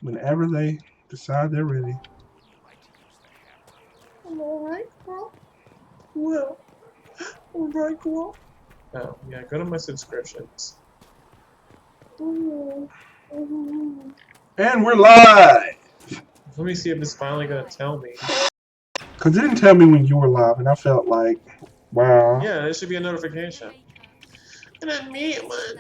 whenever they decide they're ready. I'm alright, girl. Well, alright, girl. Oh, yeah, go to my subscriptions. And we're live! Let me see if it's finally going to tell me. Because it didn't tell me when you were live, and I felt like, wow. Yeah, there should be a notification. And I made one.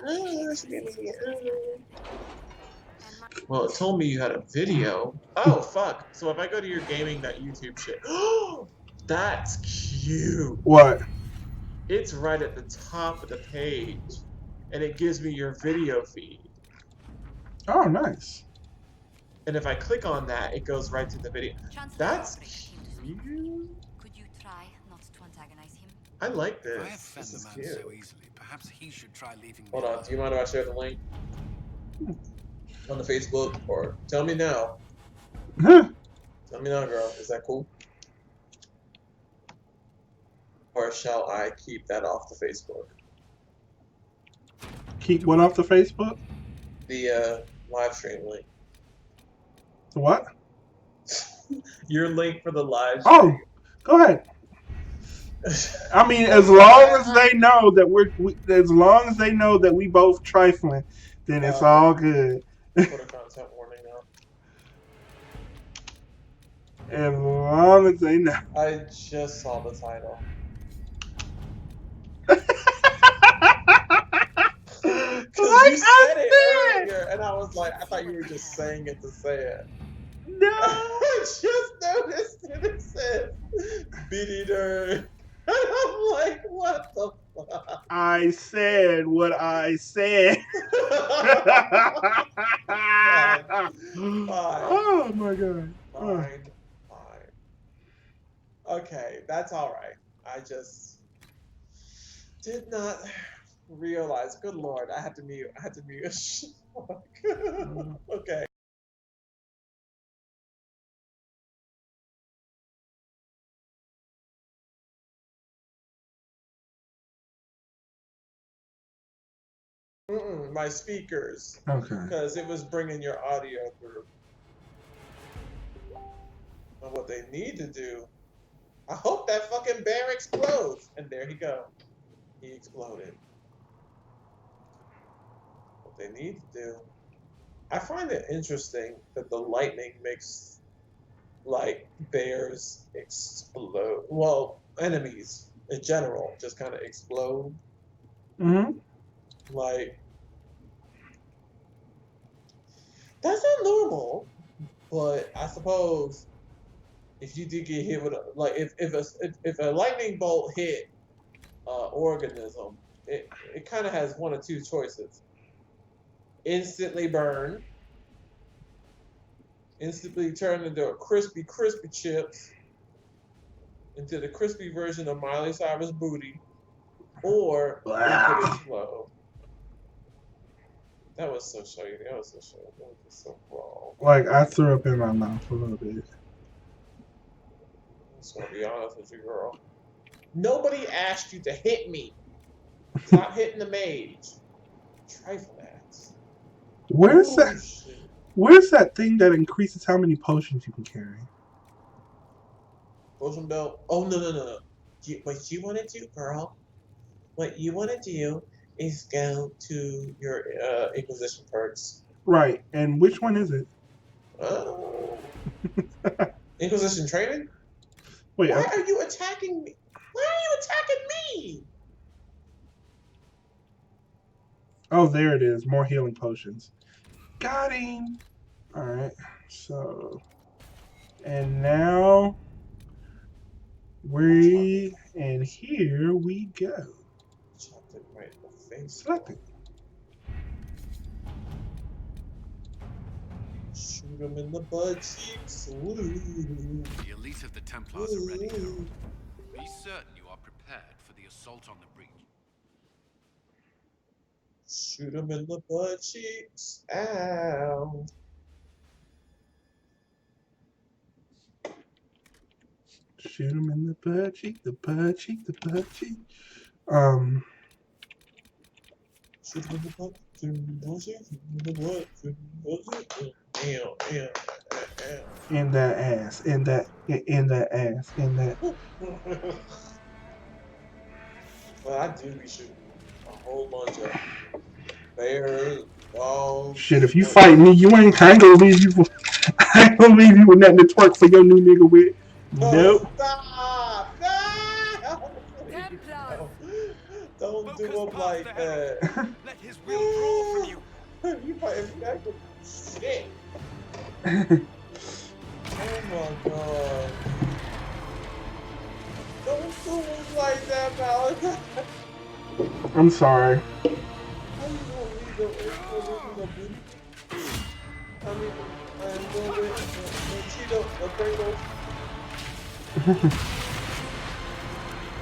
Well, it told me you had a video. Oh, fuck. So if I go to your gaming.youtube shit. Oh, that's cute. What? It's right at the top of the page. And it gives me your video feed. Oh, nice. And if I click on that, it goes right to the video. That's cute. Could you try not to antagonize him? I like If I this. offend This the is man cute. so easily, perhaps he should try leaving me Hold on. Do you mind if I share the link on the Facebook? Or tell me now. Tell me now, girl. Is that cool? Or shall I keep that off the Facebook? Keep what off the Facebook? The live stream link. The what? Your link for the live stream. Oh, go ahead. I mean, as long as they know that as long as they know that we both trifling, then it's all good. Put a content warning now. As long as they know. I just saw the title. Because you said it earlier, and I was like, I thought you were just saying it to say it. No. I just noticed that it said Bi-di-durn. And I'm like, what the fuck? I said what I said. Oh my god. Fine. Okay, that's alright. I just did not realize. Good lord, I had to mute. Okay. My speakers. Okay. Because it was bringing your audio through. And what they need to do, I hope that fucking bear explodes. And there he go. He exploded. What they need to do, I find it interesting that the lightning makes, like, bears explode. Well, enemies in general just kind of explode. Mm-hmm. Like, that's not normal, but I suppose if you did get hit with a, like, if a lightning bolt hit organism, it kind of has one of two choices: instantly burn, instantly turn into a crispy chips, into the crispy version of Miley Cyrus' booty, or it could explode. That was so shady. That was just so wrong. Like, I threw up in my mouth a little bit. I'm just gonna be honest with you, girl. Nobody asked you to hit me. Stop hitting the mage. Trifle ass. Where's that thing that increases how many potions you can carry? Potion belt. Oh, no. What you want to do, girl? What you want to do is go to your Inquisition perks. Right. And which one is it? Inquisition training? Wait. Why are you attacking me? Why are you attacking me? Oh, there it is. More healing potions. Got him. Alright. So. And now. And here we go. Chopped it right in the face. Select it. Shoot him in the butt cheeks. Ooh. The elite of the Templars are ready now. Be certain you are prepared for the assault on the breach. Shoot him in the butt cheeks. Ow. Shoot him in the butt cheek, the butt cheek, the butt cheek. Shoot him in the butt, shoot him in the butt, shoot him in the butt, shoot him in the butt. In that ass. In that ass. In that. But I do be shooting a whole bunch of bears, Shit, dogs. if you fight me, I ain't gonna leave you. I ain't gonna leave you with nothing to twerk for your new nigga with. Oh, Nope. stop! No! Please, Templars! no. Don't do Focus him past the like herald. that. Let his will draw from you. You fighting me, I could shit. Oh my god. Don't do him like that, Malachi. I'm sorry. How you gonna leave the booty? I mean, and go with the Cheeto, the Pringles.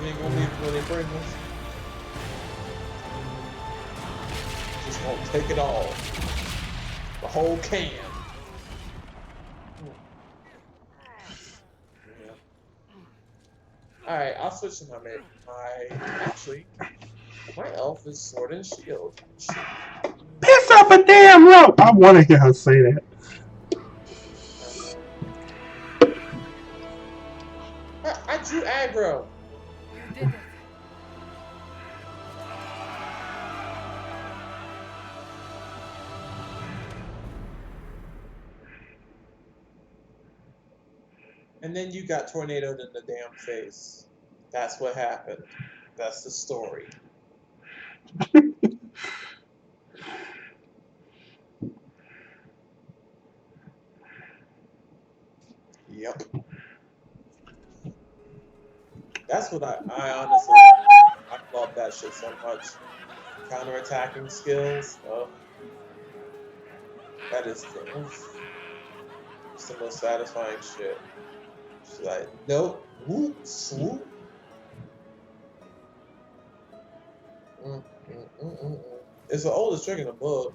You ain't gonna leave with the Pringles. Just gonna take it all. The whole can. Yeah. Alright, I'll switch to my mate. My elf is sword and shield. Piss up a damn rope. I want to hear her say that. I drew aggro. You did it. And then you got tornadoed in the damn face. That's what happened. That's the story. Yep. That's what I honestly, I love that shit so much. Counterattacking skills. That is it's the most satisfying shit. She's like, nope, whoop, swoop. It's the oldest trick in the book.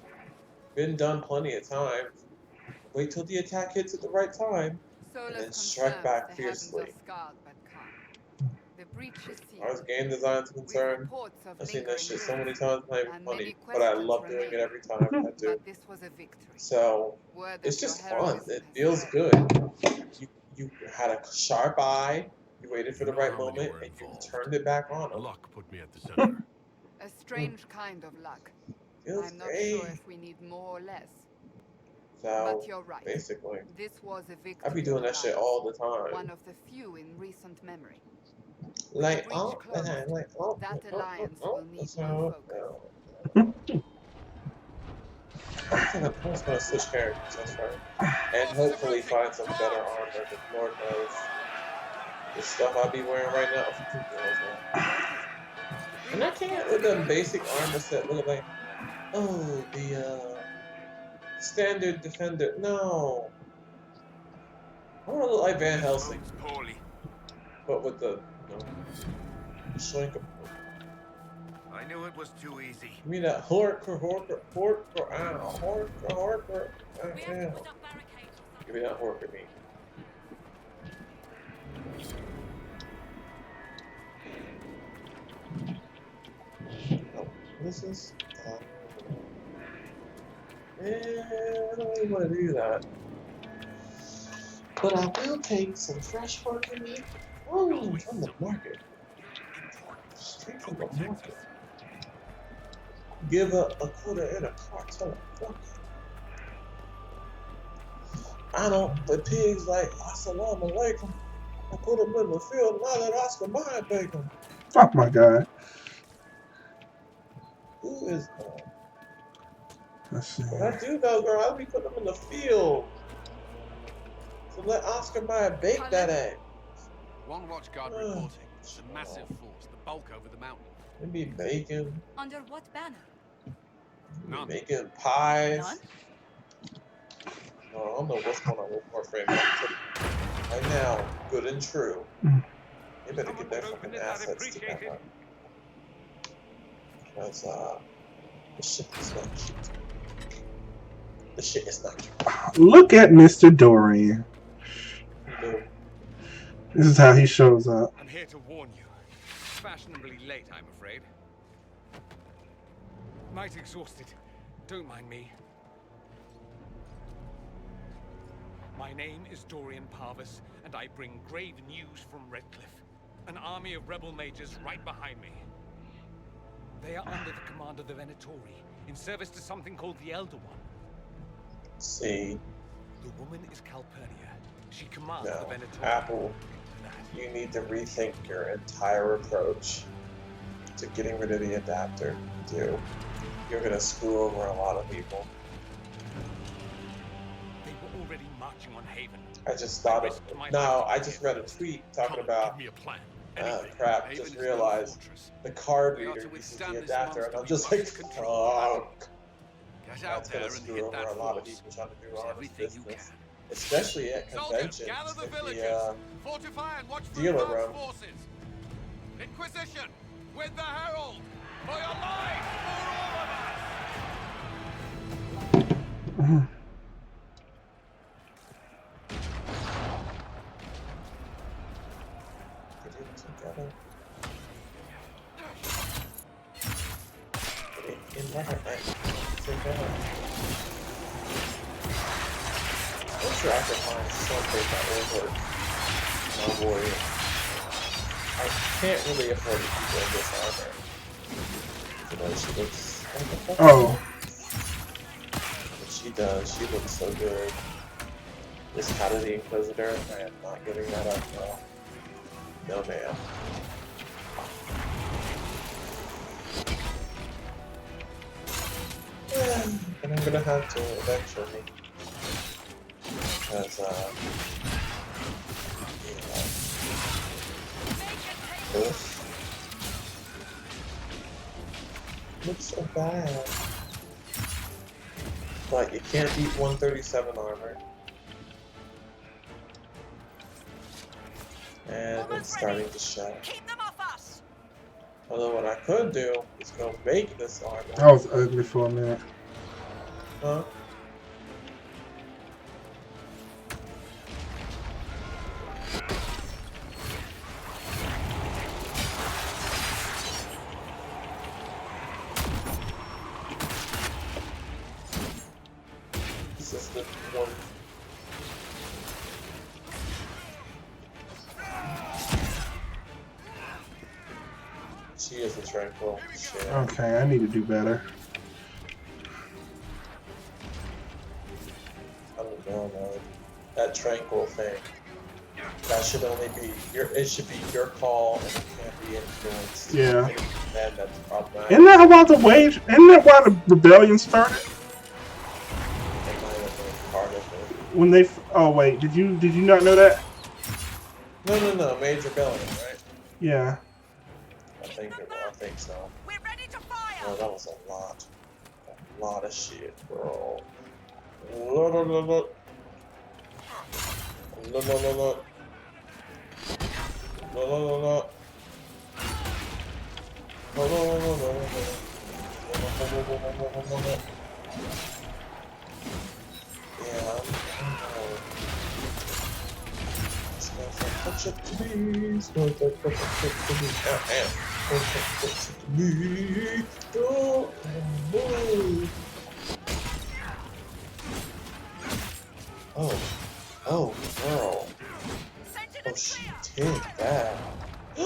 Been done plenty of times. Wait till the attack hits at the right time, and then strike back fiercely. The breach is As far as sealed. game design is With concerned, reports of I've seen that lingering shit so many threats, times, not even and funny, many but I questions love doing it remain. every time I do. But this was a victory. So Word it's of your just fun. heroism It has feels spread. good. You had a sharp eye. You waited for You the know right how many moment, were and you involved. turned it back on them. Luck put me at the center. A strange kind of luck. Feels I'm not great. sure if we need more or less. So But you're right. basically, This was a victory. I be doing that shit all the time. One of the few in recent memory. Like, breach closed, that alliance will need more focus. I think I'm just gonna switch characters, that's right. And hopefully find some better armor, because Lord knows the stuff I be wearing right now. And I can't with the basic armor set look like, oh, the standard defender. No. I wanna look like Van Helsing, Poorly. but with the, shrink. I knew it was too easy. Give me that hork. Give me that hork at me. Oh, what is this? I don't really want to do that. But I will take some fresh hork at me. Oh, from the market. Straight from the market. Give a quarter and a cartel. I don't, the pigs like, assalamu alaikum. I put them in the field, now that Oscar Mayer bake them. Oh my god. Who is Let's see. But I do know, girl, I'll be putting them in the field. So let Oscar Mayer bake that egg. One watch guard reporting. It's a massive force, the bulk over the mountain. They be baking. Under what banner? None. Making pies. None? I don't know what's going on with Warframe. Right now, good and true. They better get their fucking assets together. Because, the shit is not cute. The shit is not cute. Look at Mr. Dorian. This is how he shows up. I'm here to warn you. Fashionably late, I'm afraid. Might exhausted. Don't mind me. My name is Dorian Parvis, and I bring grave news from Redcliffe. An army of rebel mages right behind me. They are under the command of the Venatori, in service to something called the Elder One. See, The woman is Calpurnia. She commands no, the Venatori. Apple, you need to rethink your entire approach to getting rid of the adapter. Dude, you're gonna screw over a lot of people. They were already marching on Haven. I just thought of no. I just read a tweet talking about. Give me a plan. Crap! Haven Just is no realized fortress. the card We are to reader uses withstand the this adapter, and I'm monster just we like, must control. fuck. Get out That's there gonna and screw hit over that a lot of force. people trying to do Use honest everything you business, can. especially at Soldiers, conventions. gather the At villages. the, Fortify and watch for dealer advanced room. forces. Inquisition, with the Herald, for your lives, for all of us. Get it together. Get it in there. Together. I'm sure I can find something that will work. My warrior. I can't really afford to keep wearing this armor. You know, she looks like a Oh. But she does. She looks so good. This How to the Inquisitor, I am not giving that up, no. No, ma'am. And I'm gonna have to eventually. Because, this looks so bad. But you can't beat 137 armor. And it's starting to show. Keep them off us! Although what I could do is go make this armor. That was ugly for a minute. Huh? This is the one. She is a tranquil. Shit. Okay, I need to do better. I don't know, man. That tranquil thing. That should only be your. It should be your call, and it can't be influenced. Yeah. And that's problematic. Isn't that why the wage? Isn't that why the rebellion started? It might have been part of it. When they? Oh wait, did you not know that? No. Major rebellion, right? Yeah. I think so. We're ready to fire! No, that was a lot of shit, bro. Look. Yeah, touch it to me. Touch it to me. Touch it to me. Oh, girl. Oh, she did that. A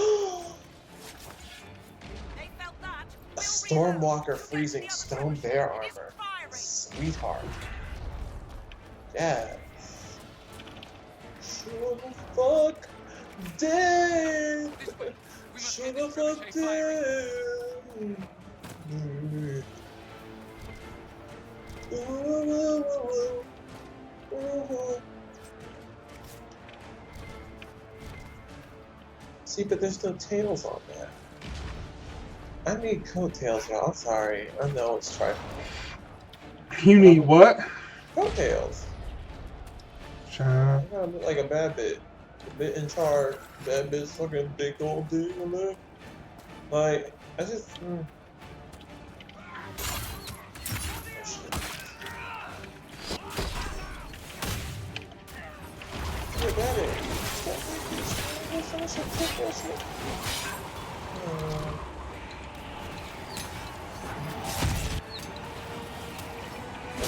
Stormwalker freezing stone bear armor. Sweetheart. Yes. Should the fuck dead. Should the fuck dead. See, but there's no tails on that. I need coattails, y'all. I'm sorry. I know it's trifling. You need what? Coattails. Child. I gotta look like a bad bitch. A bit in charge. Bad bitch fucking big old dick on there. Like, I just. Oh, shit. Look at it. Someone should take that shit.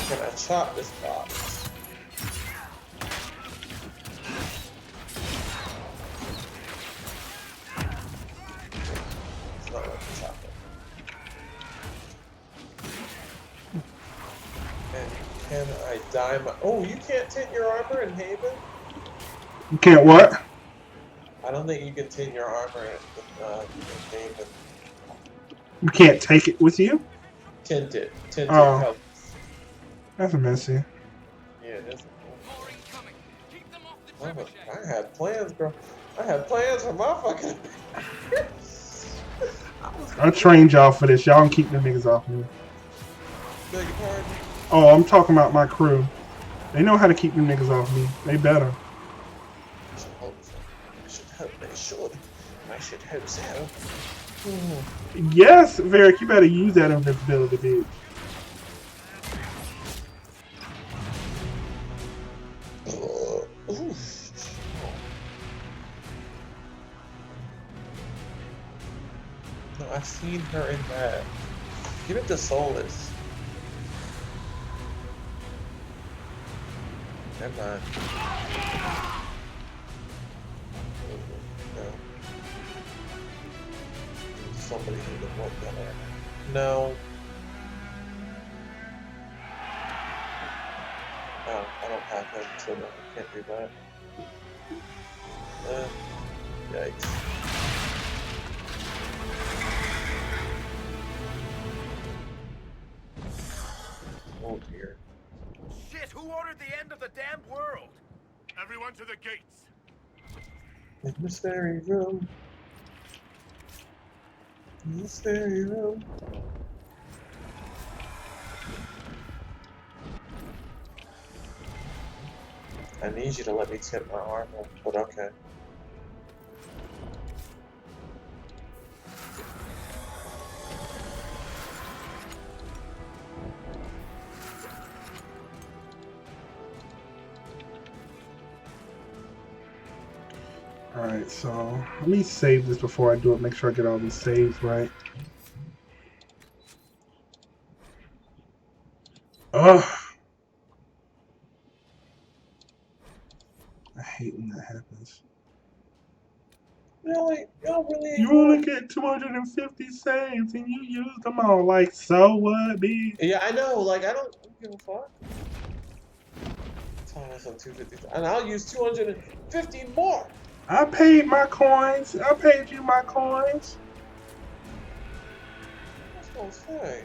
Can I chop this box? Can I dye my... Oh, you can't tint your armor in Haven? You can't what? I don't think you can tint your armor in Haven. You can't take it with you? Tinted Oh, colors. that's messy. Yeah, it is. More incoming. Keep them off the Oh, trebuchet. I had plans, bro. I had plans for my fucking... I trained y'all for this. Y'all can keep them niggas off me. Beg your pardon? Oh, I'm talking about my crew. They know how to keep them niggas off me. They better. I should hope so. I should hope so. Yes, Varric, you better use that invincibility, bitch. No, I've seen her in that. Give it to Solus. Never mind. No. Somebody who would want that. No. Oh, I don't have him, so no, I can't do that. Yikes. Oh dear. Shit, who ordered the end of the damn world? Everyone to the gates. In this very room. In this very room. I need you to let me tip my armor, but okay. Alright, so let me save this before I do it. Make sure I get all these saves right. Ugh. I hate when that happens. Really? Y'all really ain't You only get 250 saves and you use them all. Like, so what, bitch? Yeah, I know. Like, I don't give a fuck. Telling us on 250, and I'll use 250 more. I paid my coins. I paid you my coins. What's gonna say?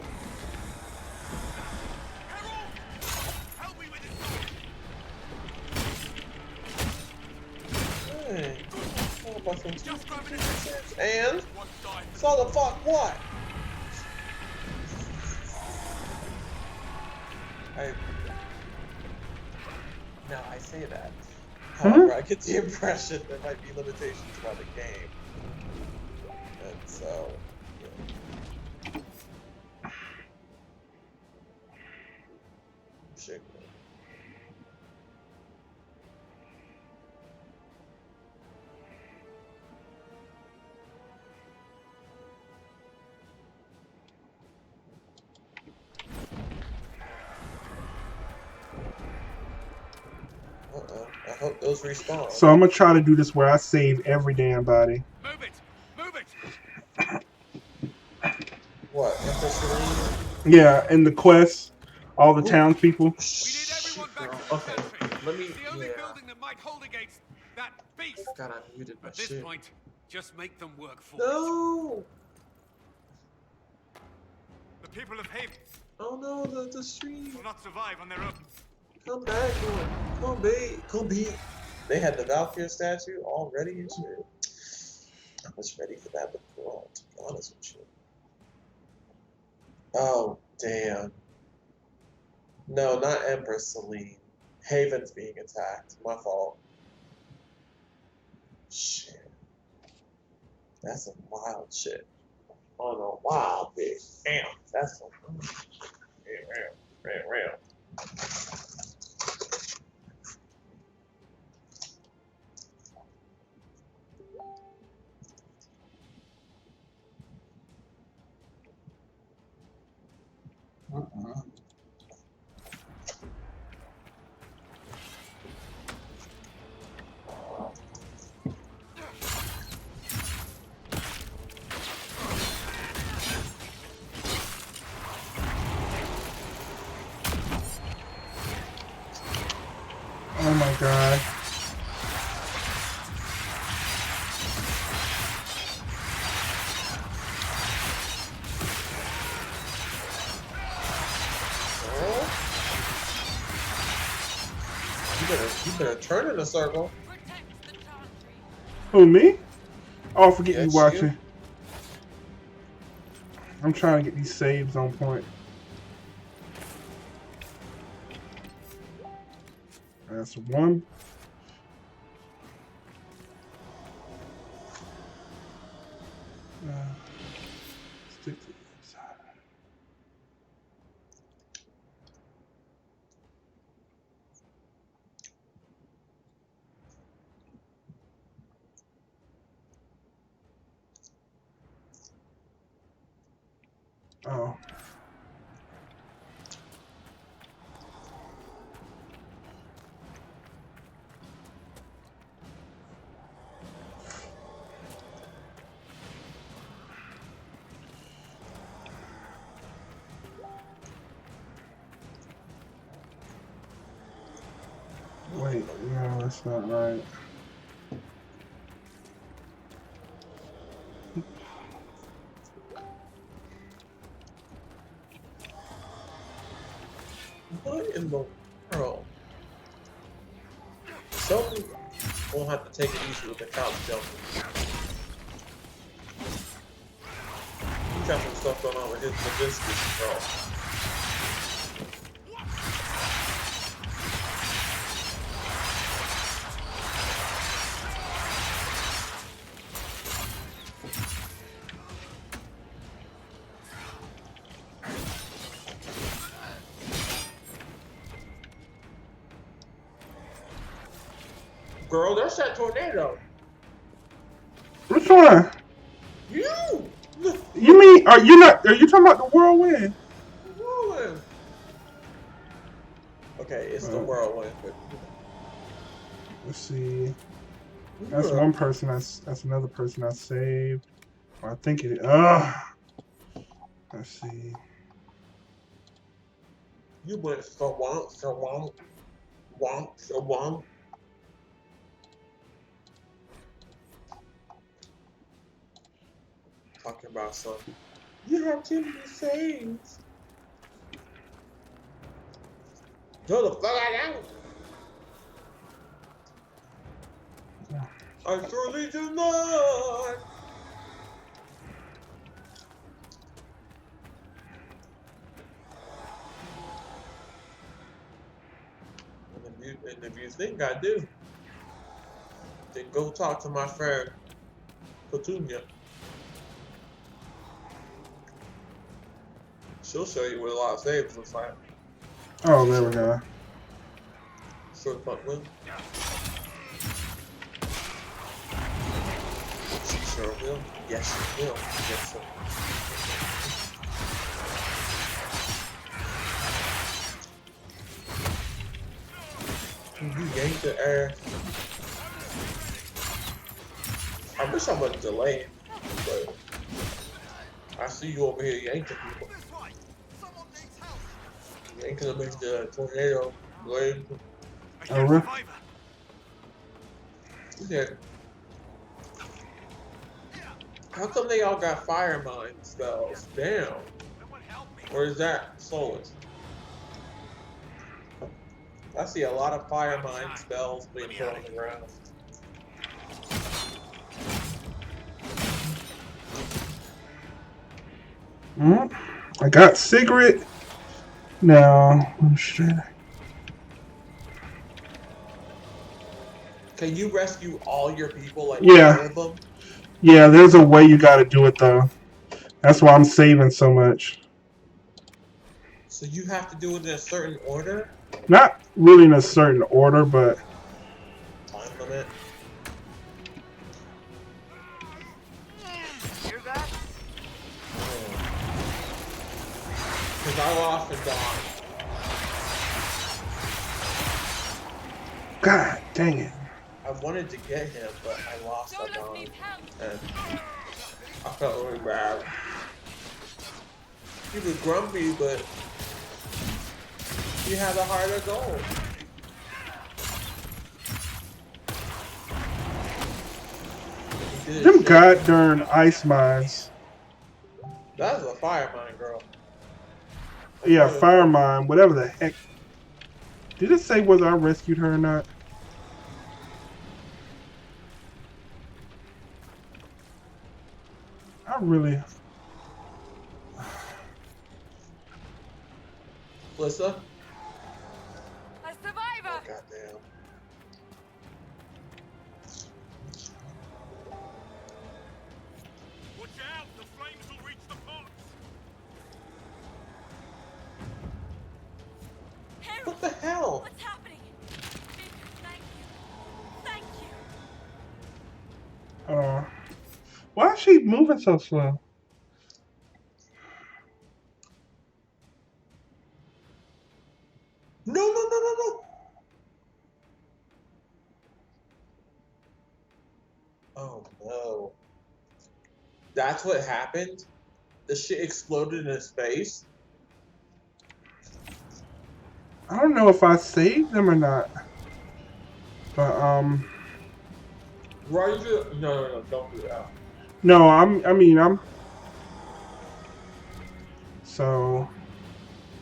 Help me with this. Hey, all about some 256 and so the fuck what? Now I say that. However, I get the impression there might be limitations by the game, and so. Yeah. Shit. I hope those respawn. So I'm gonna try to do this where I save every damn body. Move it! Move it! What? Empress? Yeah, in the quest, all the townspeople. We need everyone back to the Okay, sentry. let me. The only Yeah. building that might hold against that beast. God, I muted my At this shit. point, just make them work for it. No! The people of Haven Oh no, the stream. will not survive on their own. Come back, come be, come be. They had the Valkyrie statue all ready and shit. I was ready for that before, to be honest with you. Oh, damn. No, not Empress Celine. Haven's being attacked. My fault. Shit. That's some wild shit. On a wild bit. Damn. That's some real. Oh my god. You better turn in a circle. Who, me? Oh, forget you Yes, watching. you. I'm trying to get these saves on point. That's one. Stick to the inside. Oh. Wait, no, that's not right. What in the world? Something won't have to take it easy with the couch jumping. He's got some stuff going on with his logistics, bro. Girl, that's that tornado. Which one? You! You mean, are you talking about the whirlwind? Whirlwind. Okay, it's the whirlwind, but Let's see. That's one person. That's another person I saved. Or I think it. Let's see. you went so wonk. Talking about something. You have too many saves. Go the fuck out. I surely do not. And if you think I do, then go talk to my friend Petunia. She'll show you what a lot of saves looks like. Oh, there we go. Short punt win. She sure will. Yes, she will. Yes, sir. You yanked the ass. I wish I wasn't delaying, but I see you over here yanking people. Yanking them into the tornado. Blade. Oh, really? Yeah. How come they all got fire mine spells? Damn. Or is that soulless? I see a lot of fire mine spells being put on the ground. I got cigarette. Now, I'm straight. Can you rescue all your people, like Yeah. all of them? Yeah, there's a way you gotta do it though. That's why I'm saving so much. So you have to do it in a certain order? Not really in a certain order, but Time limit. Hear that? Because I lost a dog. God dang it. I wanted to get him, but I lost a dog. And I felt really bad. He was grumpy, but he had a heart of gold. did Them shit. god darn ice mines. That's a fire mine, girl. Yeah, fire mine, whatever the heck. Did it say whether I rescued her or not? I really. Melissa? A survivor! Goddamn. Watch out! The flames will reach the pots! What the hell? What's happening? Thank you. Thank you. Why is she moving so slow? No, no, no, no, no. Oh no. That's what happened? The shit exploded in his face? I don't know if I saved them or not. But Right? No, don't do that. no, I'm so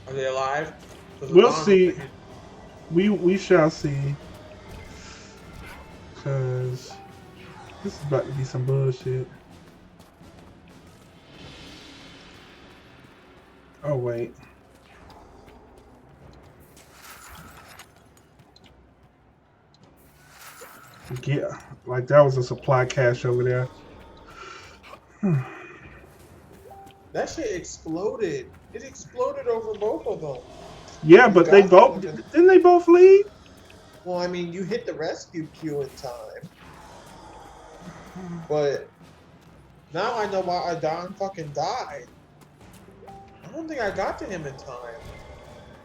Are they alive? 'Cause we'll Ron- see. We shall see. Cause this is about to be some bullshit. Oh wait. Yeah, like that was a supply cache over there. That shit exploded. It exploded over both of them. Yeah, but they both didn't they both leave? Well, I mean, you hit the rescue queue in time. But now I know why Don fucking died. I don't think I got to him in time.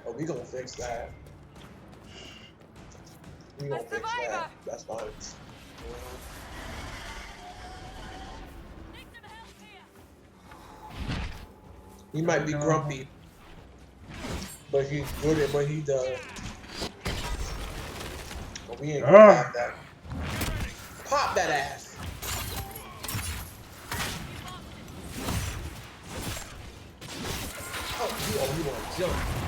Oh, we gonna fix that. We gonna fix that. That's fine. He might be grumpy, but he's good at what he does. But we ain't gonna have that. Pop that ass! Oh, you wanna jump?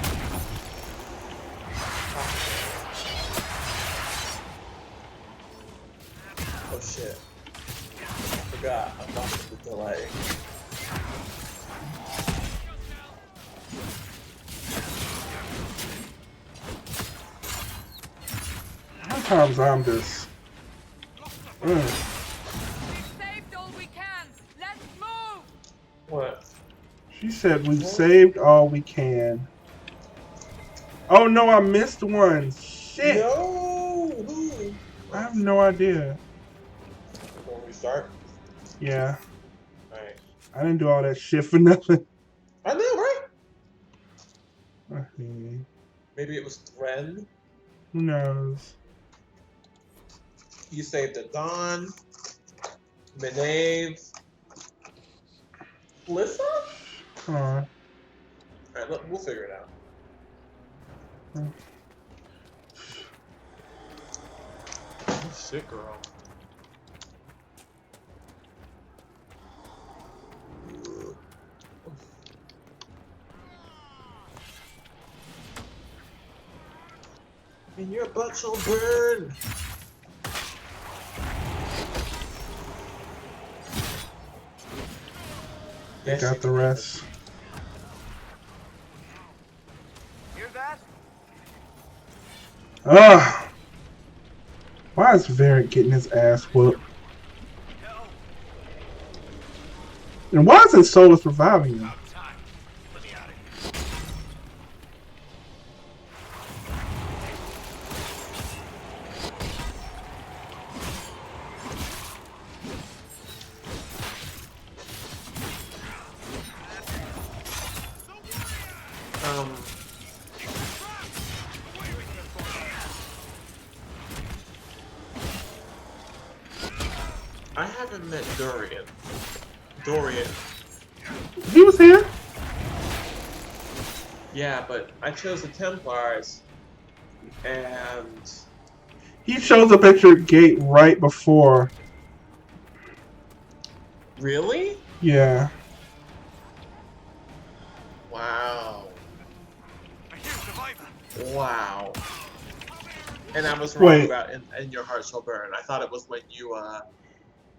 Oh shit. I forgot. I lost the delay. Sometimes I'm just. We've saved all we can. Let's move. What? She said we've saved all we can. Oh no, I missed one. Shit. No! Who? I have no idea. We're gonna restart? Yeah. Alright. I didn't do all that shit for nothing. I know, right? Who Maybe it was Thren. knows? You saved the Dawn, Menave, Lissa? Come on. Alright, look, we'll figure it out. Oh, shit, girl. And your butt shall burn! I got the rest. Hear that? Ah! Why is Varric getting his ass whooped? And why isn't Solus reviving him? I haven't met Dorian. Dorian. He was here. Yeah, but I chose the Templars, and He shows up at your gate right before. Really? Yeah. Wow. I hear survivor. Wow. And I was wrong Wait. about in Your Heart Shall Burn. I thought it was when you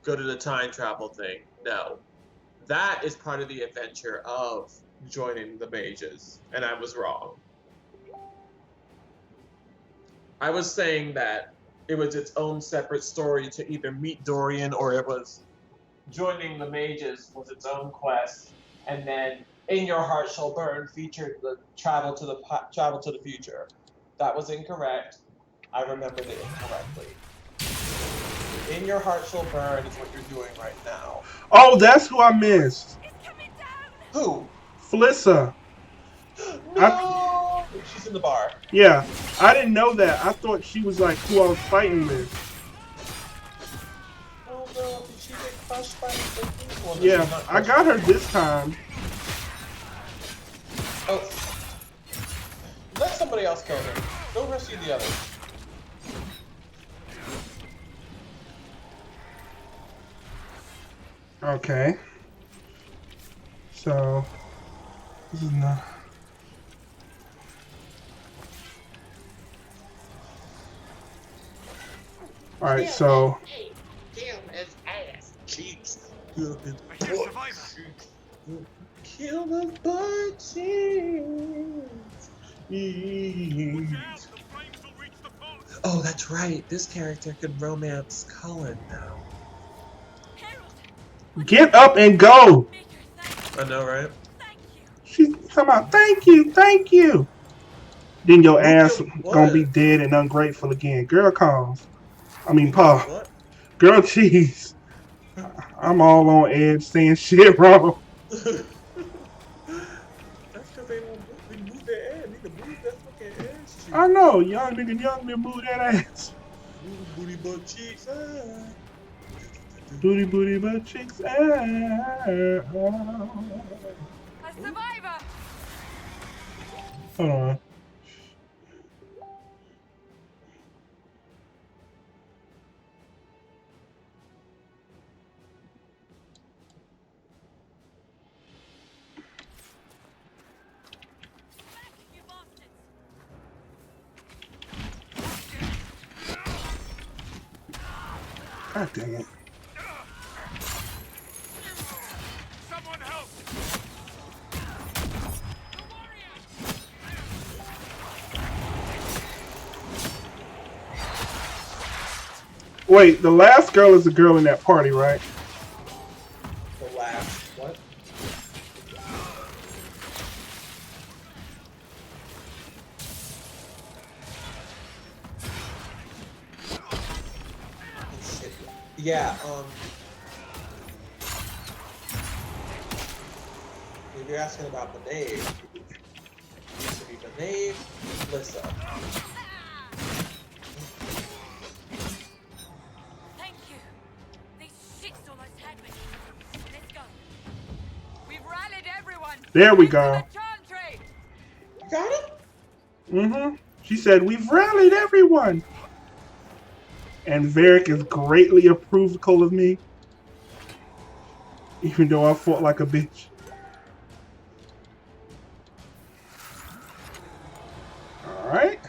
go to the time travel thing. No. That is part of the adventure of joining the mages. And I was wrong. I was saying that it was its own separate story to either meet Dorian or it was joining the mages was its own quest. And then In Your Heart Shall Burn featured the travel to the future. That was incorrect. I remembered it incorrectly. In Your Heart Shall Burn is what you're doing right now. Oh, that's who I missed. Who? Felissa. No! She's in the bar. Yeah, I didn't know that. I thought she was like who I was fighting with. Oh no, did she get crushed by the thing? Well, no, Yeah, she's not I crushed. got her this time. Oh. Let somebody else kill her. Go rescue the others. Okay. So, this is not. Alright, so. Kill his ass cheeks. Kill his I hear butt survivor. cheeks. Kill his butt cheeks. The flames will reach the boat. Oh, that's right. This character can romance Cullen now. Get up and go! I know, right? She's talking about thank you. Then your ass What? gonna be dead and ungrateful again. Girl calls. I mean, Pa. What? Girl cheese. I'm all on edge saying shit wrong. That's because they won't move their ass. Need to move that fucking ass cheek. I know, young nigga move that ass. Booty butt cheeks. Booty butt cheeks. A survivor! Hold on. God damn it. Someone help! Wait, the last girl is the girl in that party, right? The last. What? Oh, shit. Yeah, if you're asking about the name, it used to be the name, Lissa. Thank you. These shits almost had me. Let's go. We've rallied everyone. There we Into go. the chantry. You got it? Mm-hmm. She said, we've rallied everyone. And Varric is greatly approval of me. Even though I fought like a bitch. Alright.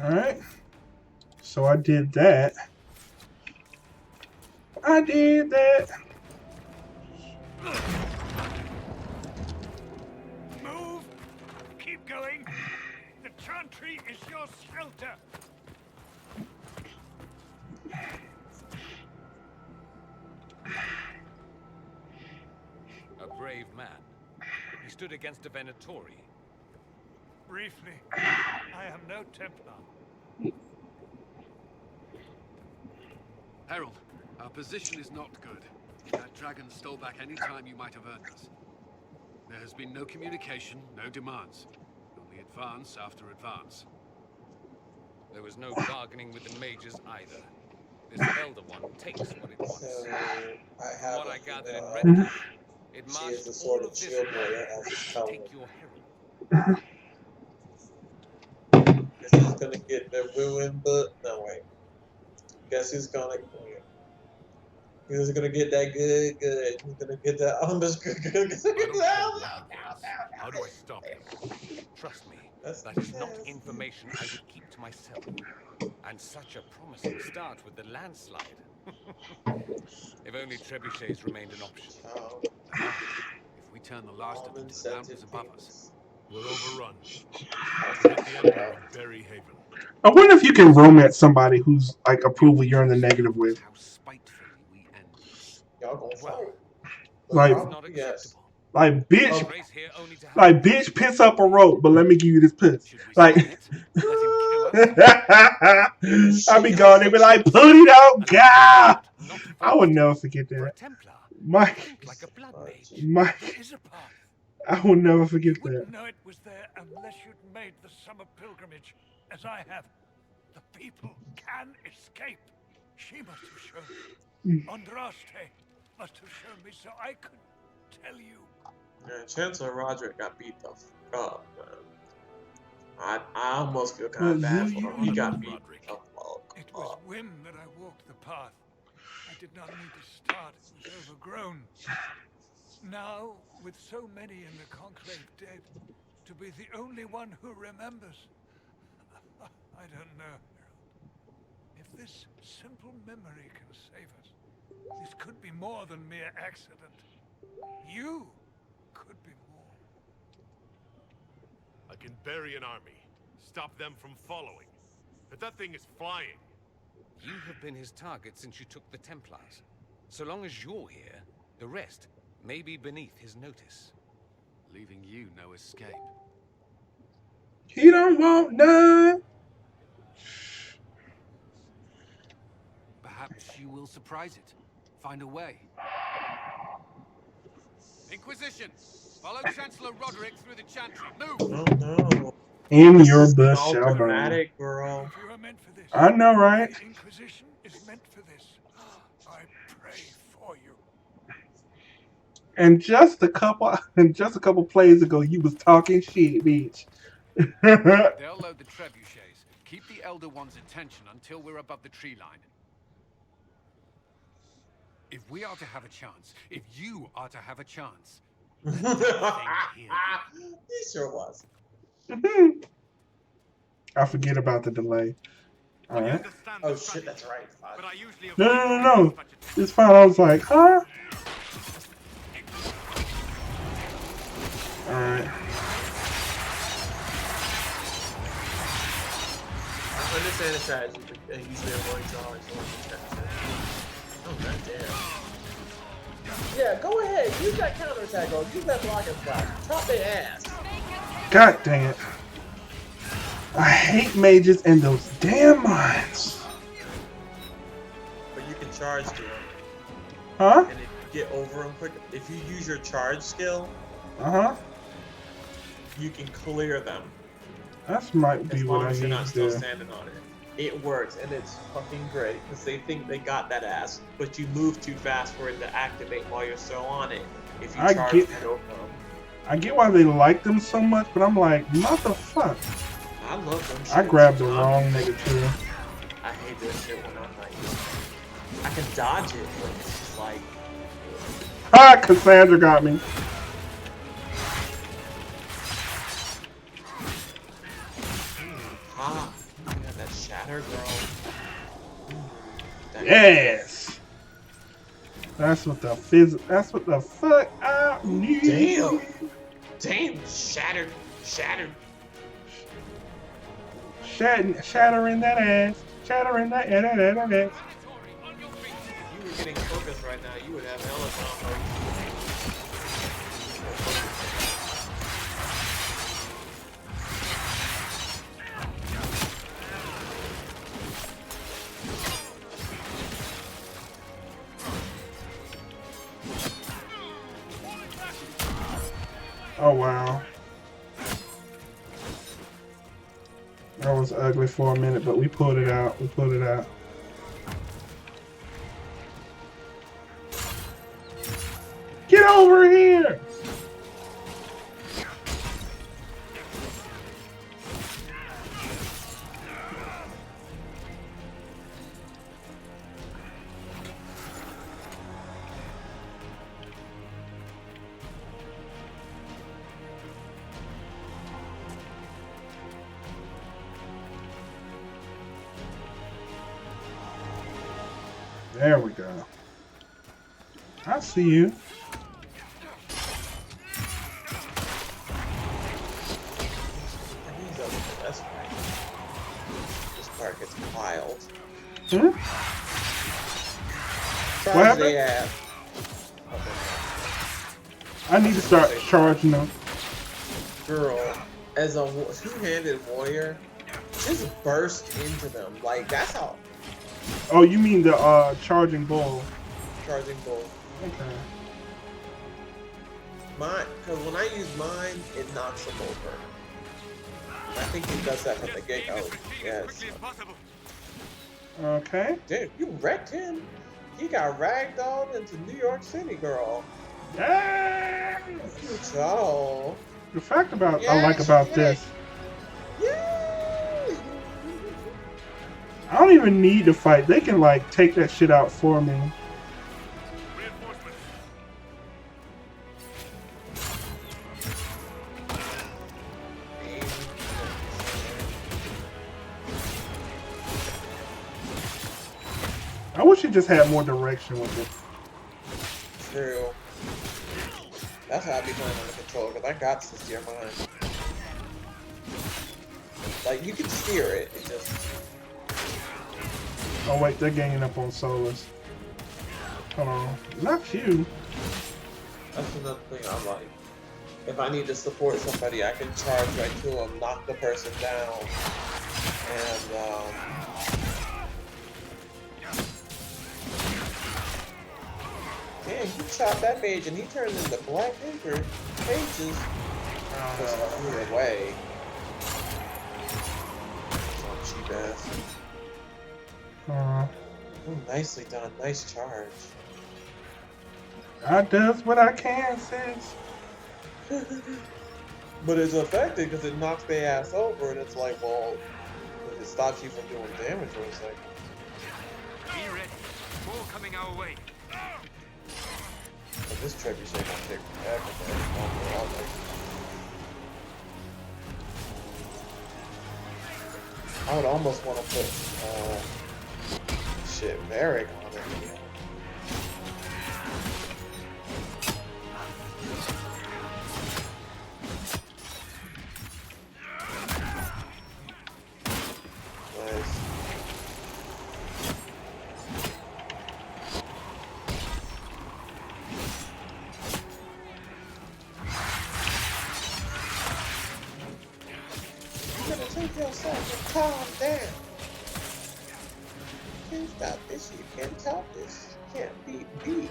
Alright. So I did that. Move! Keep going! The chantry is your shelter! A brave man. He stood against a Venatori. Briefly, I am no Templar. Herald, our position is not good. That dragon stole back any time you might have earned us. There has been no communication, no demands. Only advance after advance. There was no bargaining with the mages either. This Elder One takes what it wants. So, I From have what I gathered in uh, Red, it she is marched the all sort of of this shield warrior as it's telling take me. your herald. This is gonna get the ruined, but no way. Guess who's gonna? He's gonna get that good. He's gonna get that. I'm just gonna get I don't care that. what he wants. How do I stop him? Trust me, That's that is not nasty. information I would keep to myself. And such a promising start with the landslide. If only trebuchets remained an option. Oh, If we turn the last of them to the incentive mountains above us, things. we're overrun. We're at the end of Berry Haven. I wonder if you can romance somebody who's like approval you're in the negative with. How spitefully we end this. Y'all gonna Well, fight? Like- It's not Yes. acceptable. Like bitch, Race here only to have like bitch, piss up a rope, but let me give you this puss. Should we Like, stop it? Let him kill us? I be going, they be like, put it on, God. Not I would forced. never forget For a that. Templar, Mike, think like a blood mage. Mike, There is a path. I will never forget You that. wouldn't know it was there unless you'd made the summer pilgrimage, as I have. The people can escape. She must have shown me. Andraste must have shown me so I could tell you. Yeah, Chancellor Roderick got beat the fuck up, man. I almost feel kind of bad for him. He got beat the fuck It was up. whim that I walked the path. I did not need to start. It was overgrown. Now, with so many in the conclave dead, to be the only one who remembers. I don't know, Harold. If this simple memory can save us, this could be more than mere accident. You could be more. I can bury an army, stop them from following. But that thing is flying. You have been his target since you took the Templars. So long as you're here, the rest may be beneath his notice. Leaving you no escape. He don't want none. Perhaps you will surprise it. Find a way. Inquisition! Follow Chancellor Roderick through the chantry. Move! Oh no. In This your is bush all shall burn. dramatic, bro. If you are meant for this, I know, right? the Inquisition is meant for this. I pray for you. And just a couple plays ago, you was talking shit, bitch. They'll load the trebuchets. Keep the Elder One's attention until we're above the tree line. If we are to have a chance, if you are to have a chance, let that thing hear you. He sure was. I forget about the delay. All I right. understand the Oh shit, strategy, that's right. but I usually No, avoid no, going no, no. to such a- It's fine. I was like, huh? All right. I understand the strategy, but usually avoid drawing Oh goddamn. Yeah, go ahead. Use that counterattack or use that block and flash. Chop their ass. God dang it. I hate mages and those damn mines. But you can charge to them. Huh? And if you get over them quick, if you use your charge skill, Uh-huh. you can clear them. That might As be long what I as you're need not to still do. standing on it. It works, and it's fucking great, because they think they got that ass, but you move too fast for it to activate while you're still on it. If you I charge get- it over them. I get why they like them so much, but I'm like, what the fuck? I love them I shits. grabbed the wrong nigga too. I hate this shit when I'm like, I can dodge it, but it's just like, Ah, Cassandra got me. ah, yeah, that shatter girl. That- Yes. That's what the fuck I need. Damn. Damn, shattered. Shattering that ass. Shattering that ass. If you were getting focused right now, you would have hella combo. Oh wow. That was ugly for a minute, but we pulled it out. Get over here! There we go. I see you. That's right. This part gets wild. Hmm? Charge What they happened? have. I need to start charging them. Girl, as a two-handed warrior, just burst into them. Like, that's how Oh, you mean the charging bull? charging bull. Okay. Mine, because when I use mine, it knocks them over. I think he does that from the get-go. Yes. Okay. Dude, you wrecked him. He got ragdolled into New York City, girl. Yay! Good job. The fact about Yeah, I like about this, Yay! I don't even need to fight. They can like take that shit out for me. Reinforcements. I wish it just had more direction with it. True. That's how I be playing on the controller, because I got to steer mine. Like, you can steer it, it just... Oh wait, they're ganging up on Solus. Hold on, not you. That's another thing I like. If I need to support somebody, I can charge right to them, knock the person down, and damn, he shot that mage and he turned into Black Anchor pages. Just away. So cheap ass. Ooh, nicely done, nice charge. I does what I can, sis. But it's effective because it knocks their ass over, and it's like, well, it stops you from doing damage for a second. Be ready. More coming our way. But this trebuchet gonna take forever, man. I would almost want to put, shit, Varric on it. Nice. You gotta take yourself and calm down. You can't stop this. You can't top this. You can't beat beat.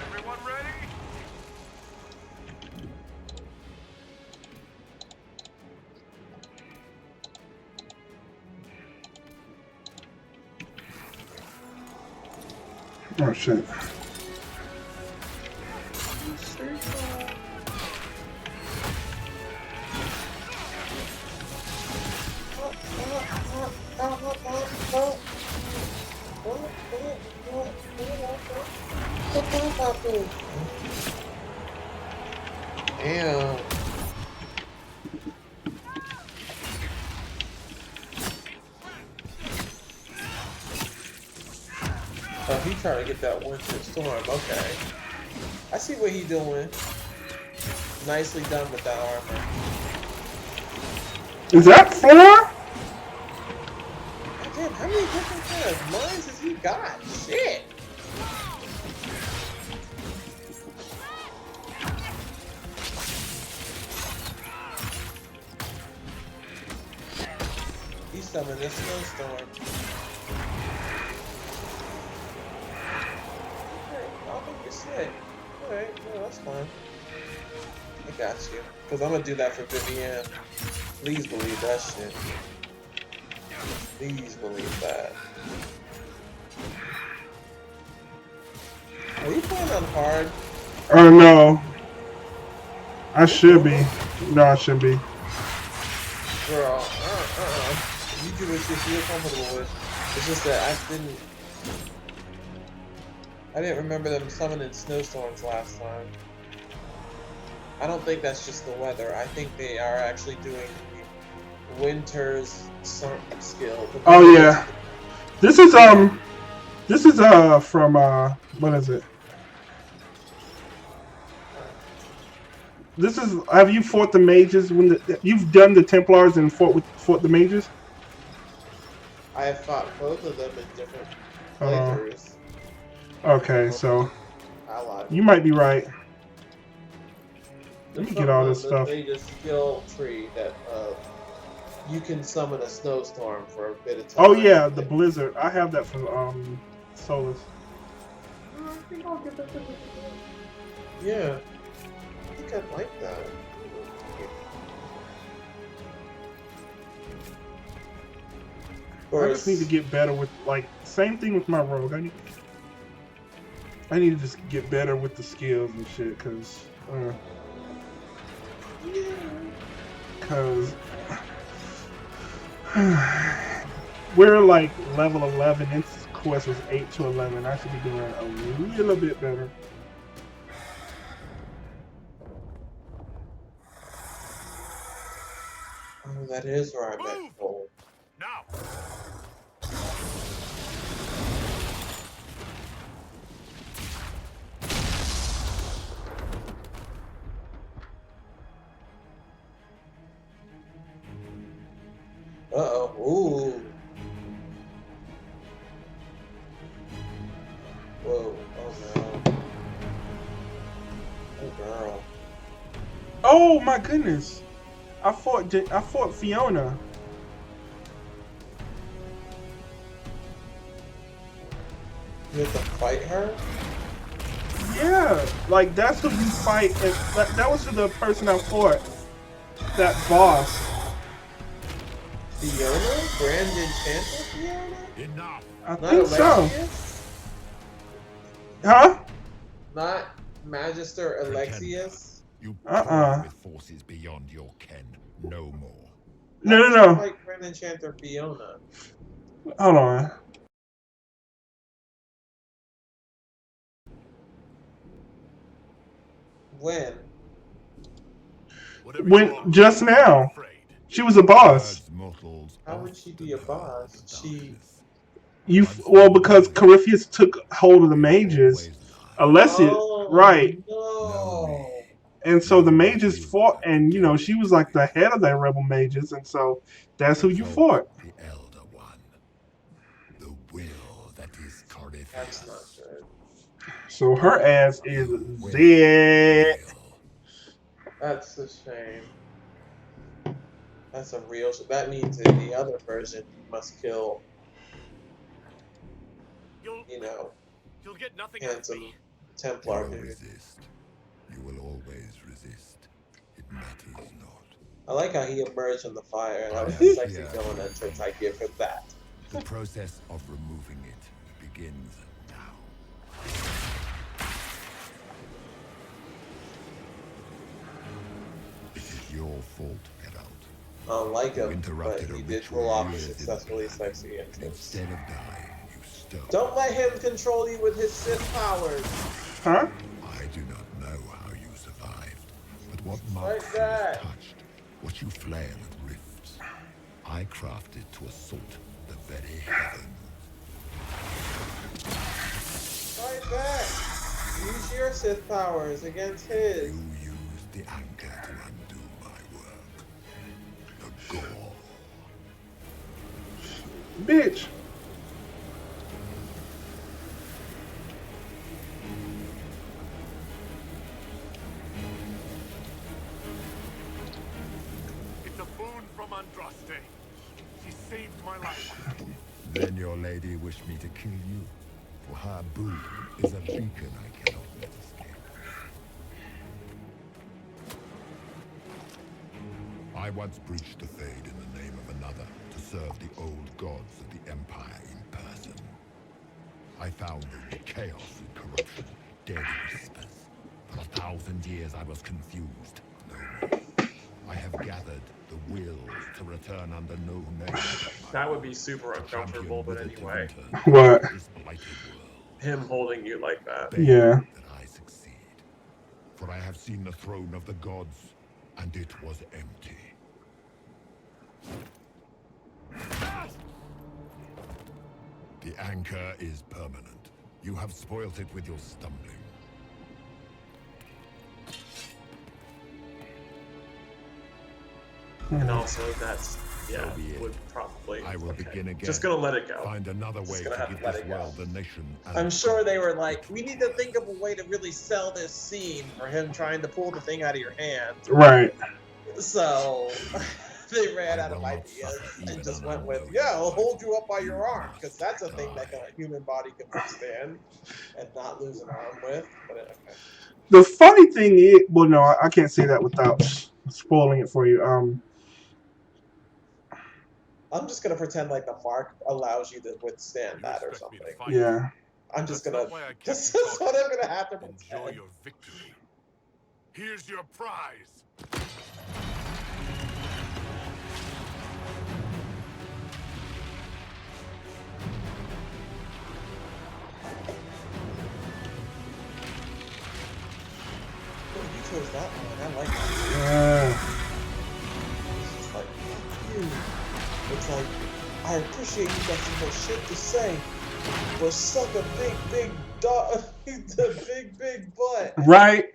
Everyone ready? Oh shit. Damn. Oh, he trying to get that winter storm. Okay. I see what he doing. Nicely done with that armor. Is that 4? Damn, how many different kind of mines has he got? Shit. He's summoning this snowstorm. I think you're sick. Alright, well, that's fine. I got you. Because I'm going to do that for Vivienne. Please believe that shit. Please believe that. Are you playing on hard? Oh no. I should be. No, I should be. Girl, you do what you feel comfortable with. It's just that I didn't... I didn't remember them summoning snowstorms last time. I don't think that's just the weather. I think they are actually doing the winter's skill. Oh yeah. This is from what is it? This is, have you fought the mages when you've done the Templars and fought the mages? I have fought both of them in different Hold on. playthroughs. Okay, so Allied. you might be right. Let There's me get all this something on stuff. the mage's skill tree that you can summon a snowstorm for a bit of time. Oh yeah, the blizzard. I have that for Solus. I think I'll get that. Yeah, I think I'd like that. I just need to get better with, like, same thing with my rogue. I need to just get better with the skills and shit, cause we're like level 11. This quest was 8 to 11. I should be doing a little bit better. Oh, that is where I met Cole. Now. Uh-oh. Ooh. Whoa. Oh, no. Oh, girl. Oh my goodness! I fought Fiona. You have to fight her? Yeah, like that's who you fight. And that was the person I fought. That boss. Fiona? Grand Enchanter Fiona? Enough. I Not think so. Alexius? Huh? Not Magister Alexius? You with forces beyond your ken. No more. No. Like Grand Enchanter Fiona. Hold on. When? Just now. She was a boss. How would she be a boss? Because Corypheus took hold of the mages. Alexius, right. No. And so the mages fought, and she was like the head of the rebel mages, and so that's who you fought. The Elder One. The will that is Corypheus. That's not good. So her ass is dead. That's a shame. That's a real. That means in the other version, you must kill. You'll get nothing out of handsome me. Templar You will dude. resist. You will always resist. It matters not. I like how he emerged from the fire. That was a sexy villain entrance. I give him that. The process of removing it begins now. It is your fault, Geralt. I don't like You him, but interrupted he a did ritual pull off a years in successfully plan. sexy entrance. Instead of dying, you stole. Don't let him control you with his Sith powers. Huh? I do not know how you survived, but what Like marks you that. touched, what you flail at rifts, I crafted to assault the very heavens. Fight back. Use your Sith powers against his. You used the anchor to undo my work. The gore. Bitch. It's a boon from Andraste. She saved my life. Then your lady wished me to kill you, for her boon is a beacon I cannot let escape. I once breached the Fade in the name of another to serve the old gods of the Empire in person. I found only chaos and corruption, dead whispers. For 1,000 years I was confused, no more. I have gathered the wills to return under no name. That would be super uncomfortable, but anyway. What? This blighted world. him holding you like that. Yeah. That I succeed. For I have seen the throne of the gods, and it was empty. The anchor is permanent. You have spoilt it with your stumbling. And also, that's So be it. would probably. I will begin again. Just gonna let it go. Find another way gonna to have give to let this it go. world the nation. and I'm the sure they gods were like, it we need to think of a way to really sell this scene for him trying to pull the thing out of your hand. Right. So they ran I out of will not ideas suffer and even just an went with, unknown yeah, I'll hold fight. you up by your You arm, because must that's a thing that die. a human body can withstand and not lose an arm with. But okay. The funny thing is, well, no, I can't say that without spoiling it for you. I'm just gonna pretend like the mark allows you to withstand You that or expect me to something. fight? Yeah. I'm just That's gonna. not why I kept This you is what talking. I'm gonna have to Enjoy pretend. your victory. Here's your prize. Oh, you chose that one. I like that. Yeah. It's just like, fuck you. It's like, I appreciate you got some more shit to say, but suck a big dog, the big butt. Right.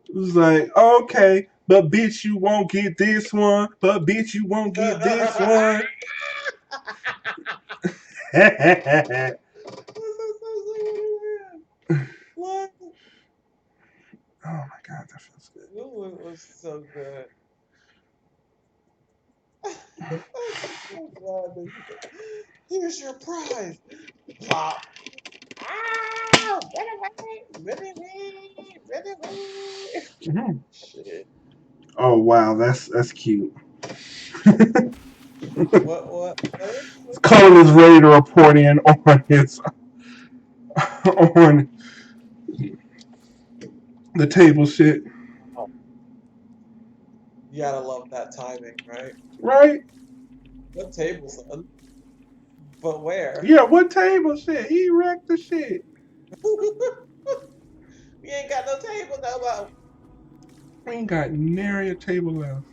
It was like, okay, but bitch, you won't get this one. But bitch, you won't get this one. What? Oh my god, that feels good. Ooh, it was so good. I'm so glad that you did. Here's your prize. Pop. Ah! Run away! Mhm. Shit. Oh wow, that's cute. What? Colin is ready to report in on his on the table shit. Oh, you gotta love that timing, right? Right? What table, son? But where? Yeah, what table shit? He wrecked the shit. We ain't got no table no more. We ain't got nary a table left.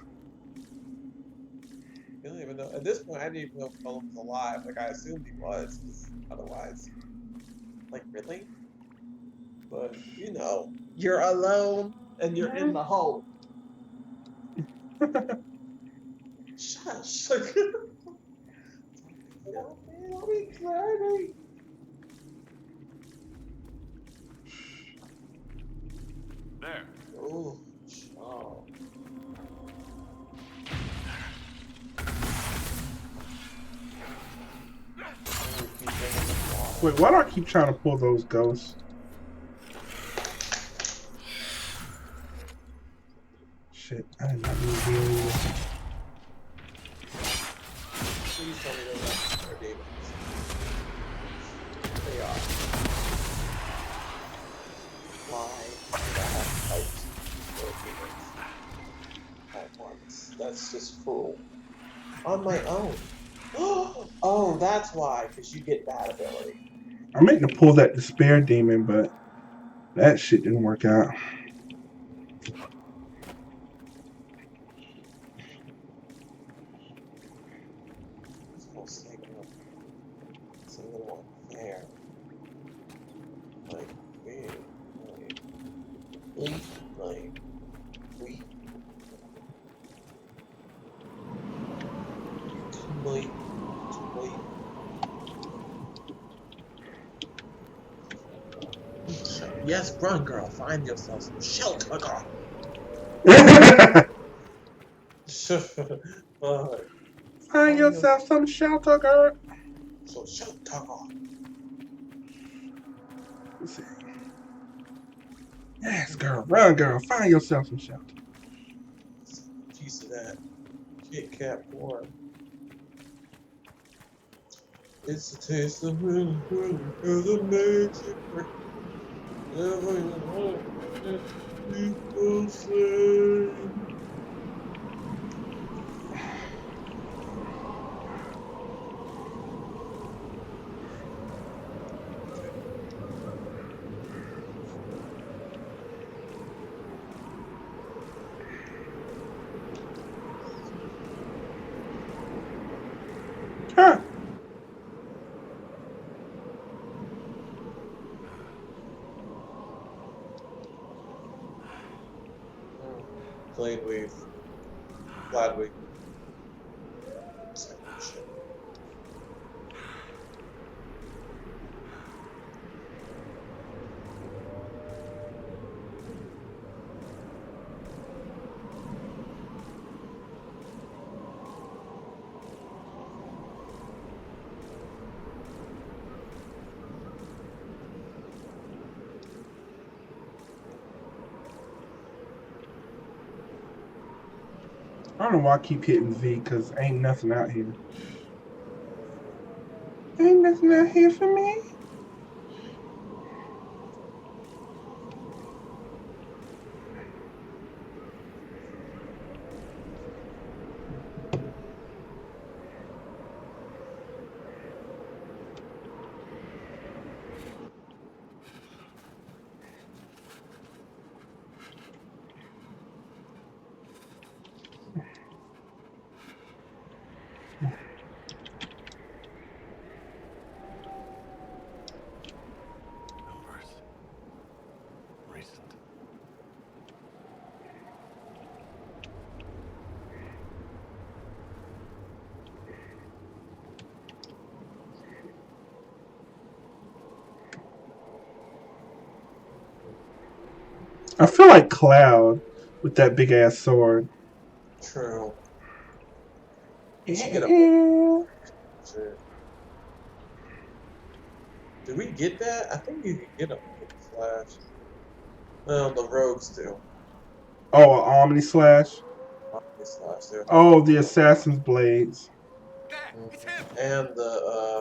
You don't even know. At this point, I didn't even know if Colin was alive. Like, I assumed he was, because otherwise, like, really? But, you know, you're alone and you're in the hole. Shush. Don't be flirty. There. Oh, oh. Wait, why do I keep trying to pull those ghosts? Shit, I did not mean to be over here. Please tell me they're not their demons. They are. Why did I have to fight their demons at once? That's just cruel. On my own. Oh, that's why, because you get that ability. I meant to pull that despair demon, but that shit didn't work out. This whole segment is a little unfair. Like, weird. Like, we. Too late. Yes, run, girl. Find yourself some shelter, girl. Find yourself some shelter, girl. So shelter, girl. Let's see. Yes, girl. Run, girl. Find yourself some shelter. Piece of that Kit Kat porn. It's a taste of really, cause it makes it work. Never you know, people say. glad we. Shit. I don't know why I keep hitting V, because ain't nothing out here. Ain't nothing out here for me. Numbers. Recent. I feel like Cloud with that big ass sword. True. We should get a Yeah. shit. Did we get that? I think you can get them with the Flash. Well, the rogues do. Oh, an Omni Slash. Slash there. Oh, the Assassin's Blades. There, it's him. And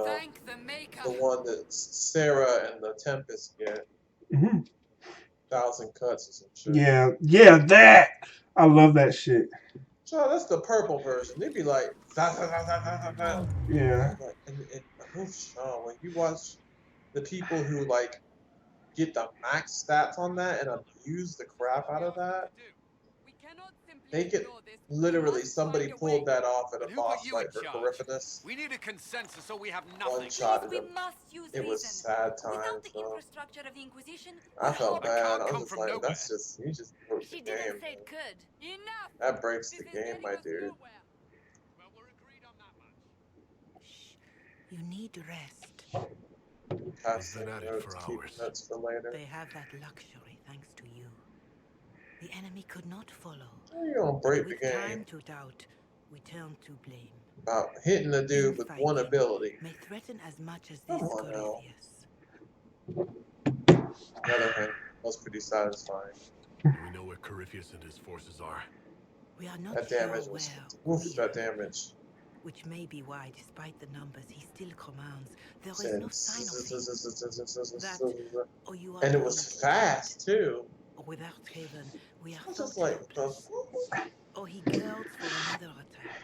Thank the maker. the one that Sarah and the Tempest get. Mm-hmm. 1,000 cuts or some shit. Yeah, that. I love that shit. So that's the purple version. They'd be like, Yeah. and Sean, when you watch the people who like get the max stats on that and abuse the crap out of that, We cannot simply they get ignore this. We literally must somebody find a pulled way. that off at But a who put boss you in fight for charge? Coryphanus. We need a consensus so we have One nothing. shot Please, at we him. must use It was reason. sad Without times, the though. infrastructure of the Inquisition, I felt That bad. can't I come was just from like, nowhere. that's just, you just broke the she didn't game. say it could. Enough. That breaks This the is game, getting my us dude. nowhere. Well, we're agreed on that much. Shh. You need rest. Passing been at it notes, for keep hours. notes for later. They have that luxury thanks to you. The enemy could not follow. How you gonna And break the with game time to doubt, we turn to blame. about hitting a dude with one Infighting ability? may threaten as much as Come this on now. Corypheus. On the other hand, was pretty satisfying. Do we know where Corypheus and his forces are? We are not That sure damage was where woof, that damage. which may be why, despite the numbers he still commands, there is no sign of him. That, or you are And it to was believe fast too. or without Haven, we are I was thought just like, the helpless. Or he girls for another attack.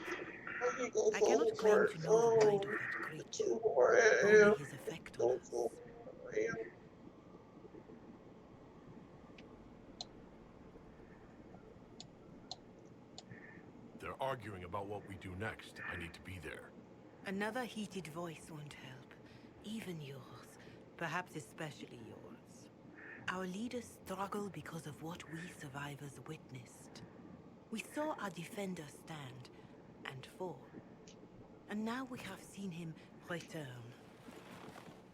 how he goes I cannot claim over? to know the mind of that creature, Too hard at him. only his effect on Goes us. over him. They're arguing about what we do next. I need to be there. Another heated voice won't help. Even yours. Perhaps especially yours. Our leaders struggle because of what we survivors witnessed. We saw our defender stand and fall. And now we have seen him return.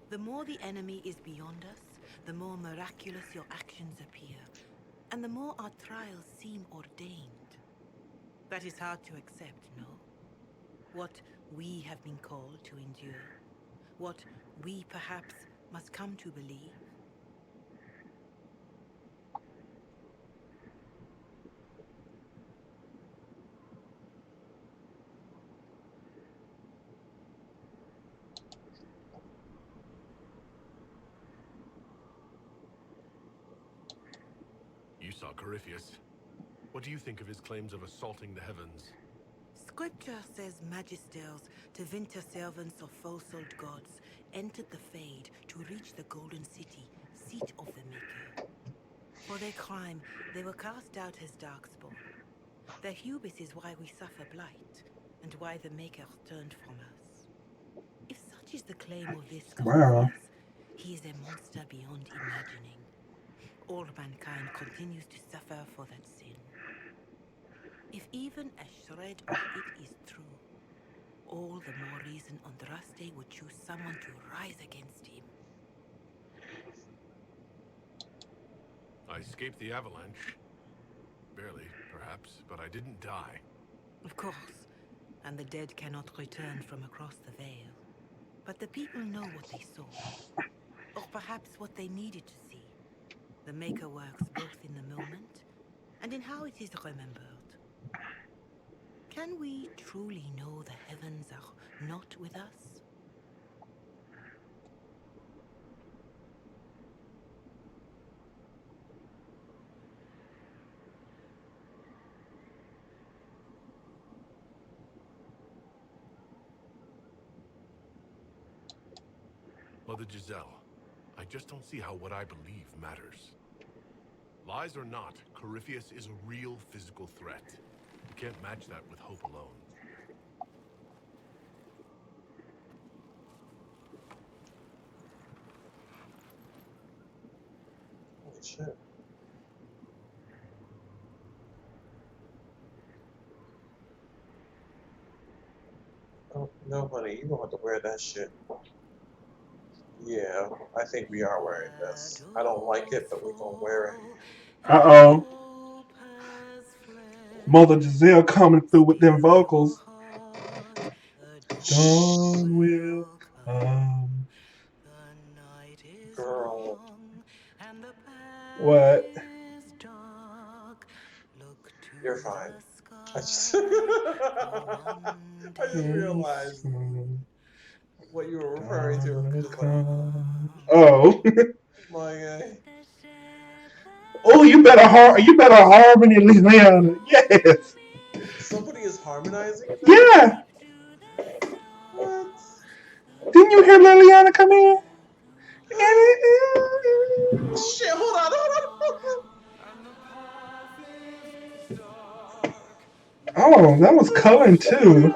The more the enemy is beyond us, the more miraculous your actions appear. And the more our trials seem ordained. That is hard to accept, no? What we have been called to endure. What we perhaps must come to believe. You saw Corypheus. What do you think of his claims of assaulting the heavens? Scripture says magisters, to winter servants of false-old gods, entered the Fade to reach the Golden City, seat of the Maker. For their crime, they were cast out as darkspawn. Their hubris is why we suffer blight, and why the Maker turned from us. If such is the claim of this Wow. Corypheus, he is a monster beyond imagining. All mankind continues to suffer for that sin. If even a shred of it is true, all the more reason Andraste would choose someone to rise against him. I escaped the avalanche. Barely, perhaps, but I didn't die. Of course, and the dead cannot return from across the veil. But the people know what they saw, or perhaps what they needed to see. The Maker works both in the moment and in how it is remembered. Can we truly know the heavens are not with us? Mother Giselle, I just don't see how what I believe matters. Lies or not, Corypheus is a real physical threat. You can't match that with hope alone. Holy shit. Oh, no, honey, you don't have to wear that shit. Yeah, I think we are wearing this. I don't like it, but we're gonna wear it. Uh-oh. Mother Giselle coming through with them vocals. Dawn will come. Girl. What? You're fine. I just, I just realized what you were referring to, and I'm just like, Oh. my God. Oh, you better harmony, Liliana. Yes. Somebody is harmonizing in that? Yeah. What? Didn't you hear Liliana come in? Shit, hold on, hold Oh, that was Cullen too. on.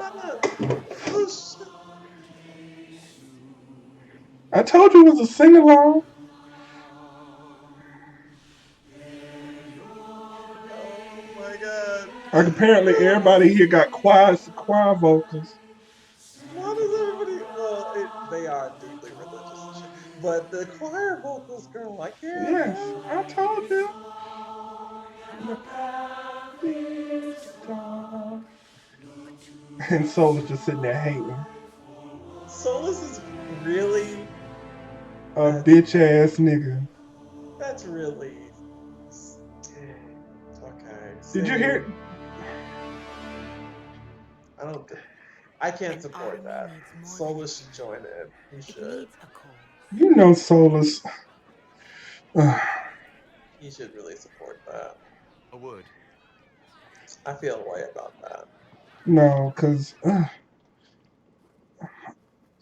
Oh, shit. I told you it was a sing along. Oh my God. Like apparently everybody here got choir vocals. Why does everybody? Well, they are deeply religious and shit. But the choir vocals, girl, I can't. Yes, I told you. The path is dark. And Soul is just sitting there hating. Solus is really A that. bitch ass nigga. That's really. Okay. Did you See, hear? I don't. I can't An support army that. needs more than Solus should food. join in. He It should. needs a cause. You know Soul is. He should really support that. A word. I feel a way about that. No, because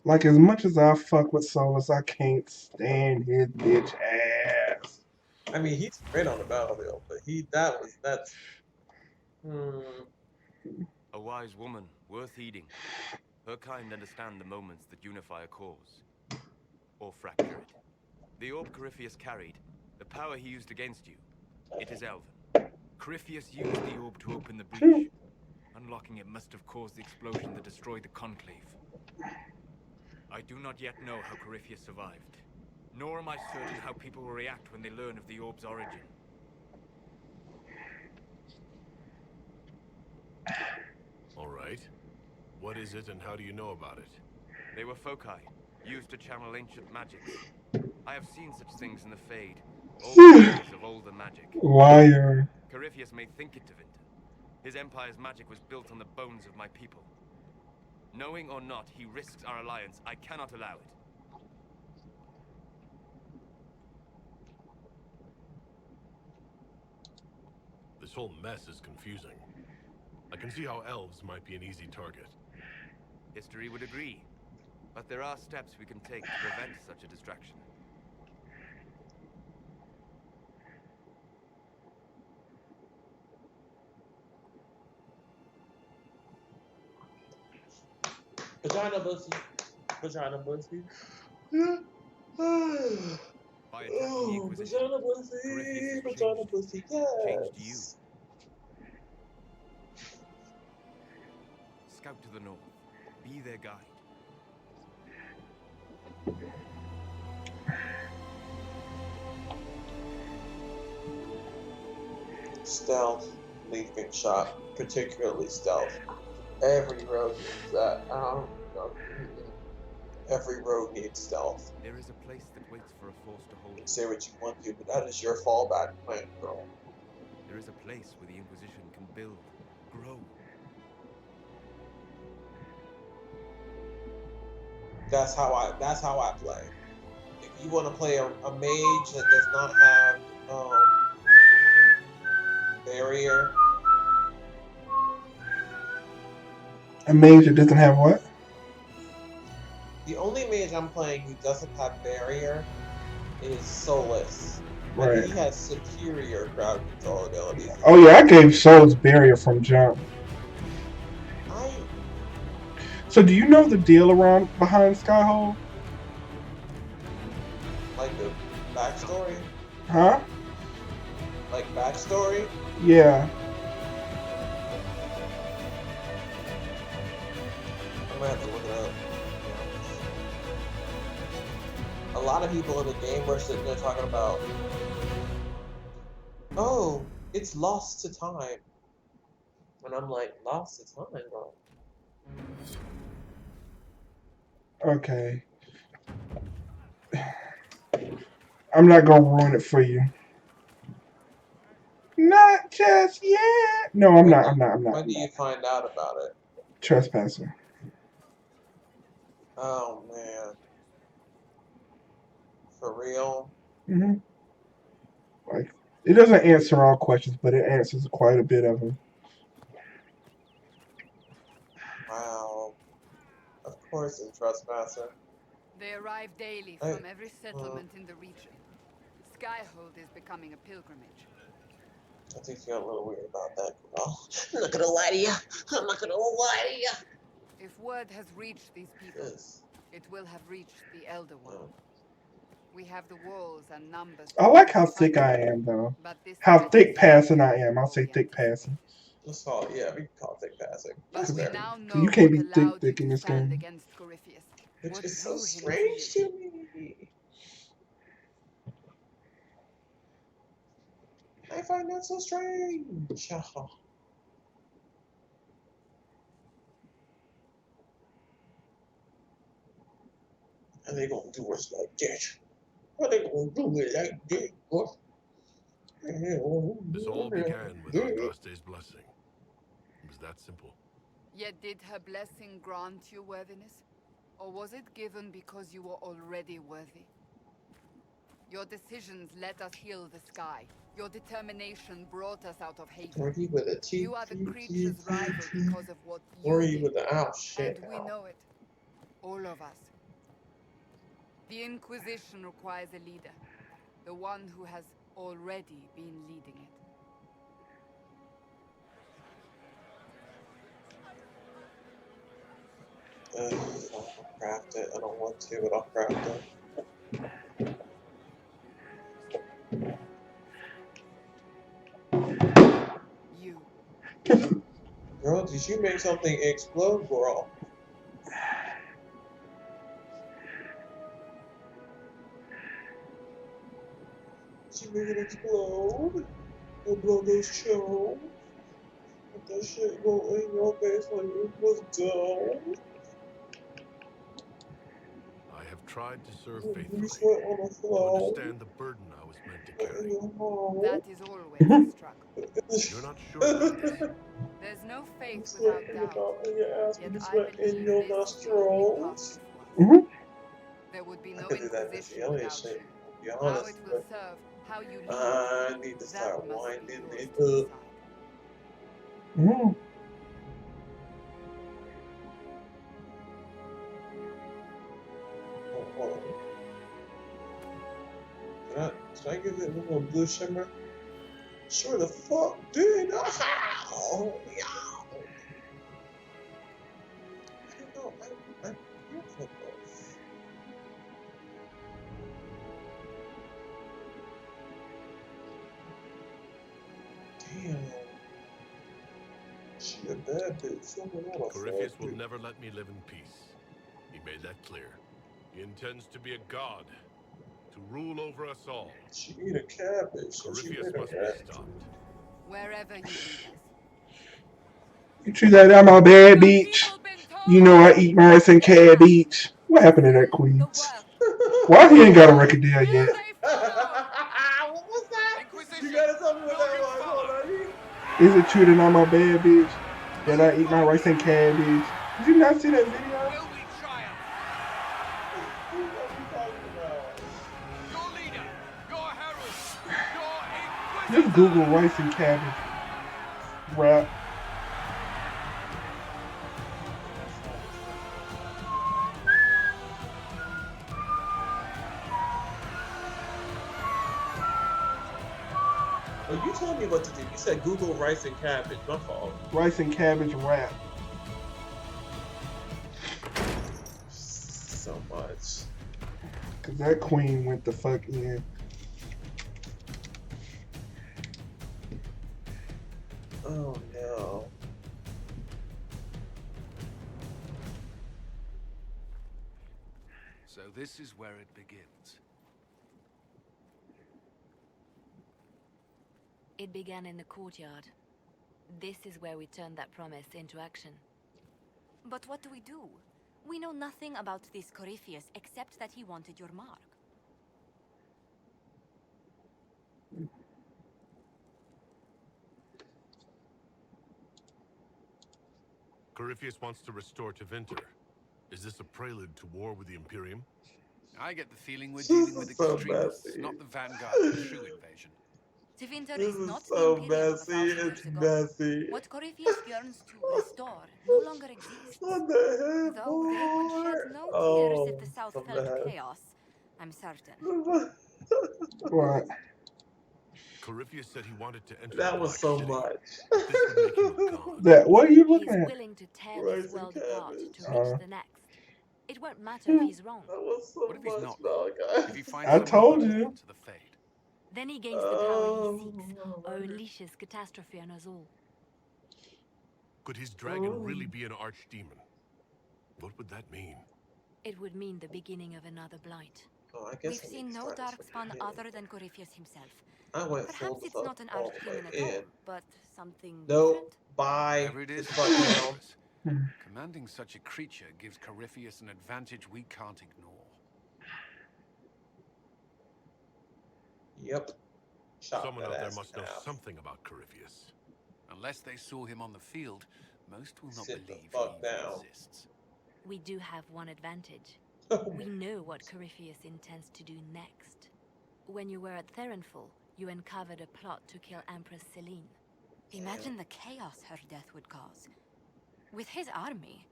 like as much as I fuck with Solus, I can't stand his bitch ass. I mean, he's great on the battlefield, but that's. Hmm. A wise woman, worth heeding. Her kind understand the moments that unify a cause. Or fracture it. The orb Corypheus carried, the power he used against you, it is Elven. Corypheus used the orb to open the breach. Unlocking it must have caused the explosion that destroyed the Conclave. I do not yet know how Corypheus survived, nor am I certain how people will react when they learn of the orb's origin. All right. What is it and how do you know about it? They were foci, used to channel ancient magics. I have seen such things in the Fade, old stories of older magic. Liar. Corypheus may think it to Vinton. His empire's magic was built on the bones of my people. Knowing or not, he risks our alliance. I cannot allow it. This whole mess is confusing. I can see how elves might be an easy target. History would agree. But there are steps we can take to prevent such a distraction. Vagina pussy. Vagina pussy. By attacking the Oh, Inquisition, vagina pussy. Corypheus has Vagina changed. pussy. Changed you. Yes. the north. Be their guide. Stealth, leaping shot, particularly stealth. Every rogue needs that. Every rogue needs stealth. There is a place that waits for a force to hold it. Say what you want to, but that is your fallback plan, girl. There is a place where the Inquisition can build, grow. That's how I play. If you want to play a mage that does not have barrier. A mage that doesn't have what? The only mage I'm playing who doesn't have barrier is Solus. But Right. he has superior crowd control abilities. Oh yeah, I gave Solus barrier from jump. So do you know the deal around behind Skyhold? Like the backstory? Huh? Like backstory? Yeah. I'm gonna have to look it up. A lot of people in the game were sitting there talking about, oh, it's lost to time. And I'm like, lost to time, bro. Okay. I'm not gonna ruin it for you. Not just yet. No, I'm not. When do you find out about it? Trespasser. Oh man. For real? Mhm. Like, it doesn't answer all questions, but it answers quite a bit of them. Wow. Of course, in Trespasser. They arrive daily from every settlement in the region. Skyhold is becoming a pilgrimage. I think you're a little weird about that, girl. I'm not gonna lie to you. I'm not gonna lie to you. If word has reached these people, it will have reached the Elder One. We have the walls and numbers. I like how thick I am, though. How thick passing I am. I'll say thick passing. Let's call it, yeah, we can call it thick passing. That's But we fair. now know So you can't be what allowed thick in you to this stand game. against Corypheus. Which What is so drew him strange to you. to me. I find that so strange. Are they gonna do us like that? Are they gonna do it like that? What? This all began with Andraste's blessing. It was that simple. Yet did her blessing grant you worthiness? Or was it given because you were already worthy? Your decisions let us heal the sky. Your determination brought us out of Haven. Or he with a T. You are the creature's rival because of what Or you he did. with the ow shit. And we know it. All of us. The Inquisition requires a leader. The one who has already been leading it. I'll craft it. I don't want to, but I'll craft it. You. Girl, did you make something explode, girl? Did you make it explode? Or blow those shells? Let that shit go in your face when it was done. I have tried to serve You faithfully, sweat on the to floor. understand the burden I was meant to carry. That is always a struggle. You're not sure about this? There's no faith You without sweat in your doubt. mouth and your ass when you Yet I sweat in believe your this is the only path nostrils. before us. There would be I no could do that Inquisition Brazilian without shit, you. to be How honest. it will serve, how you lead, I need to that start must be winding yours it to up. decide. Hold on. Should I give it a little blue shimmer? Sure the fuck did. Oh, yeah. I don't know. I'm fearful of. Damn. She a bad bitch. Someone else. Corypheus will never let me live in peace. He made that clear. He intends to be a god, to rule over us all. She eat a cabbage, so she Corypheus made a must be cabbage. stopped. Wherever you lead us. You treat that I'm a bad Your bitch. people been You know I told. eat my rice and cabbage. What happened to that The Queens? work. Why he ain't got a record deal Will yet? they follow? What was that? You Inquisition, gotta tell me what will that you was. Hold follow? on. Is it true that I'm a bad bitch? Will That you I eat my fight? rice and cabbage? Did you not see that video? Will we triumph? Who are we talking about? Your leader, your herald, your Just inquisitor! Google rice and cabbage rap. Oh, you told me what to do. You said Google rice and cabbage. My fault. Rice and cabbage rap. So much. Cause that queen went the fuck in. Oh no. So this is where it begins. It began in the courtyard. This is where we turned that promise into action. But what do? We know nothing about this Corypheus except that he wanted your mark. Corypheus wants to restore Tevinter. Is this a prelude to war with the Imperium? I get the feeling we're This dealing is with so extremists, messy. not the vanguard of a true invasion. Tevinter This is is not so the Imperium of messy. 1,000 It's years ago. messy. What Corypheus yearns to restore no longer exists. What the Though they would shed heck? no tears if Oh, the South from felt the head. chaos, I'm certain. What? Corypheus said he wanted to enter That the was Black so City. much. This would make him a god. That what are you looking He's at? willing to tear Rice this and world apart cabbage. to reach the next. It won't matter Hmm. if he's wrong. That was so What if he's much, not? Malachi. If he finds I some told other way you. into the Fade? Then he gains the power he seeks, Oh, or unleashes catastrophe on us all. Could his dragon really be an archdemon? What would that mean? It would mean the beginning of another blight. I guess We've I need seen to no start this darkspawn from the other than Corypheus himself. I went full Perhaps the it's fuck not an all the way archdemon at all, in. but something Nope. different. Bye. Whatever it is, Sit it's fuck down. dangerous. Hmm. Commanding such a creature gives Corypheus an advantage we can't ignore. Yep. Shot Someone that out there ass must in know half. something about Corypheus. Unless they saw him on the field, most will not Sit the believe fuck he even down. exists. We do have one advantage. We know what Corypheus intends to do next. When you were at Therenfall, you uncovered a plot to kill Empress Celine. Imagine the chaos her death would cause. With his army.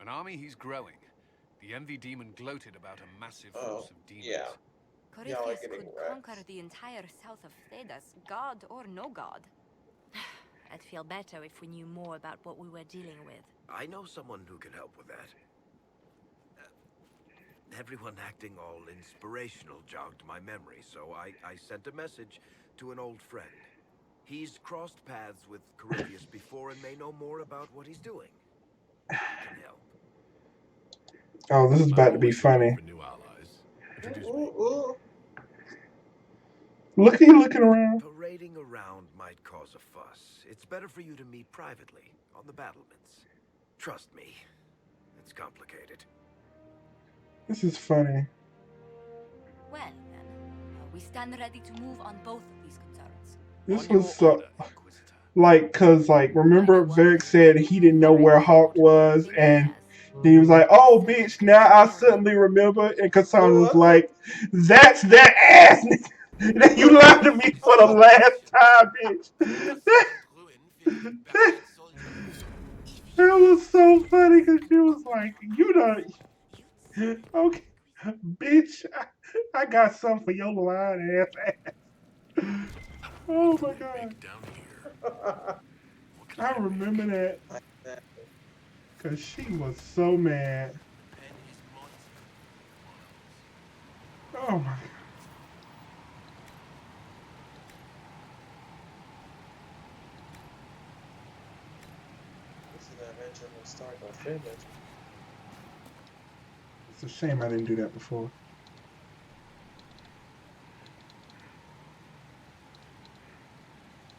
An army he's growing. The Envy Demon gloated about a massive Oh, force of demons. yeah. Y'all are Corypheus getting could wrecked. conquer the entire south of Thedas, god or no god. I'd feel better if we knew more about what we were dealing with. I know someone who can help with that. Everyone acting all inspirational jogged my memory, so I sent a message to an old friend. He's crossed paths with Corypheus before and may know more about what he's doing. He can help. Oh, this is about to be always looking funny. for new allies. Introduce me. Ooh. Look at you looking around. Parading around might cause a fuss. It's better for you to meet privately, on the battlements. Trust me, it's complicated. This is funny. Well, then, we stand ready to move on both of these concerns. This On your was so order, Inquisitor. like, cause like, remember Varric said he didn't know where Hawk was, and then he was like, "Oh, bitch, now I suddenly remember." And Cassandra was like, "That's that ass nigga that you lied to me for the last time, bitch." That was so funny because she was like, "You don't, okay, bitch, I got something for your lying ass." Oh What my can we god, make down here? What can I remember that because she was so mad. Oh my god. adventure will start or finish. It's a shame I didn't do that before.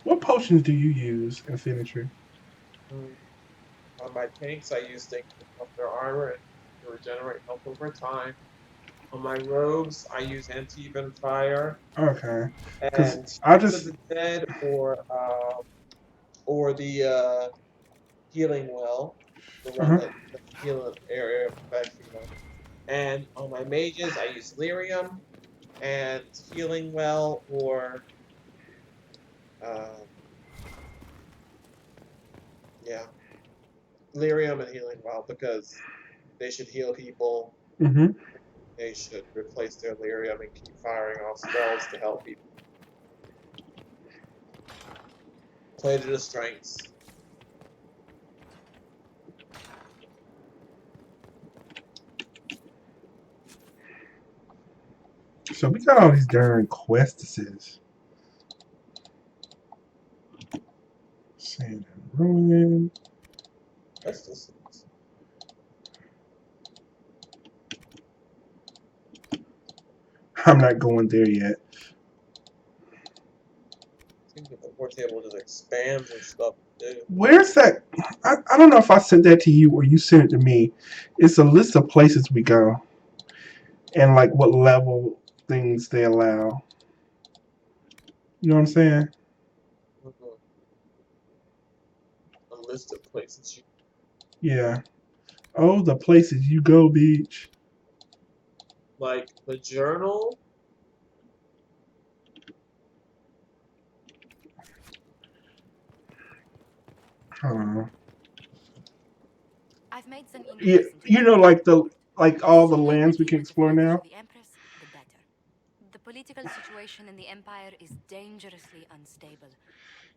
What potions do you use, Infiniture? On my tanks, I use things to up their armor and to regenerate health over time. On my rogues, I use anti-even fire Okay. Because and I Shield of just. the Dead or the healing well, the one Uh-huh. that heal an area effect, you know. And on my mages, I use lyrium and healing well or uh, yeah, lyrium and healing well because they should heal people. Mm-hmm. They should replace their lyrium and keep firing off spells to help people. Play to the strengths. So we got all these darn questesses. Sand and ruin. That's just I'm not going there yet. seems like the war table just expands and stuff too. Where's that? I don't know if I sent that to you or you sent it to me. It's a list of places we go and like what level things they allow. You know what I'm saying? A list of places you Yeah. Oh, the places you go, beach. like. The journal. I don't know. I've made some Yeah, inquiries into you know, like all the sooner we lands we deal can with the explore fate now. of the Empress, the better. The political situation in the Empire is dangerously unstable.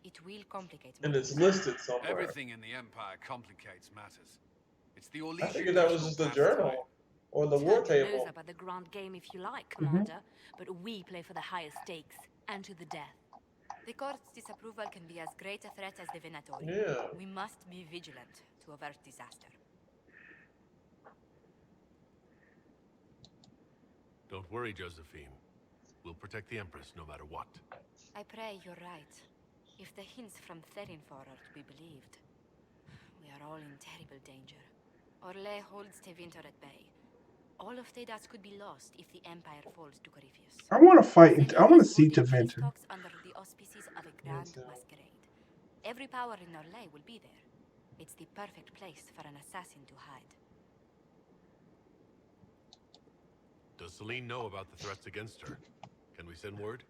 It will complicate And matters. it's listed somewhere. Everything in the Empire complicates matters. It's the I Orlesian figured that was national just the pastime. journal or the war Turn your nose table. up at the grand game if you like, Mm-hmm. Commander, but we play for the highest stakes, and to the death. The court's disapproval can be as great a threat as the Venatori. Yeah. We must be vigilant to avert disaster. Don't worry, Josephine. We'll protect the Empress no matter what. I pray you're right. If the hints from Therinfor are to be believed, we are all in terrible danger. Orlais holds Tevinter at bay. All of Tedas could be lost if the Empire falls to Corypheus. I want to fight. I Senate want to is see holding peace Teventer. talks under the auspices of a grand too. masquerade. Every power in Orlais will be there. It's the perfect place for an assassin to hide. Does Celine know about the threats against her? Can we send word?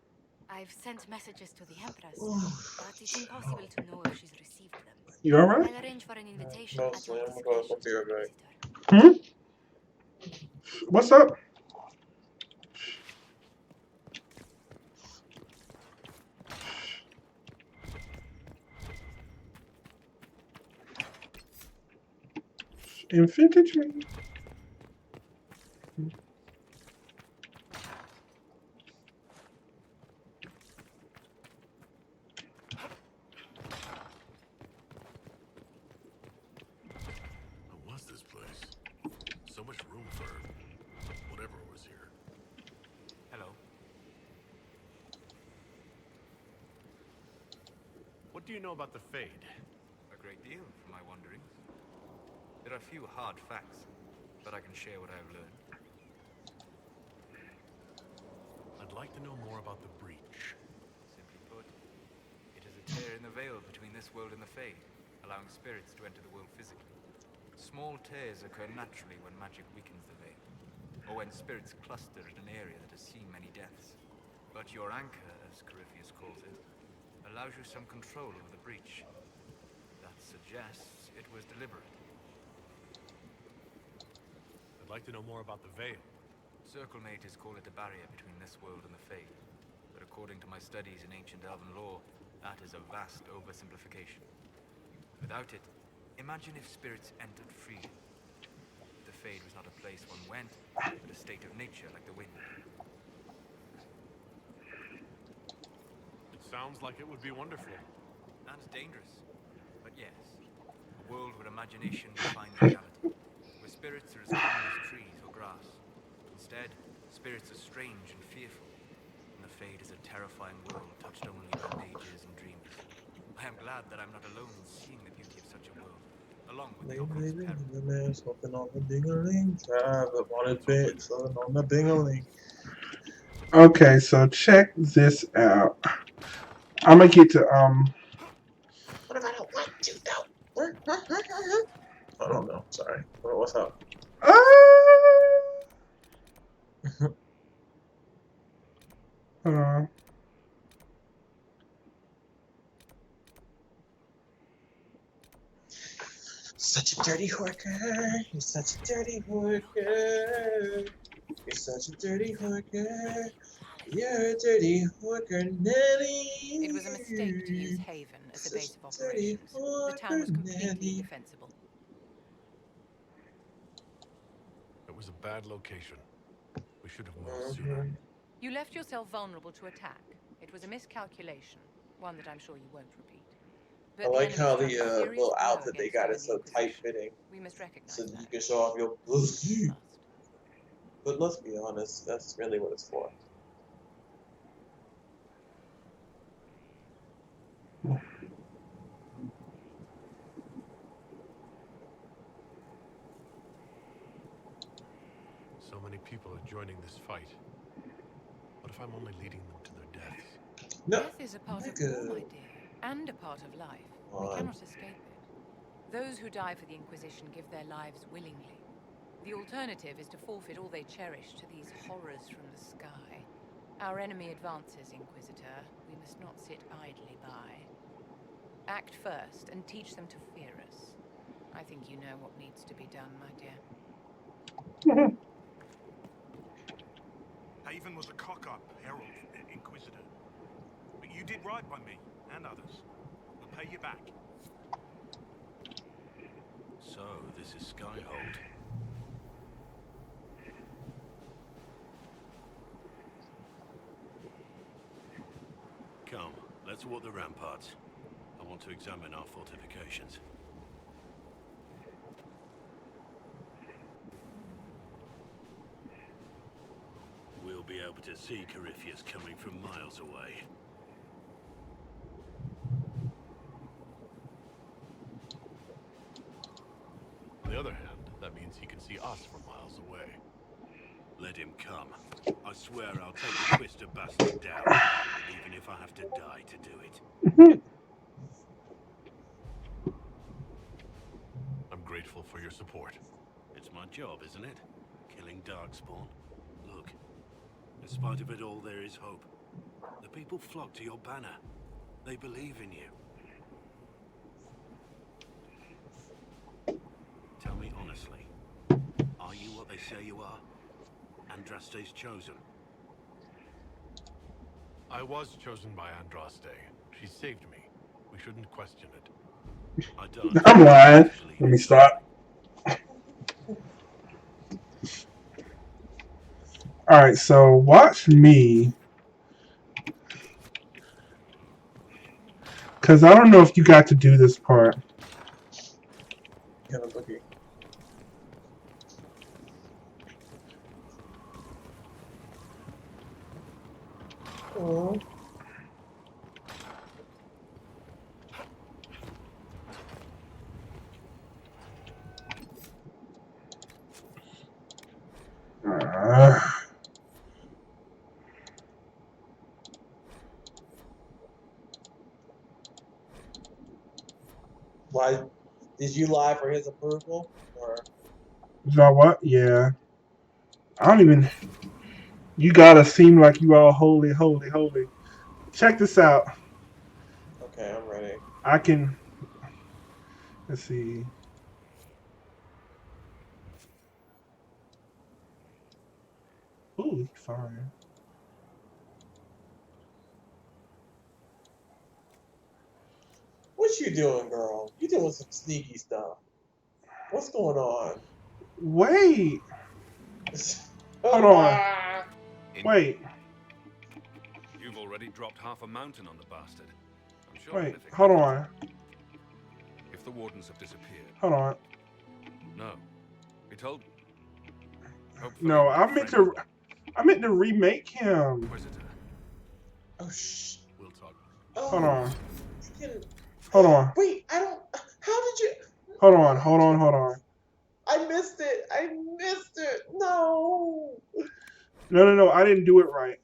I've sent messages to the Empress, but it's impossible to know if she's received them. You all right? I'll arrange for an invitation at Mostly, your I'm gonna go discretion, for beer break. Inquisitor. What's up? Infiniture. What was this place? So much room for whatever was here. Hello. What do you know about the Fade? A great deal, from my wanderings. There are few hard facts, but I can share what I have learned. I'd like to know more about the breach. Simply put, it is a tear in the veil between this world and the Fade, allowing spirits to enter the world physically. Small tears occur naturally when magic weakens the veil, or when spirits cluster in an area that has seen many deaths. But your anchor, as Corypheus calls it, allows you some control over the breach. That suggests it was deliberate. I'd like to know more about the Veil. Circle mages call it a barrier between this world and the Fade. But according to my studies in ancient elven lore, that is a vast oversimplification. Without it, imagine if spirits entered freely. The Fade was not a place one went, but a state of nature like the wind. It sounds like it would be wonderful. And dangerous. But yes, A world where imagination defines reality. Where spirits are as common as trees or grass. Instead, spirits are strange and fearful. And the Fade is a terrifying world touched only by mages and dreamers. I am glad that I'm not alone in seeing the beauty of such a world, along with the obvious perils. Something on the ding-a-ling. Drive up on his bed, something on the bing-a-ling. Okay, so check this out. I'm gonna get to What if I don't want to though? I don't know. Sorry. What's up? hold on. Such a dirty worker. You're such a dirty worker. You're such a dirty worker. You're a dirty worker, Nelly. It was a mistake to use Haven as a base of operations. The town was completely defensible. It was a bad location. We should have moved sooner. You left yourself vulnerable to attack. It was a miscalculation, one that I'm sure you won't repeat. But I like how the little outfit they got is so tight fitting. We must recognize so that you can show off your pussy. But let's be honest, that's really what it's for. So many people are joining this fight. What if I'm only leading them to their deaths? No. Death is a part of war, my dear, and a part of life. We cannot escape it. Those who die for the Inquisition give their lives willingly. The alternative is to forfeit all they cherish to these horrors from the sky. Our enemy advances, Inquisitor. We must not sit idly by. Act first and teach them to fear us. I think you know what needs to be done, my dear. Haven was a cock-up, Herald, Inquisitor. But you did right by me, and others. We'll pay you back. So, this is Skyhold. Come, let's walk the ramparts. I want to examine our fortifications. We'll be able to see Corypheus coming from miles away. On the other hand, that means he can see us from miles away. Let him come. I swear I'll take the Twister bastard down, even if I have to die to do it. I'm grateful for your support. It's my job, isn't it? Killing Darkspawn. Look, in spite of it all, there is hope. The people flock to your banner. They believe in you. Tell me honestly, are you what they say you are? Andraste's chosen? I was chosen by Andraste. She saved me. We shouldn't question it. I don't. I'm lying. Let me stop. Alright, so watch me. Because I don't know if you got to do this part. Yeah, okay. Oh. Why did you lie for his approval? Or Is that what? Yeah. I don't even. You gotta seem like you all holy, holy, holy. Check this out. okay, I'm ready. I can. Let's see. Ooh, he's fine. What you doing, girl? You doing some sneaky stuff. What's going on? Wait. Hold on. Wait. You've already dropped half a mountain on the bastard. I'm sure. Wait. Hold on. If if the wardens have disappeared. Hold on. No. We told. Hopefully No, my I meant to remake him. Inquisitor. Oh shh. We'll talk. Hold on. Can... Hold on. Wait, I don't. How did you? Hold on. I missed it. No. No. I didn't do it right.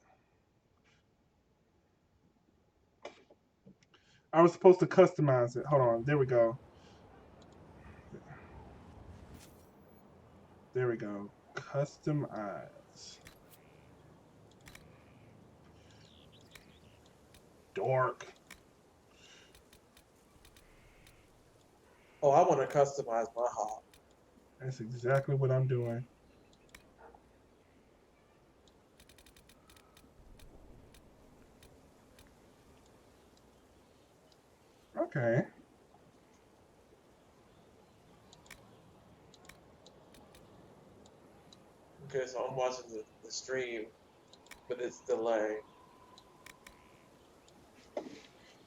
I was supposed to customize it. Hold on. There we go. Customize. Dork. Oh, I want to customize my hawk. That's exactly what I'm doing. Okay. Okay, so I'm watching the stream, but it's delayed.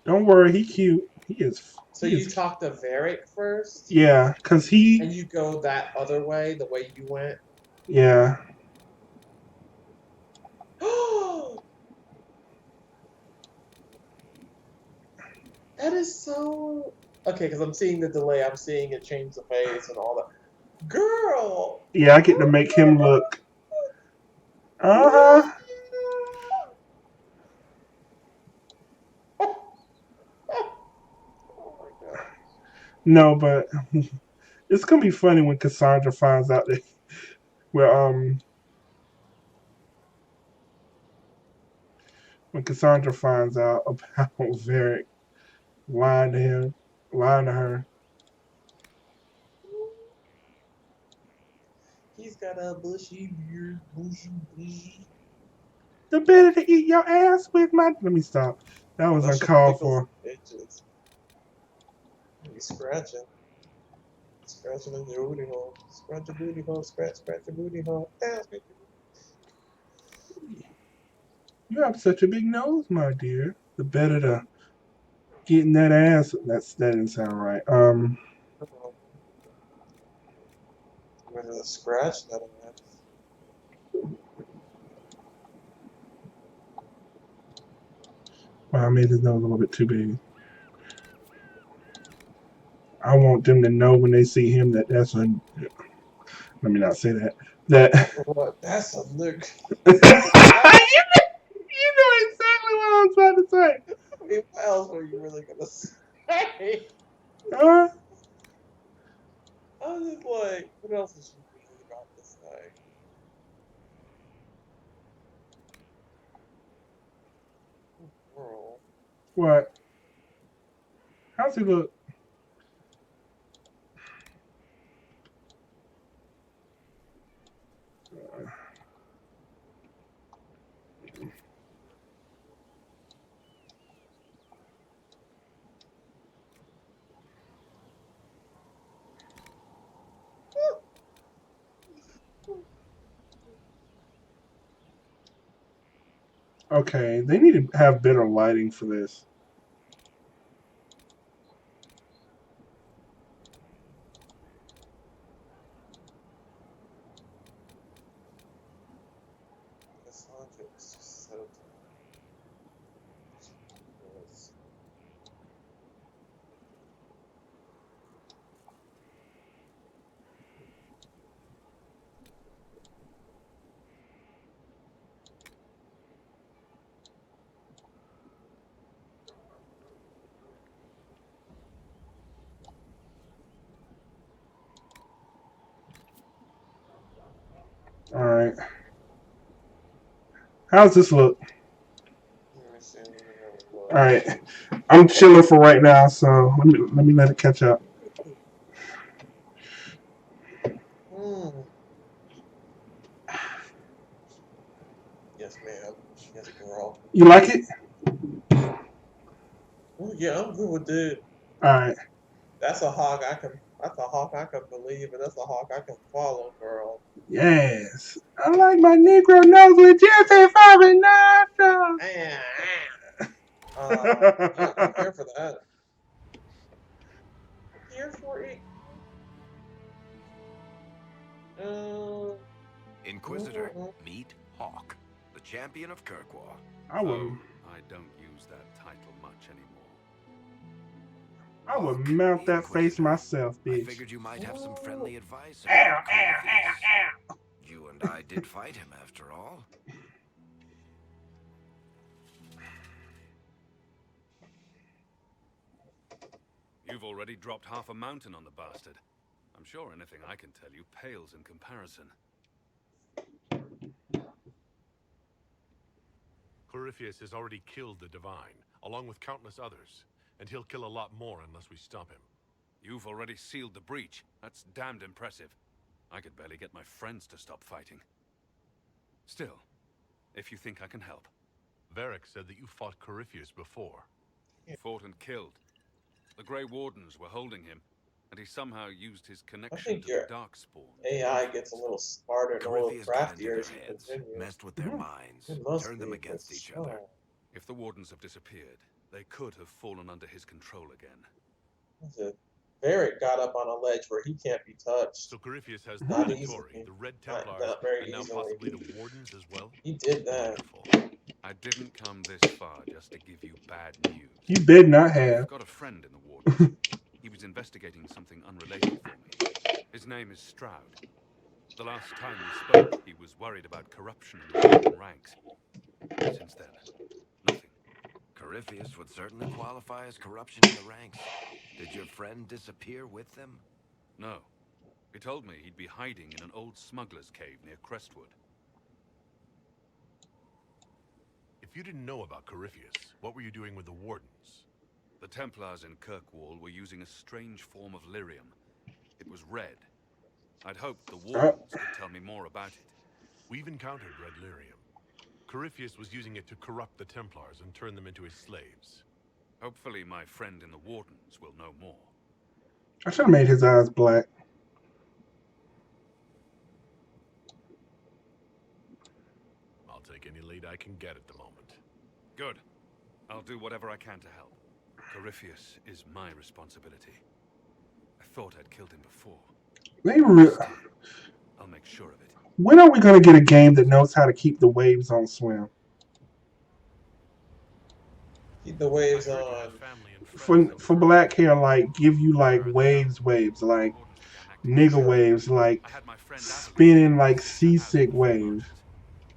Don't worry, he cute. He is. So you talk to Varric first? Yeah, cause he. And you go that other way, the way you went. Yeah. That is so. Okay, because I'm seeing the delay. I'm seeing it change the face and all that. Girl. Yeah, I get to make him look. Uh-huh. No, but it's gonna be funny when Cassandra finds out that when Cassandra finds out about Varric lying to her. He's got a bushy beard, bushy. The better to eat your ass with my. Let me stop. That was uncalled for. Edges. Maybe scratching in your booty hole. Scratch your booty hole. Scratch your booty hole. You have such a big nose, my dear. The better to get in that ass. That didn't sound right. With a scratch that ass. Wow, I made his nose a little bit too big. I want them to know when they see him that that's a. Let me not say that. What? That's a look. You know exactly what I was trying to say. I mean, what else were you really gonna say? Huh? I was just like, what else is she really about to say? Girl. What? How's he look? Okay, they need to have better lighting for this. Cassandra is just so All right. How's this look? All right. I'm chilling for right now, so let me let it catch up. Yes, ma'am. Yes, girl. You like it? Ooh, yeah, I'm good with it. All right. That's a hawk I can believe, and that's a hawk I can follow, girl. Yes. I like my Negro nose with Jesse Fabian nostrils. Yeah, I'm here for that. I'm here Inquisitor, meet Hawk, the champion of Kirkwall. I would. Oh, I don't use that title much anymore. I would mount that face myself, I bitch. figured you might have some friendly advice Ow, about ow, Corypheus. ow, ow. You and I did fight him after all. You've already dropped half a mountain on the bastard. I'm sure anything I can tell you pales in comparison. Corypheus has already killed the Divine, along with countless others, and he'll kill a lot more unless we stop him. You've already sealed the breach. That's damned impressive. I could barely get my friends to stop fighting. Still, if you think I can help. Varric said that you fought Corypheus before. Fought and killed. The Grey Wardens were holding him, and he somehow used his connection to the Darkspawn. AI gets a little smarter and a little Corypheus got into craftier their as you heads, continue. messed with their minds, It must turned them be, against but each other. still. If the Wardens have disappeared, they could have fallen under his control again. Varric got up on a ledge where he can't be touched. So Corypheus has the Not Venatori, easily. the Red Not Templars, very and now easily. possibly the Wardens as well? He did that. Wonderful. I didn't come this far just to give you bad news. You better not have. I've got a friend in the Wardens. He was investigating something unrelated for me. His name is Stroud. The last time we spoke, he was worried about corruption in the Warden ranks. Since then, nothing. Corypheus would certainly qualify as corruption in the ranks. Did your friend disappear with them? No. He told me he'd be hiding in an old smuggler's cave near Crestwood. If you didn't know about Corypheus, what were you doing with the Wardens? The Templars in Kirkwall were using a strange form of lyrium. It was red. I'd hoped the Wardens could tell me more about it. We've encountered red lyrium. Corypheus was using it to corrupt the Templars and turn them into his slaves. Hopefully my friend in the Wardens will know more. I should have made his eyes black. I'll take any lead I can get at the moment. Good. I'll do whatever I can to help. Corypheus is my responsibility. I thought I'd killed him before. I'll make sure of it. When are we going to get a game that knows how to keep the waves on swim? Keep the waves on. For black hair, like, give you, like, waves, like, nigga waves, like, spinning, like, seasick waves.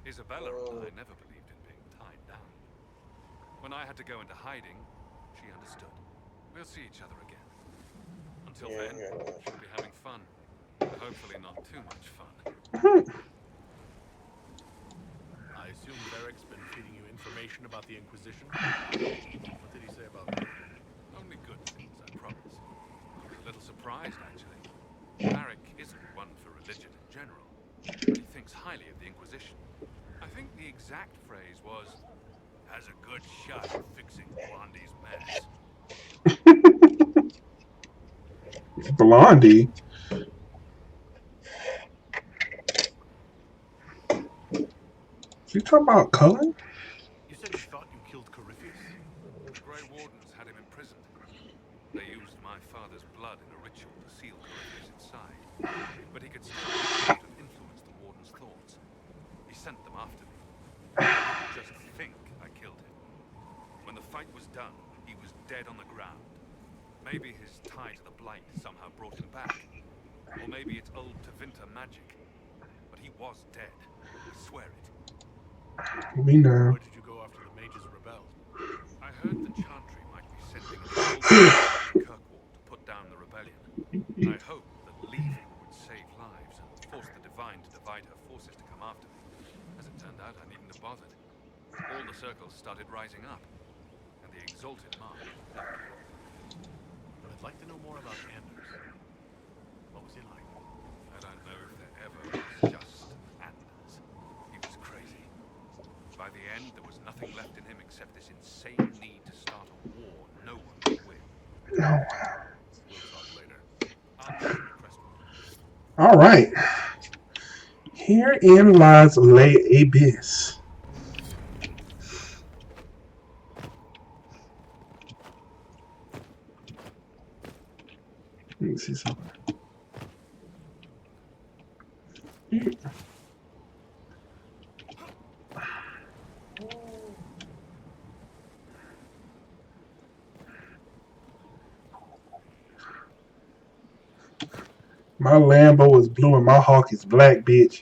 Isabella and I never believed in being tied down. When I had to go into hiding, she understood. We'll see each other again. Until then, she'll be having fun. Hopefully not too much fun. I assume Varric's been feeding you information about the Inquisition? What did he say about it? Only good things, I promise. I was a little surprised, actually. Varric isn't one for religion in general, but he thinks highly of the Inquisition. I think the exact phrase was, has a good shot at fixing Blondie's mess. Blondie? Is he talking about Cullen? You said you thought you killed Corypheus? The Grey Wardens had him imprisoned. They used my father's blood in a ritual to seal Corypheus inside. But he could still sort of influence the Warden's thoughts. He sent them after me. I didn't just think I killed him. When the fight was done, he was dead on the ground. Maybe his tie to the Blight somehow brought him back. Or maybe it's old Tevinter magic. But he was dead. I swear it. We know. Why did you go after the mages rebelled? I heard the Chantry might be sending an to Kirkwall to put down the rebellion. I hoped that leaving would save lives and force the Divine to divide her forces to come after me. As it turned out, I needn't have bothered. All the circles started rising up, and the Exalted March. But I'd like to know more about Anders. What was he like? I don't know if there ever was just Anders. He was crazy. By the end, there was nothing left in him except this insane need to start a war no one could win. No. We'll talk later. All right. Herein lies Les Abyss. Let me see something. My Lambo is blue and my Hawk is black, bitch.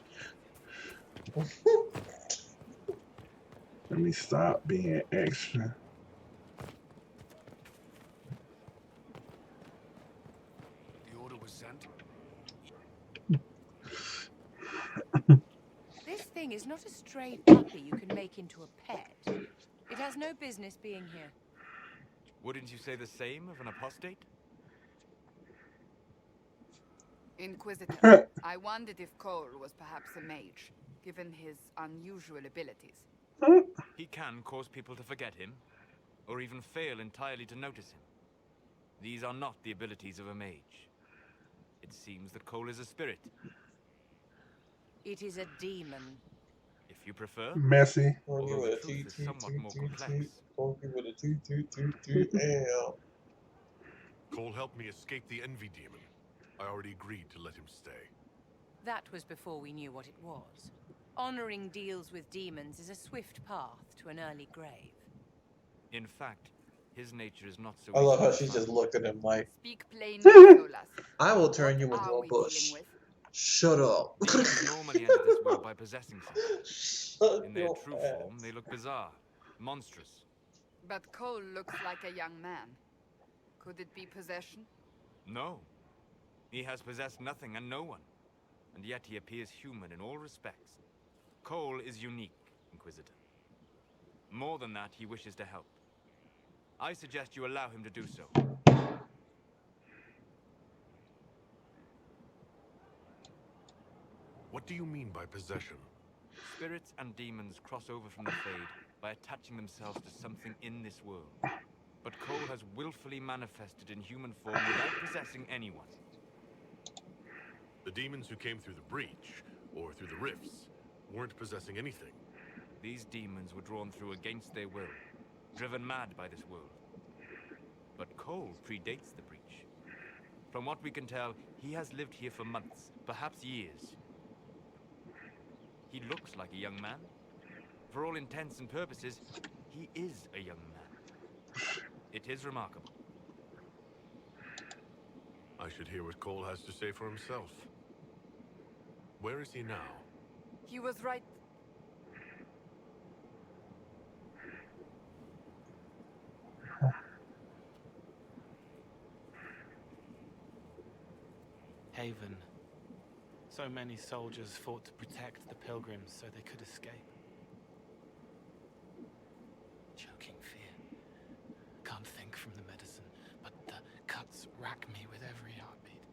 Let me stop being extra. The order was sent? This thing is not a stray puppy you can make into a pet. It has no business being here. Wouldn't you say the same of an apostate? Inquisitor, I wondered if Cole was perhaps a mage, given his unusual abilities. He can cause people to forget him, or even fail entirely to notice him. These are not the abilities of a mage. It seems that Cole is a spirit. It is a demon. If you prefer. Messy. Although the truth is somewhat more complex. Cole helped me escape the envy demon. I already agreed to let him stay. That was before we knew what it was. Honoring deals with demons is a swift path to an early grave. In fact, his nature is not so. I love how she just looked at him like, Speak plainly, Solas. I will turn you into a bush. Shut up. Demons normally enter this world by possessing something. In their true form, they look bizarre, monstrous. But Cole looks like a young man. Could it be possession? No. He has possessed nothing and no one. And yet he appears human in all respects. Cole is unique, Inquisitor. More than that, he wishes to help. I suggest you allow him to do so. What do you mean by possession? Spirits and demons cross over from the Fade by attaching themselves to something in this world. But Cole has willfully manifested in human form without possessing anyone. The demons who came through the breach, or through the rifts, weren't possessing anything. These demons were drawn through against their will, driven mad by this world. But Cole predates the breach. From what we can tell, he has lived here for months, perhaps years. He looks like a young man. For all intents and purposes, he is a young man. It is remarkable. I should hear what Cole has to say for himself. Where is he now? He was right. Haven. So many soldiers fought to protect the pilgrims so they could escape. Choking fear. Can't think from the medicine, but the cuts rack me with every heartbeat.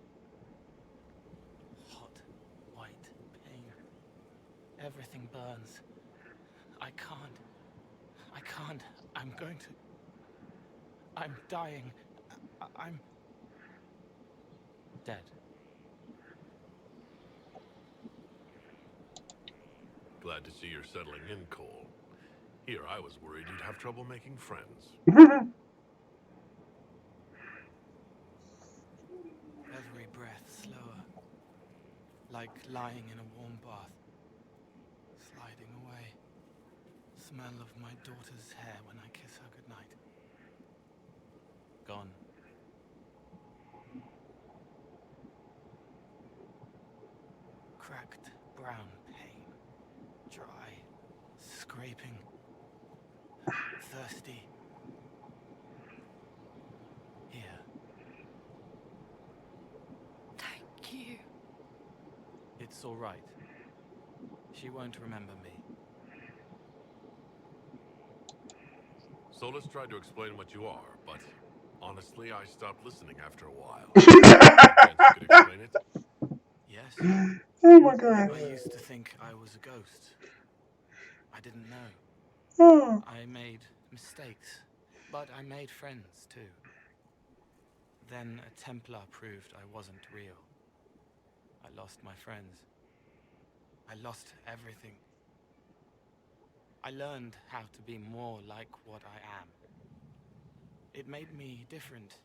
Hot, white pain. Everything burns. I can't. I'm going to... I'm dying. I'm... dead. Glad to see you're settling in, Cole. Here, I was worried you'd have trouble making friends. Every breath slower. Like lying in a warm bath. Sliding away. Smell of my daughter's hair when I kiss her goodnight. Gone. Cracked brown pain. Dry. Scraping. Thirsty. Here. Thank you. It's all right. She won't remember me. Solus tried to explain what you are, but honestly, I stopped listening after a while. Any chance you could explain it? Yes. Oh my god. I used to think I was a ghost. I didn't know. Oh. I made mistakes, but I made friends too. Then a Templar proved I wasn't real. I lost my friends. I lost everything. I learned how to be more like what I am. It made me different,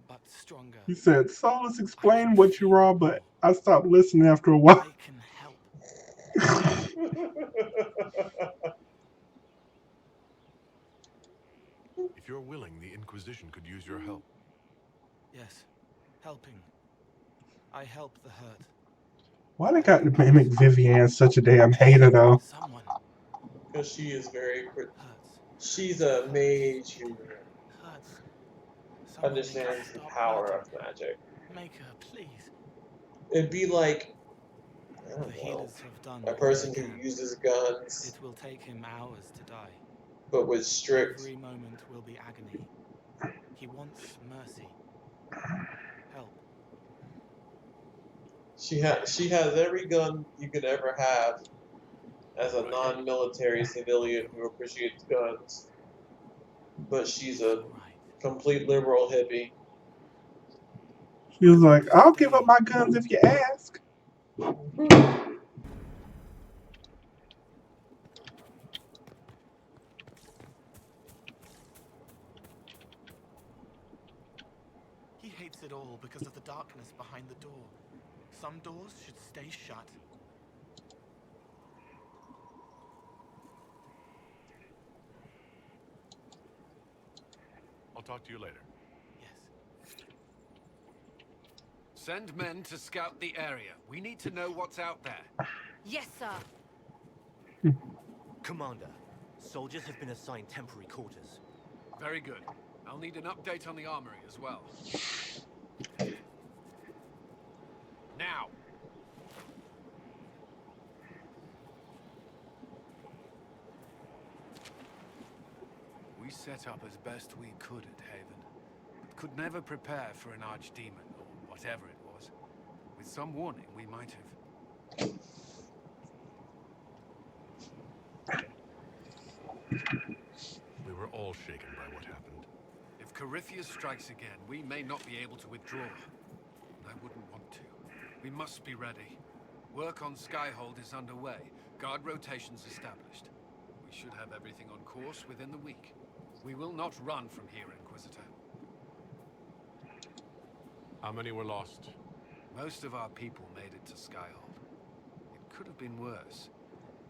but stronger. He said, Solus explained what you are, but I stopped listening after a while. I can help. If you're willing, the Inquisition could use your help. Yes, helping. I help the hurt. Why they got to make Vivienne such a damn hater though? Someone. Because she is very. Hurts. She's a mage who Hurts. Someone needs to understands the stop power hurting. of magic. Make her, please. It'd be like, I The don't know, healers have done a all person they who can. uses guns, It will take him hours to die. but with strict. Every moment will be agony. He wants mercy. Help. She has every gun you could ever have as a non-military civilian who appreciates guns, but she's a complete liberal hippie. She was like, "I'll give up my guns if you ask." He hates it all because of the darkness behind the door. Some doors should stay shut. I'll talk to you later. Send men to scout the area. We need to know what's out there. Yes, sir. Commander, soldiers have been assigned temporary quarters. Very good. I'll need an update on the armory as well. Now! We set up as best we could at Haven, but could never prepare for an archdemon, or whatever it was. With some warning, we might have... We were all shaken by what happened. If Corypheus strikes again, we may not be able to withdraw. I wouldn't want to. We must be ready. Work on Skyhold is underway. Guard rotations established. We should have everything on course within the week. We will not run from here, Inquisitor. How many were lost? Most of our people made it to Skyhold. It could have been worse.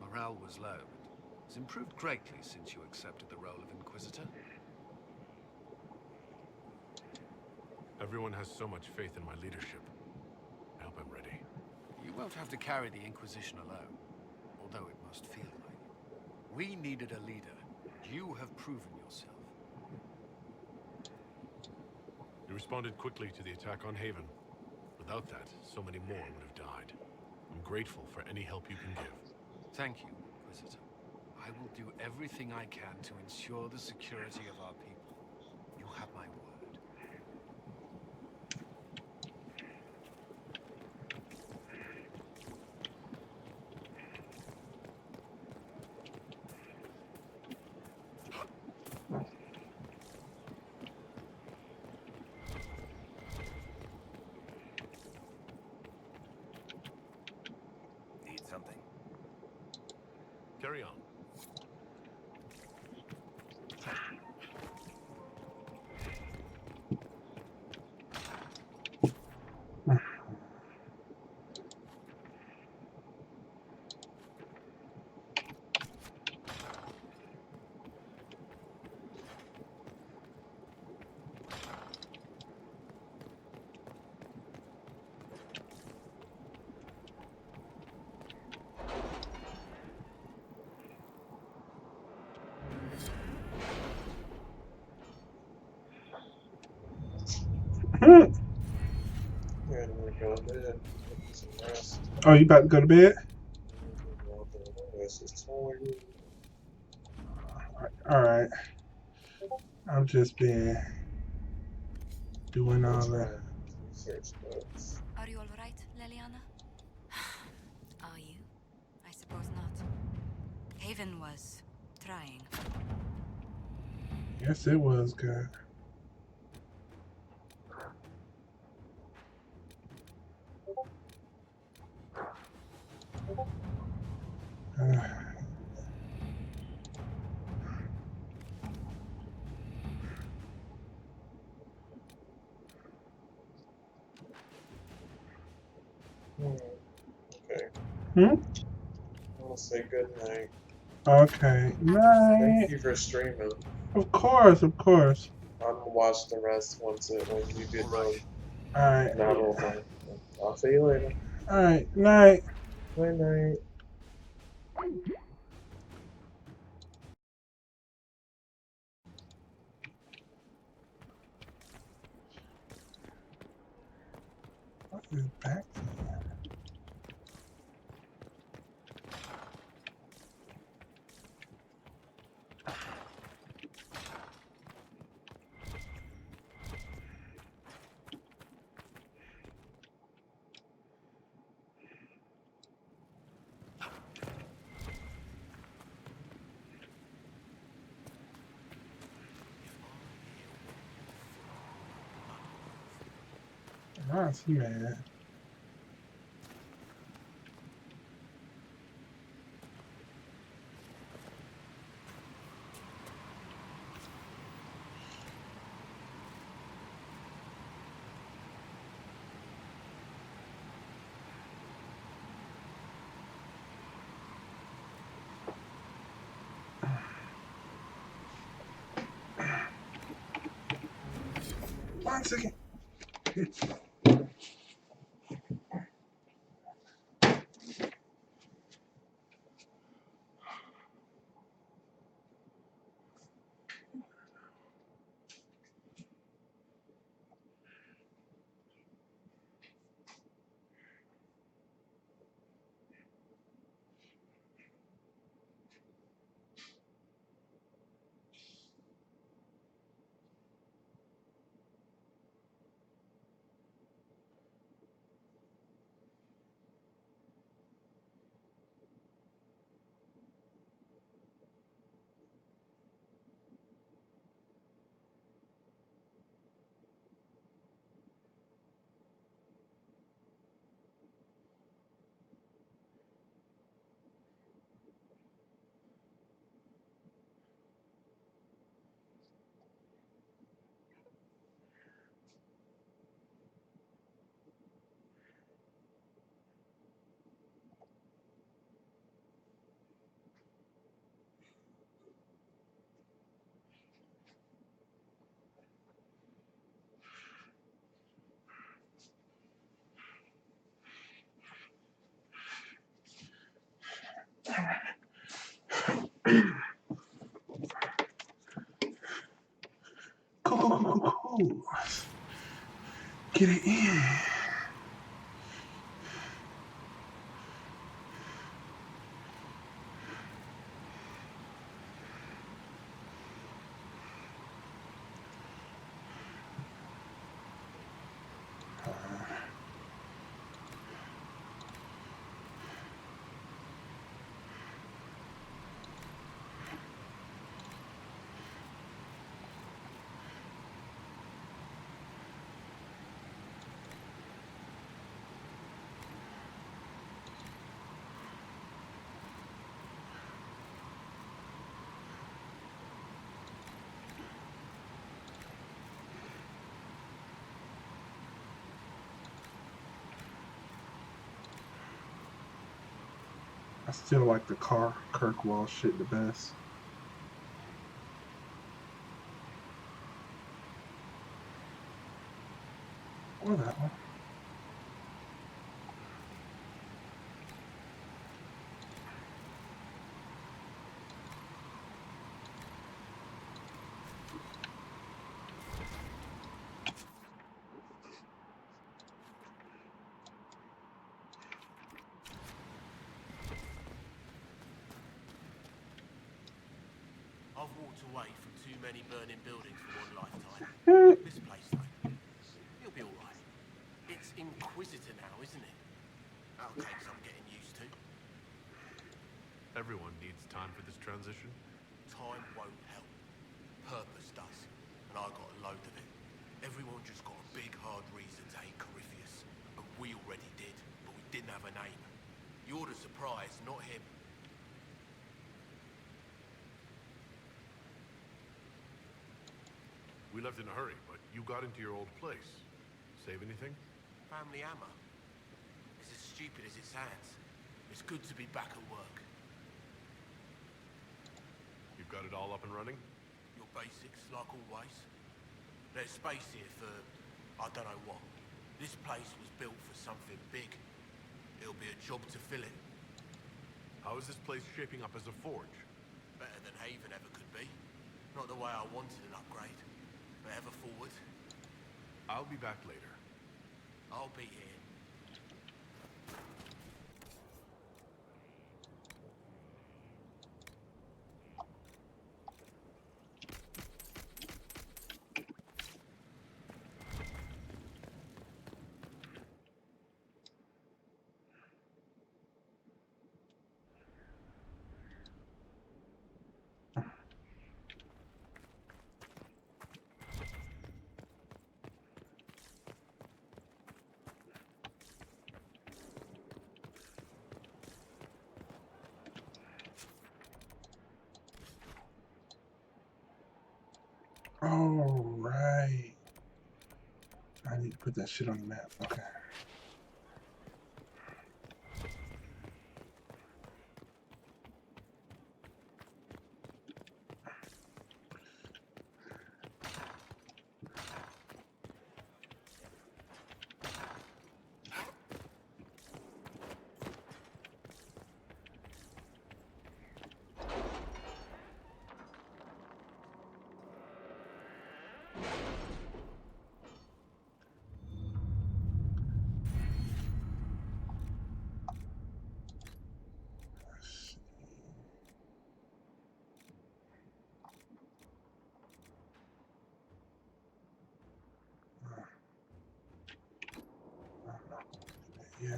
Morale was low, but it's improved greatly since you accepted the role of Inquisitor. Everyone has so much faith in my leadership. I hope I'm ready. You won't have to carry the Inquisition alone, although it must feel like it. We needed a leader. You have proven yourself. You responded quickly to the attack on Haven. Without that, so many more would have died. I'm grateful for any help you can give. Thank you, Inquisitor. I will do everything I can to ensure the security of our people. You have my word. Need something? Carry on. Oh, you about to go to bed? Alright. I've just been doing all that. Are you all right, Leliana? Are you? I suppose not. Haven was trying. Yes, it was good. Okay. Hmm? I want to say good night. Okay. Thank Night. you for streaming. Of course, of course. I'm gonna watch the rest once you get done. Alright. Not I'll see you later. Alright. Night. Good night. What is back? Why is he mad? One second. Cool. Get it in. I still like the Kirkwall shit the best. Or that one. I've walked away from too many burning buildings for one lifetime. This place, though, it'll be all right. It's Inquisitor now, isn't it? That'll take some getting used to. Everyone needs time for this transition. Time won't help. Purpose does. And I got a load of it. Everyone just got a big, hard reason to hate Corypheus. And we already did, but we didn't have a name. You're the surprise, not him. We left in a hurry, but you got into your old place. Save anything? Family hammer. It's as stupid as it sounds. It's good to be back at work. Got it all up and running? Your basics, like always. There's space here for, I don't know what. This place was built for something big. It'll be a job to fill it. How is this place shaping up as a forge? Better than Haven ever could be. Not the way I wanted an upgrade, but ever forward. I'll be back later. I'll be here. Oh, right. I need to put that shit on the map. Okay. Yeah.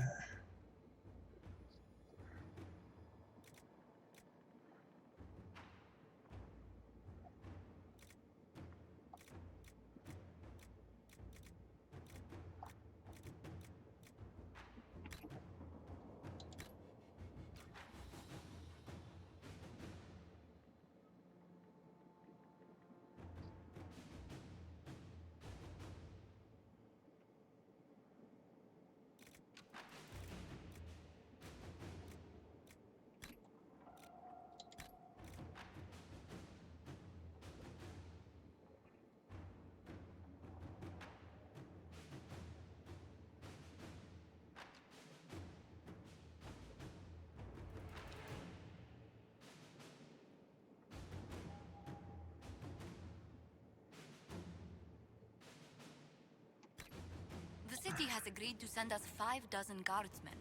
The city has agreed to send us 5 dozen guardsmen.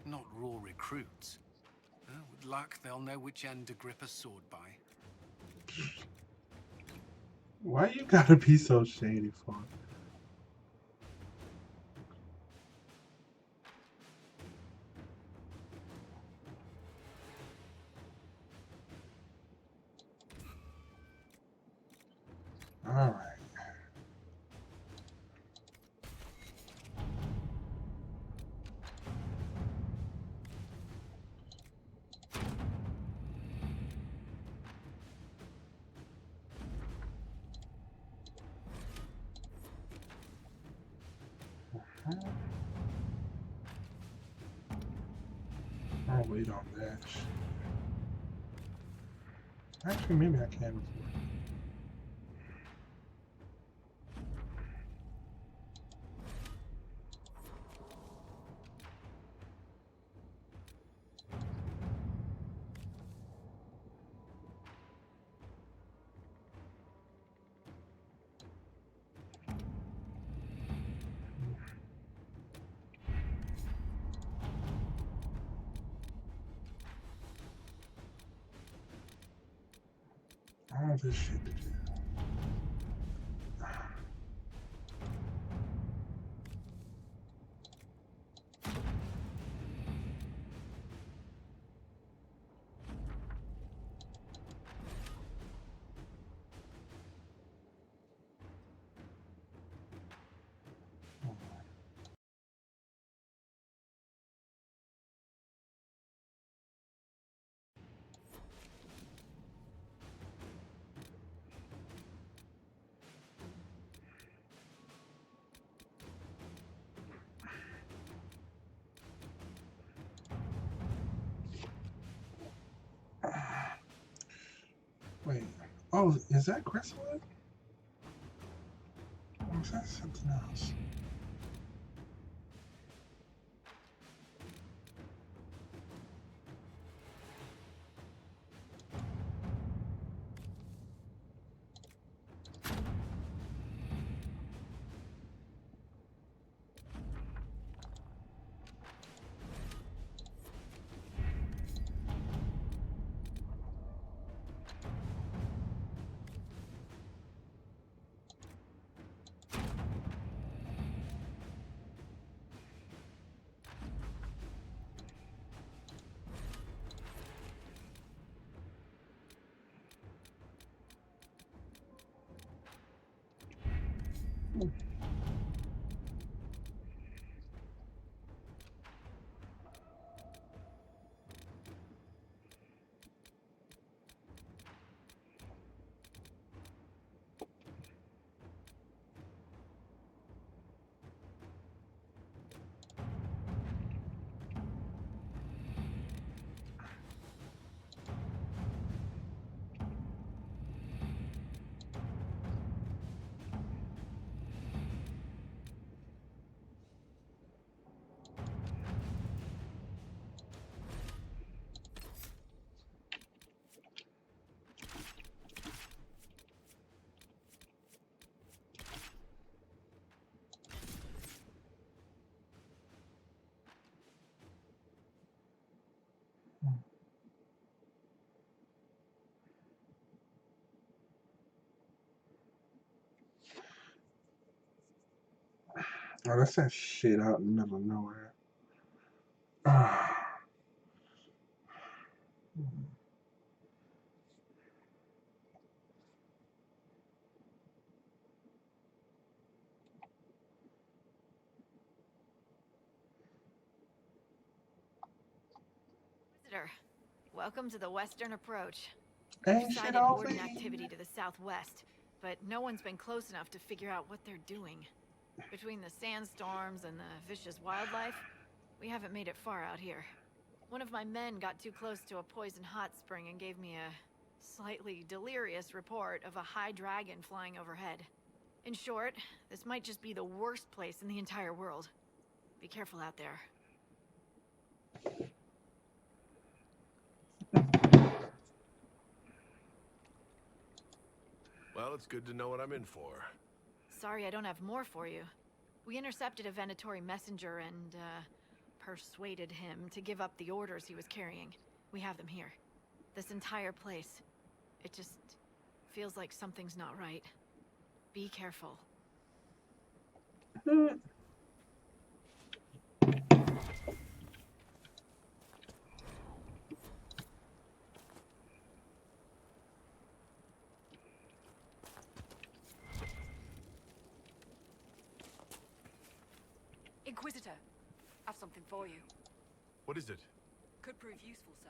Not raw recruits. With luck, they'll know which end to grip a sword by. Why you gotta be so shady for? All right. I'll wait on that. Actually, maybe I can before. All this shit to do. Wait. Oh, is that Crestwood? Or is that something else? Oh, that's that shit out in the middle of nowhere. Visitor, welcome to the Western Approach. Ain't We've shit sighted all Warden fake. activity to the southwest, but no one's been close enough to figure out what they're doing. Between the sandstorms and the vicious wildlife, we haven't made it far out here. One of my men got too close to a poison hot spring and gave me a slightly delirious report of a high dragon flying overhead. In short, this might just be the worst place in the entire world. Be careful out there. Well, it's good to know what I'm in for. Sorry I don't have more for you. We intercepted a Venatori messenger and, persuaded him to give up the orders he was carrying. We have them here. This entire place. It just feels like something's not right. Be careful. Inquisitor, I've something for you. What is it? Could prove useful, sir.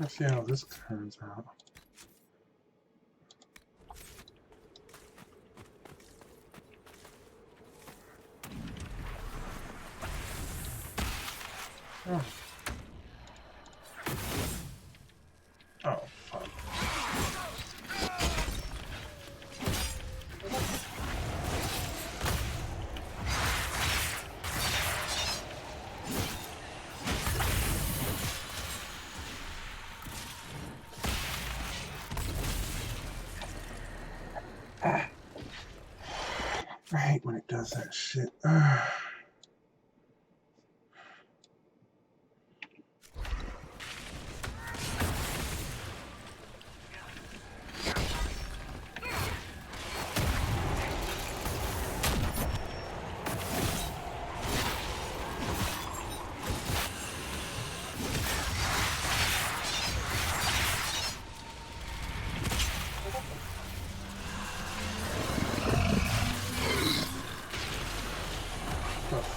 Let's see how this turns out. Oh. Oh, fuck. I hate when it does that shit.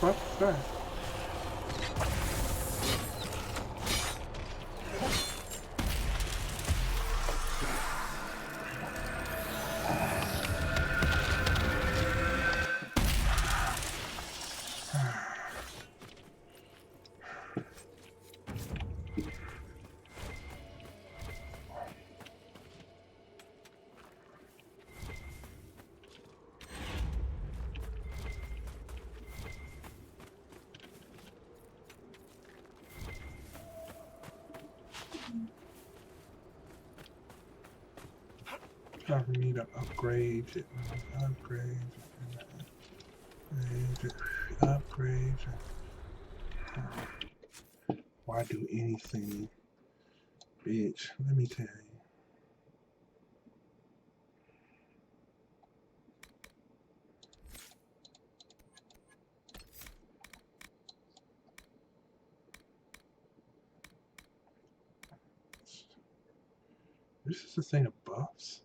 Fuck is that? I need to upgrade it. Upgrade it. Upgrade it. Why do anything? Bitch, let me tell you. This is the thing of buffs.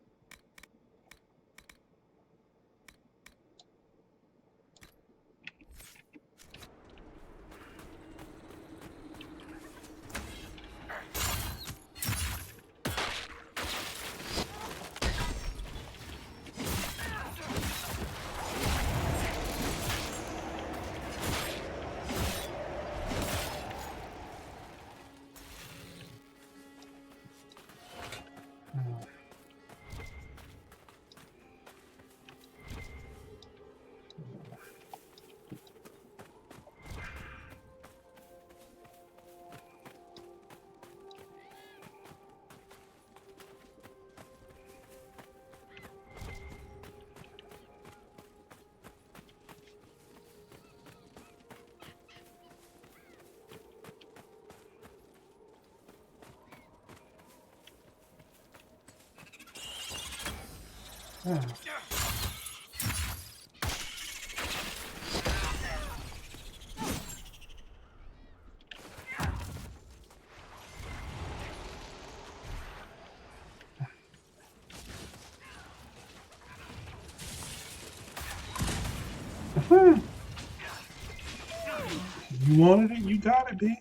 You wanted it, you got it, B.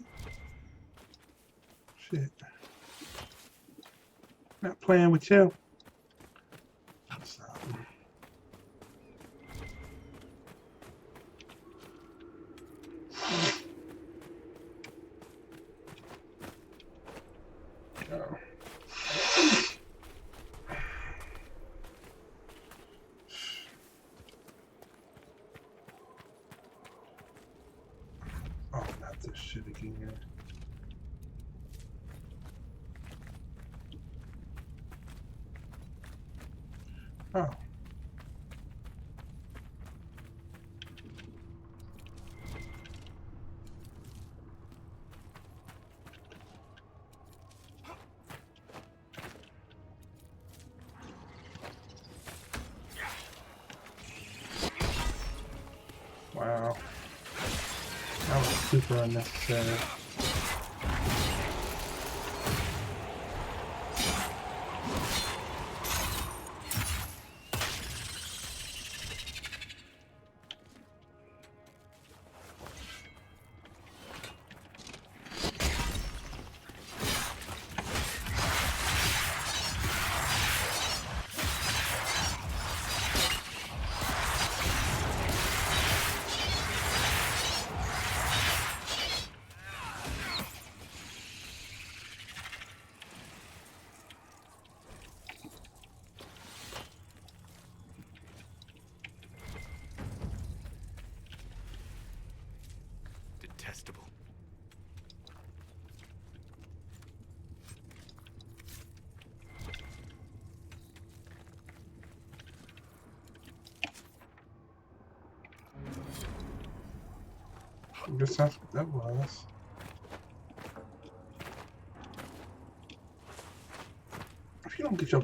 Shit. Not playing with you. So. Oh, not this shit again. Oh. Wow. That was super unnecessary. Detestable. I guess that's what that was. If you don't get your...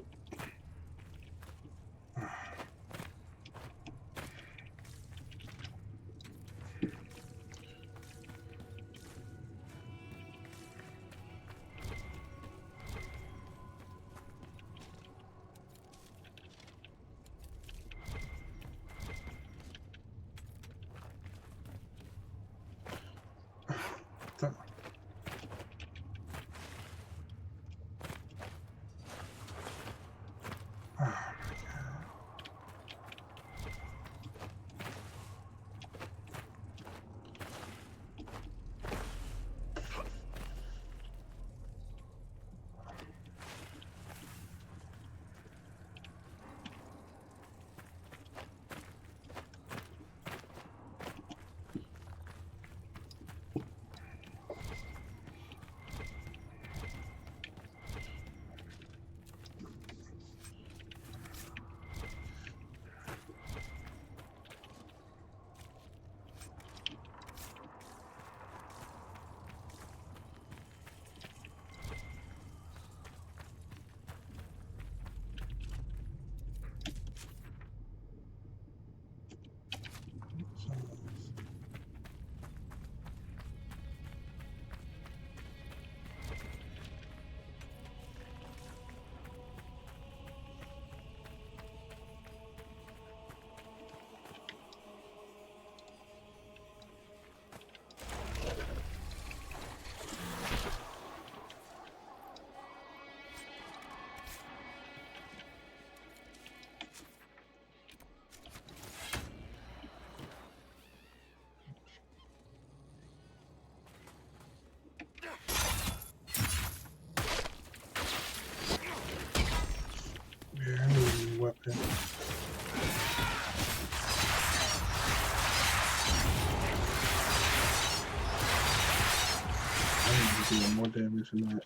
doing more damage than that.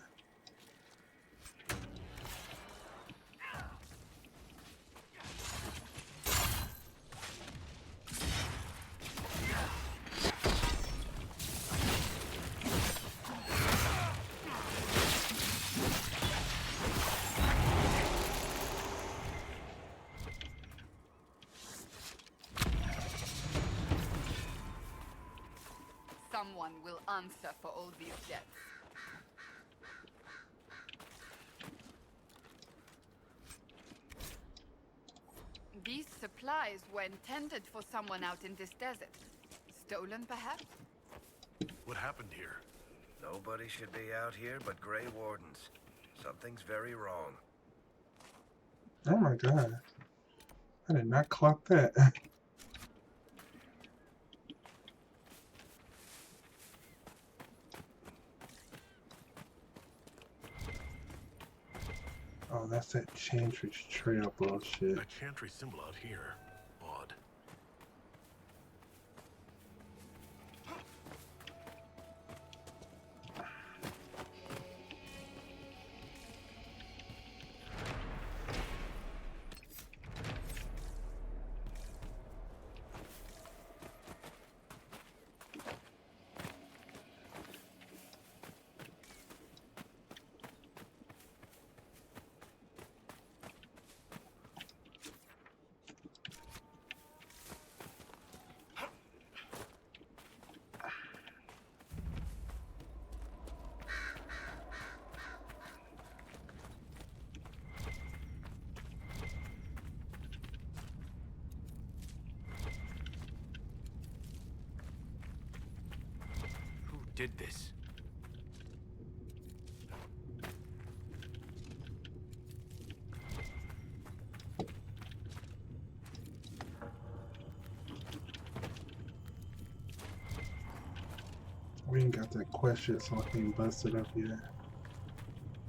Someone will answer for all these deaths. These supplies were intended for someone out in this desert. Stolen, perhaps? What happened here? Nobody should be out here but Grey Wardens. Something's very wrong. Oh my god. I did not clock that. Oh, that's that Chantry Trail bullshit. A Chantry symbol out here. Odd. Did this? We ain't got that question, so I can't bust it up yet.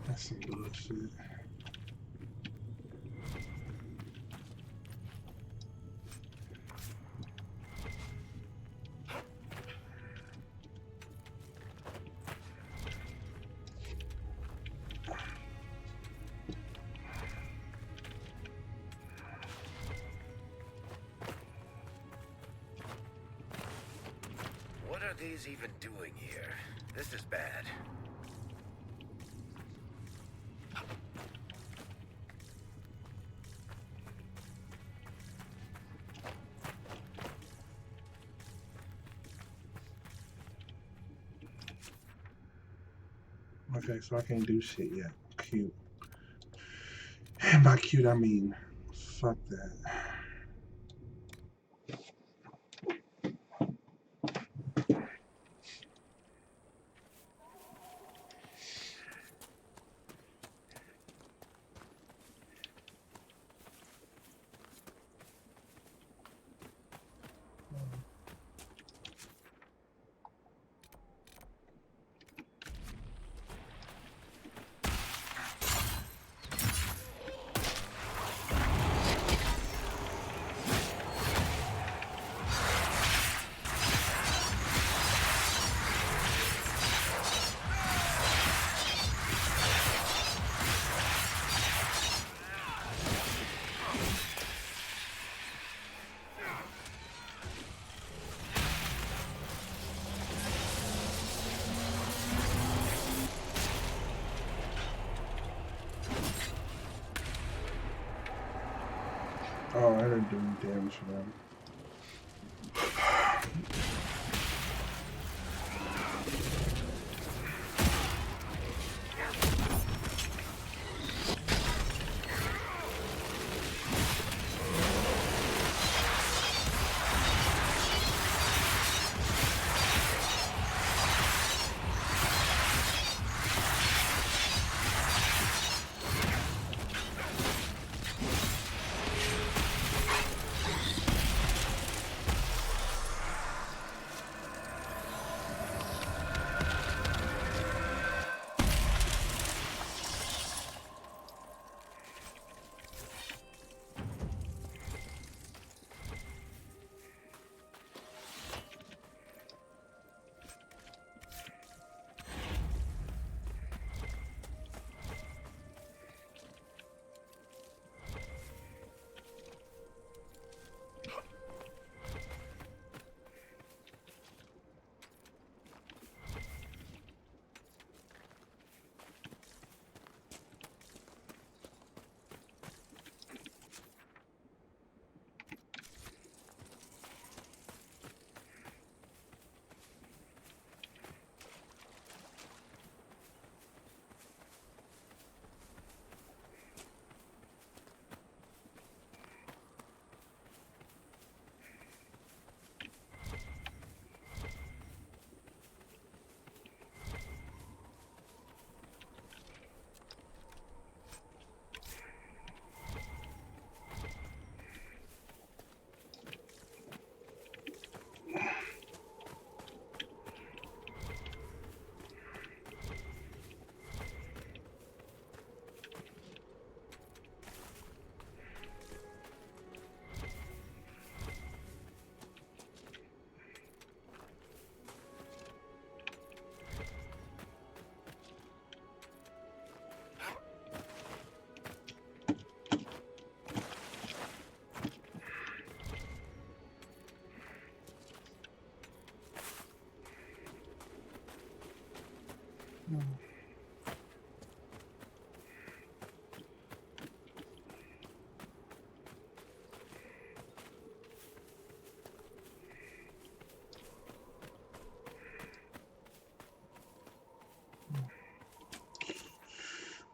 That's some bullshit. What are these even doing here? This is bad. Okay, so I can't do shit yet. Cute. And by cute, I mean, fuck that. Oh, I didn't do any damage to them.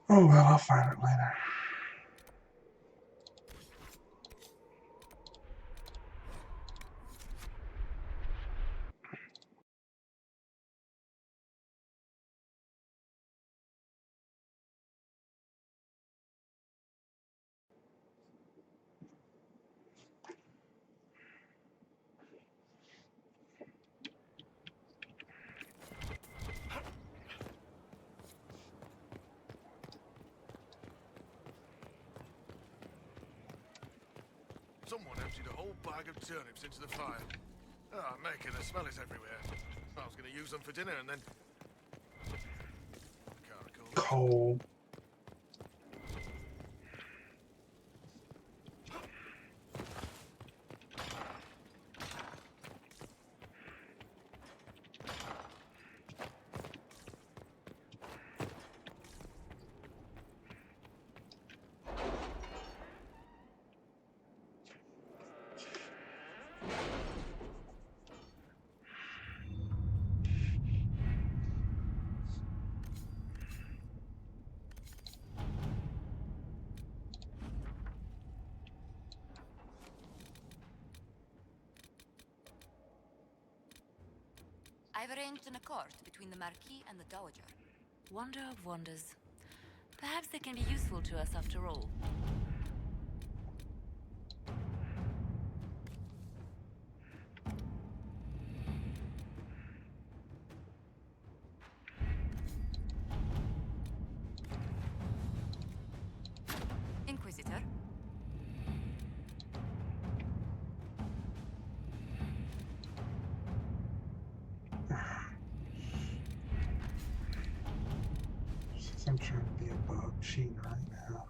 Oh well, I'll find it later. Someone emptied a whole bag of turnips into the fire. Ah, making the smell is everywhere. I was going to use them for dinner and then... Cold. I've arranged an accord between the Marquis and the Dowager. Wonder of wonders. Perhaps they can be useful to us after all. Inquisitor? Since I'm trying to be above cheating right now.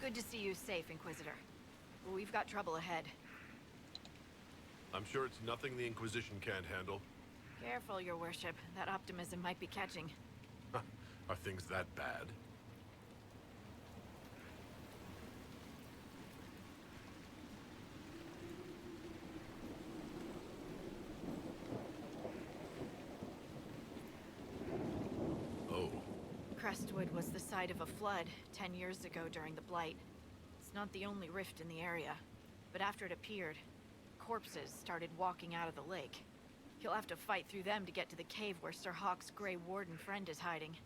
Good to see you safe, Inquisitor. We've got trouble ahead. I'm sure it's nothing the Inquisition can't handle. Careful, Your Worship. That optimism might be catching. Are things that bad? Oh. Crestwood was the site of a flood 10 years ago during the Blight. It's not the only rift in the area, but after it appeared, corpses started walking out of the lake. You'll have to fight through them to get to the cave where Sir Hawke's Grey Warden friend is hiding.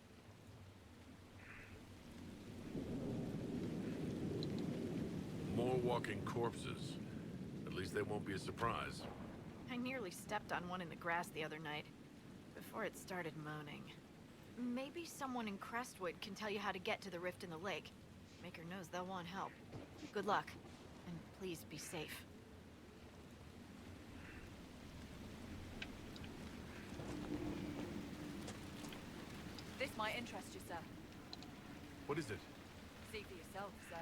More walking corpses. At least they won't be a surprise. I nearly stepped on one in the grass the other night, before it started moaning. Maybe someone in Crestwood can tell you how to get to the rift in the lake. Maker knows they'll want help. Good luck, and please be safe. This might interest you, sir. What is it? See for yourself, sir.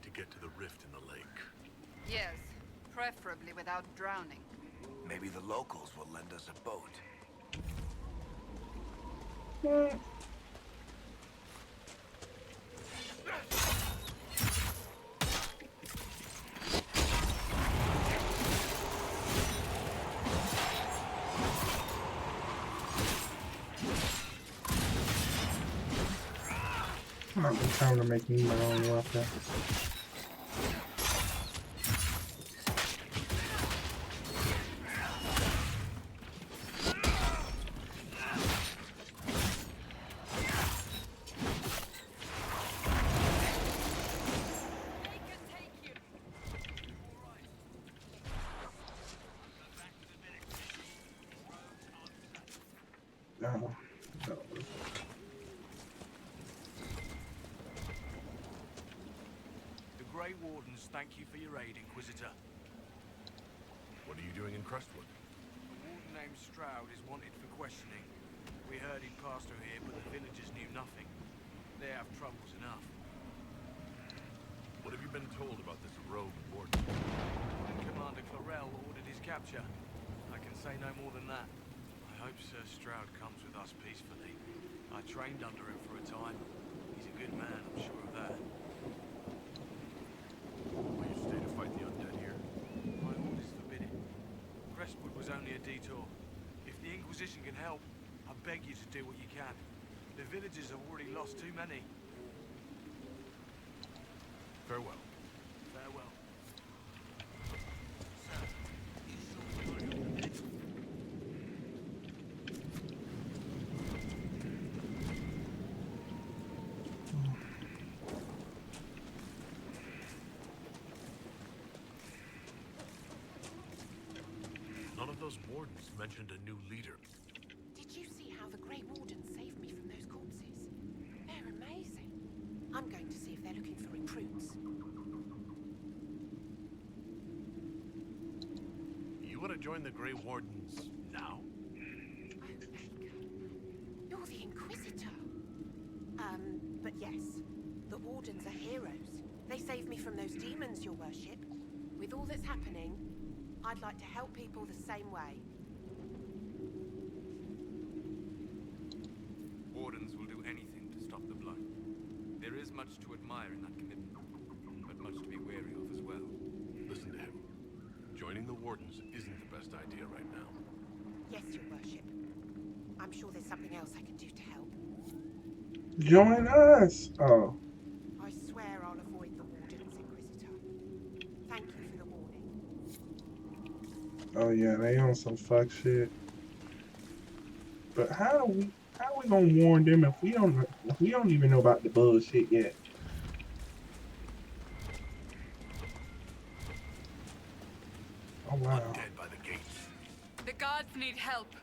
To get to the rift in the lake. Yes, preferably without drowning. Maybe the locals will lend us a boat. Might be time to make me my own weapon. No. The Grey Wardens thank you for your aid, Inquisitor. What are you doing in Crestwood? A warden named Stroud is wanted for questioning. We heard he'd passed through here, but the villagers knew nothing. They have troubles enough. What have you been told about this rogue warden? Commander Clarel ordered his capture. I can say no more than that. I hope Sir Stroud comes with us peacefully. I trained under him for a time. He's a good man, I'm sure of that. Will you stay to fight the undead here? My orders forbid it. Crestwood was only a detour. If the Inquisition can help, I beg you to do what you can. The villagers have already lost too many. Farewell. Farewell. None of those wardens mentioned a new leader. Did you see how the Grey Wardens saved me from those corpses? They're amazing. I'm going to see if they're looking for recruits. You want to join the Grey Wardens now? You're the Inquisitor. But yes, the Wardens are heroes. They saved me from those demons, your worship. With all that's happening, I'd like to help people the same way. Wardens will do anything to stop the blood. There is much to admire in that commitment, but much to be wary of as well. Listen to him. Joining the Wardens isn't the best idea right now. Yes, your worship. I'm sure there's something else I can do to help. Join us! Oh. I swear I'll avoid the Wardens, Inquisitor. Thank you for the warning. Oh yeah, they on some fuck shit. But how we gonna warn them if we don't even know about the bullshit yet? Oh wow. Undead by the gates. The guards need help.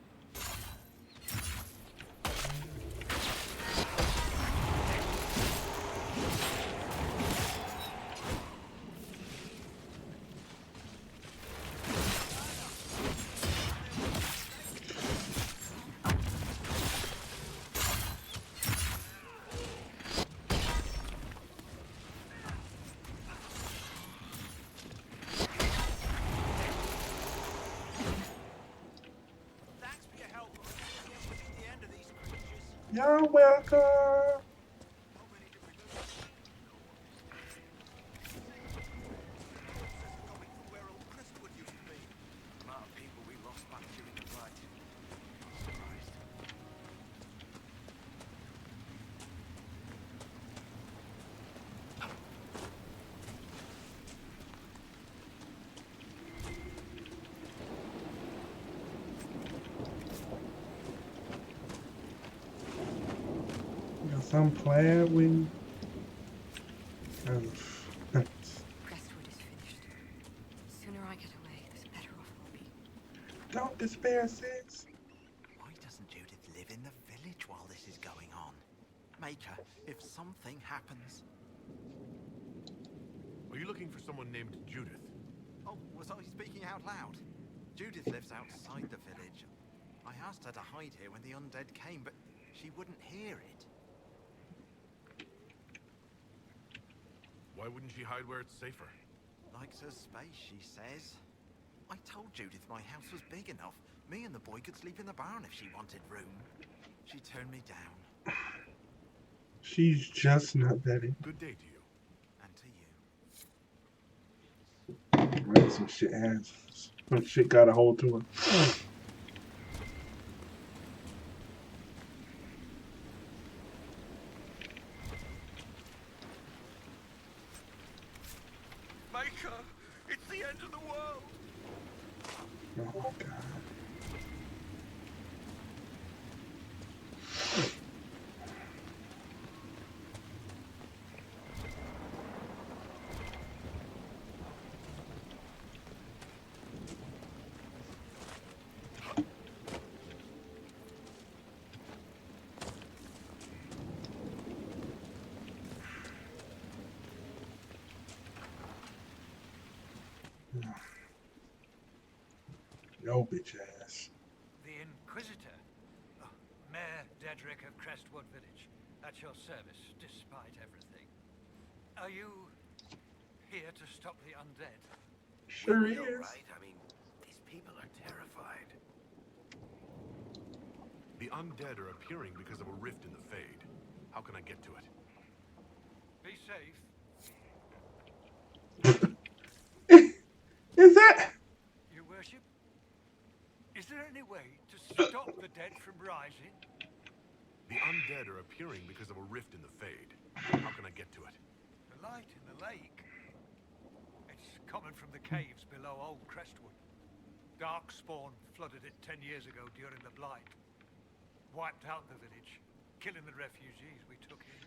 You're welcome. The amount of people we lost back during the fight. Got some plaid with Crestwood is finished. The sooner I get away, the better off we'll be. Don't despair, sis. Why doesn't Judith live in the village while this is going on? Make her, if something happens. Are you looking for someone named Judith? Oh, was I speaking out loud? Judith lives outside the village. I asked her to hide here when the undead came, but she wouldn't hear it. Why wouldn't she hide where it's safer? Likes her space, she says. I told Judith my house was big enough. Me and the boy could sleep in the barn if she wanted room. She turned me down. She's just not Betty. Good day to you. And to you. Right, some shit has. Some shit got a hold to her. Maker, it's the end of the world. Oh, God. No bitch ass. The Inquisitor. Oh, Mayor Dedrick of Crestwood Village. At your service, despite everything. Are you here to stop the undead? Sure We will, is. right? I mean, these people are terrified. The undead are appearing because of a rift in the Fade. How can I get to it? Be safe. Is that? Your worship? Is there any way to stop the dead from rising? The undead are appearing because of a rift in the Fade. How can I get to it? The light in the lake. It's coming from the caves below Old Crestwood. Darkspawn flooded it 10 years ago during the Blight. Wiped out the village, killing the refugees we took in.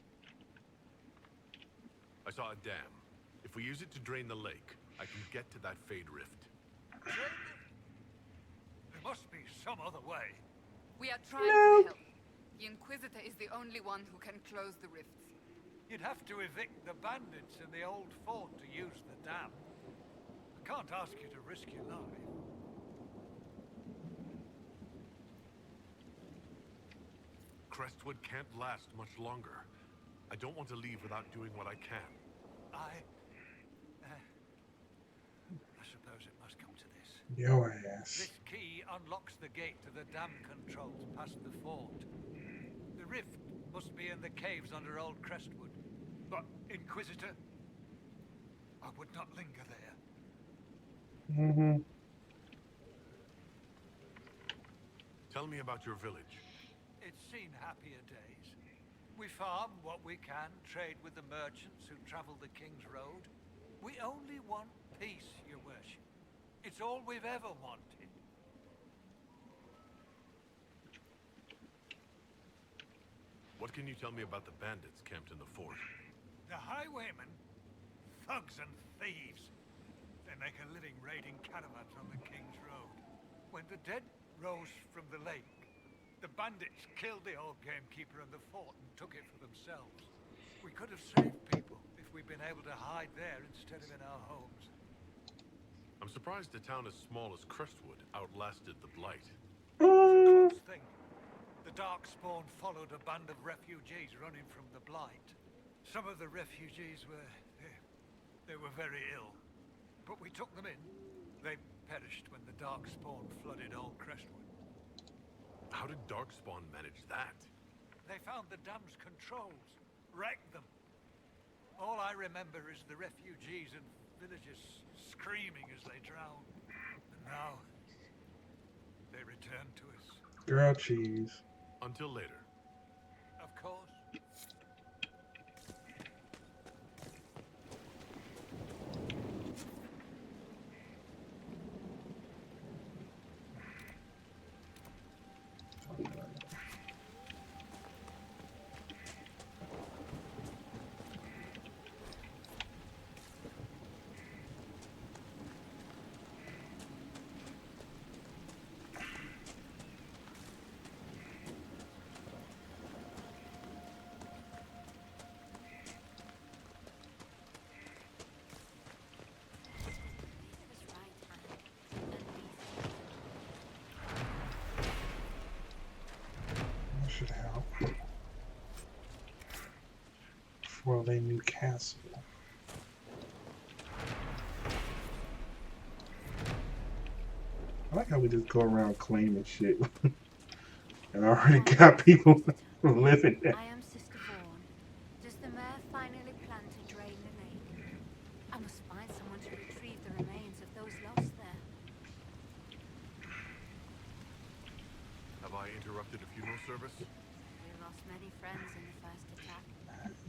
I saw a dam. If we use it to drain the lake, I can get to that Fade rift. There must be some other way. We are trying to help. The Inquisitor is the only one who can close the rifts. You'd have to evict the bandits in the old fort to use the dam. I can't ask you to risk your life. Crestwood can't last much longer. I don't want to leave without doing what I can. I suppose it must come to this. Your ass. This key unlocks the gate to the dam controls past the fort. The rift must be in the caves under Old Crestwood. But, Inquisitor, I would not linger there. Mm-hmm. Tell me about your village. It's seen happier days. We farm what we can, trade with the merchants who travel the King's Road. We only want peace, your worship. It's all we've ever wanted. What can you tell me about the bandits camped in the fort? The highwaymen, thugs and thieves. They make a living raiding caravans on the King's Road. When the dead rose from the lake, the bandits killed the old gamekeeper and the fort and took it for themselves. We could have saved people if we'd been able to hide there instead of in our homes. I'm surprised a town as small as Crestwood outlasted the Blight. It was a close thing. The Darkspawn followed a band of refugees running from the Blight. Some of the refugees were... they were very ill. But we took them in. They perished when the Darkspawn flooded Old Crestwood. How did Darkspawn manage that? They found the dam's controls, wrecked them. All I remember is the refugees and villagers screaming as they drowned. And now, they return to us. Girl cheese. Until later. Of course. That should help. For a new castle. I like how we just go around claiming shit and already got people living there. I am Sister Vaughan. Does the mayor finally plan to drain the lake? I must find someone to retrieve the remains of those lost there. Have I interrupted a funeral service? We lost many friends in the first attack.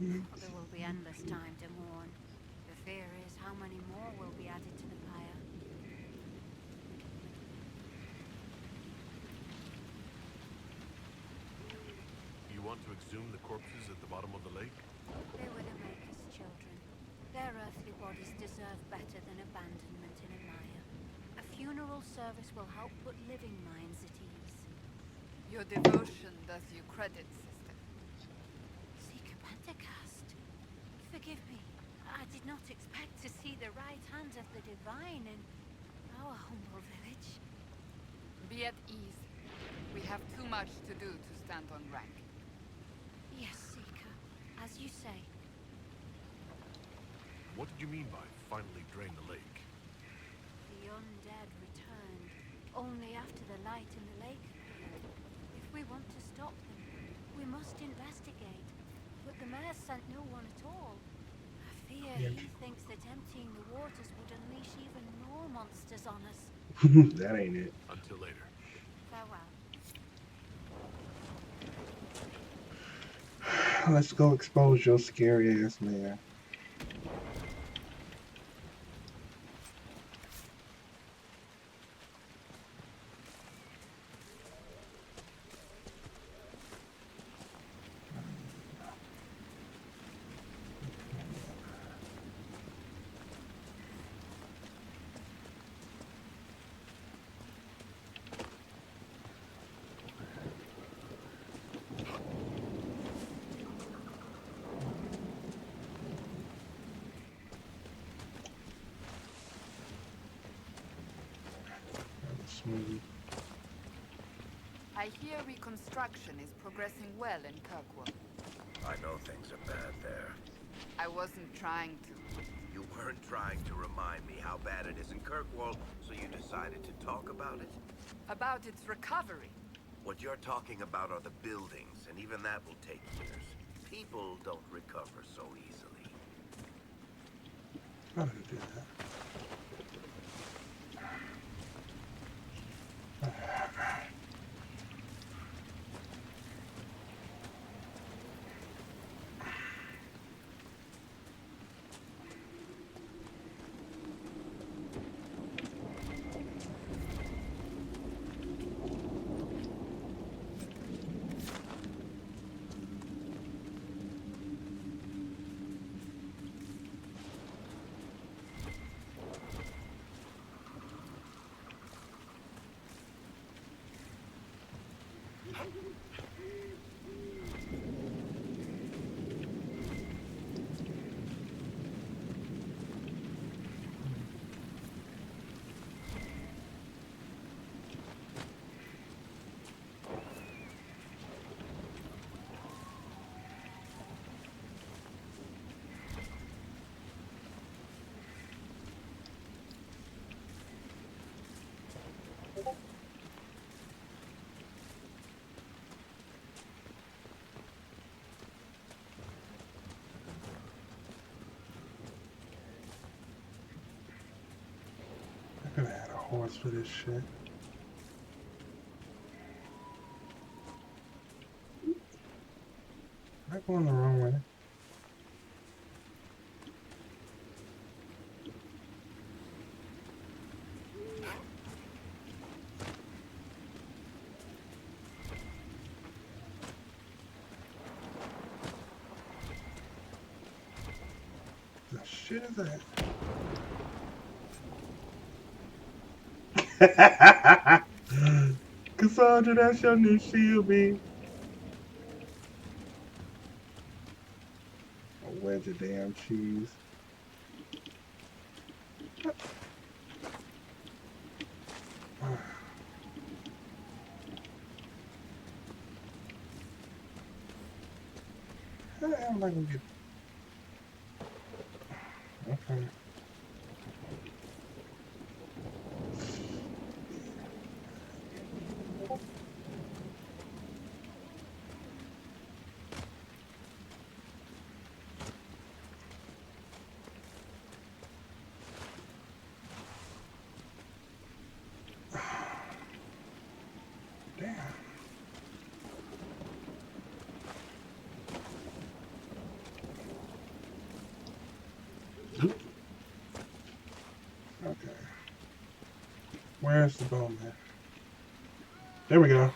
There will be endless time to mourn. The fear is how many more will be added to the pyre. You want to exhume the corpses at the bottom of the lake? They were the Maker's children. Their earthly bodies deserve better than abandonment in a mire. A funeral service will help put living minds at ease. Your devotion does you credit, sister. Seeker Pentacast. Forgive me. I did not expect to see the right hand of the divine in our humble village. Be at ease. We have too much to do to stand on rank. Yes, Seeker. As you say. What did you mean by finally drain the lake? The undead returned, only after the light in the lake appeared. If we want to stop them, we must investigate. But the mayor sent no one at all. I fear he thinks that emptying the waters would unleash even more monsters on us. That ain't it. Until later. Farewell. Let's go expose your scary ass man. I hear reconstruction is progressing well in Kirkwall. I know things are bad there. I wasn't trying to. You weren't trying to remind me how bad it is in Kirkwall, so you decided to talk about it? About its recovery. What you're talking about are the buildings, and even that will take years. People don't recover so easily. How did I do that? I could have had a horse for this shit. Am I going the wrong way? The shit is that? Cassandra, that's your new shield, B. A wedge of damn cheese. How the hell am I gonna get? Okay. Where's the bowman? There we go.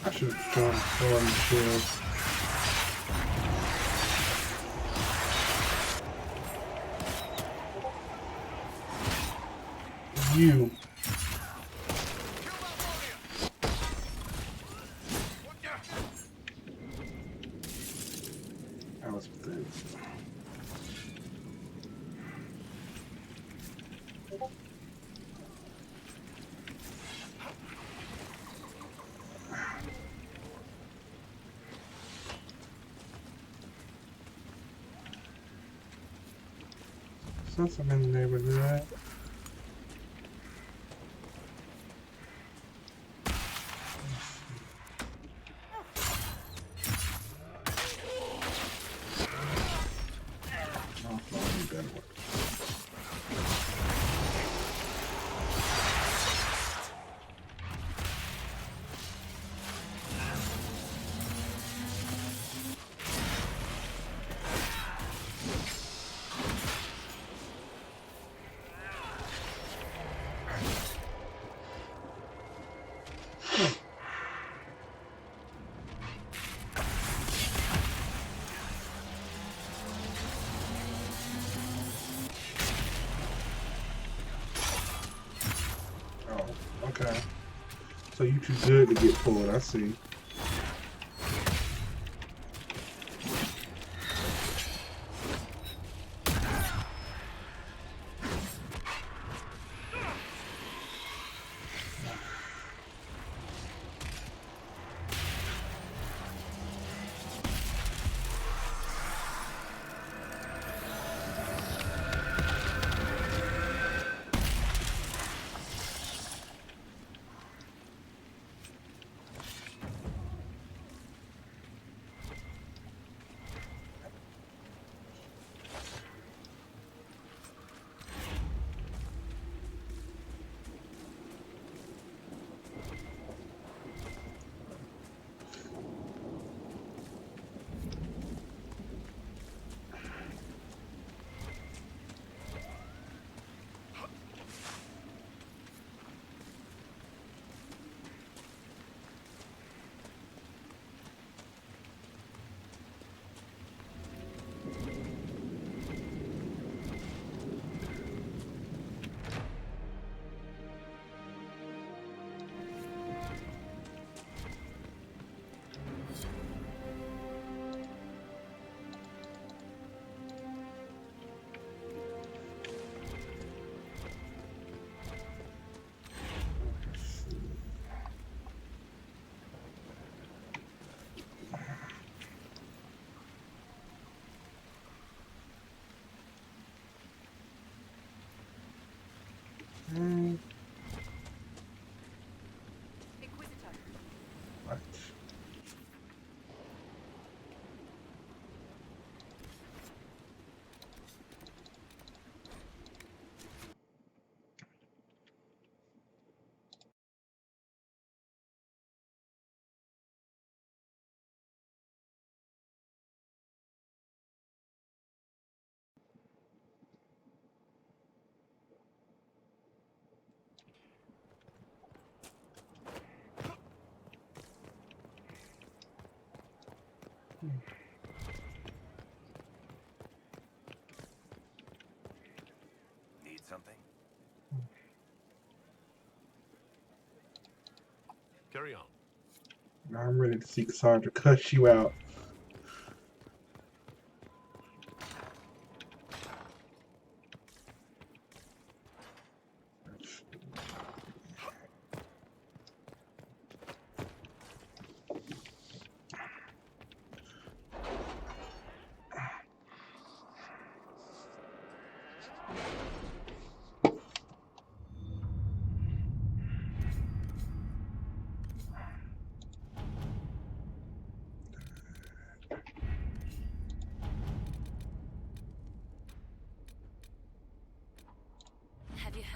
I should have gone for the shield. You. That was pathetic. Since I'm in the neighborhood. Okay. So you too good to get pulled, I see. What? Need something? Carry on. Now I'm ready to see Cassandra cuss you out.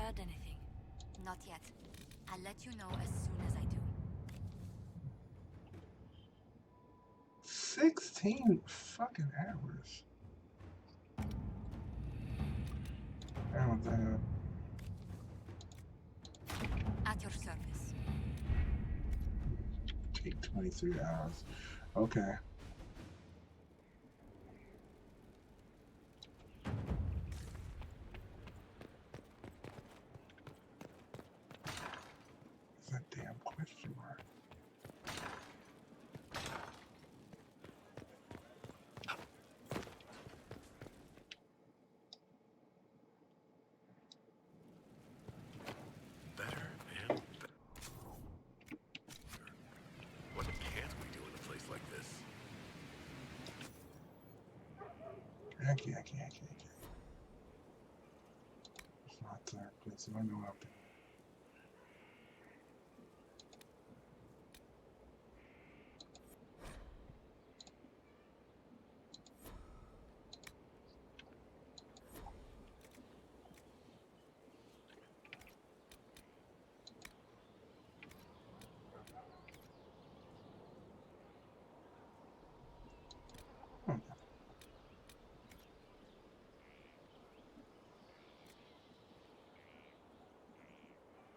heard anything? Not yet. I'll let you know as soon as I do. 16 fucking hours. Oh, damn. At your service. Take 23 hours. Okay. That damn question mark. Better and better. What can't we do in a place like this? Yankee. It's not there, please. I know up there.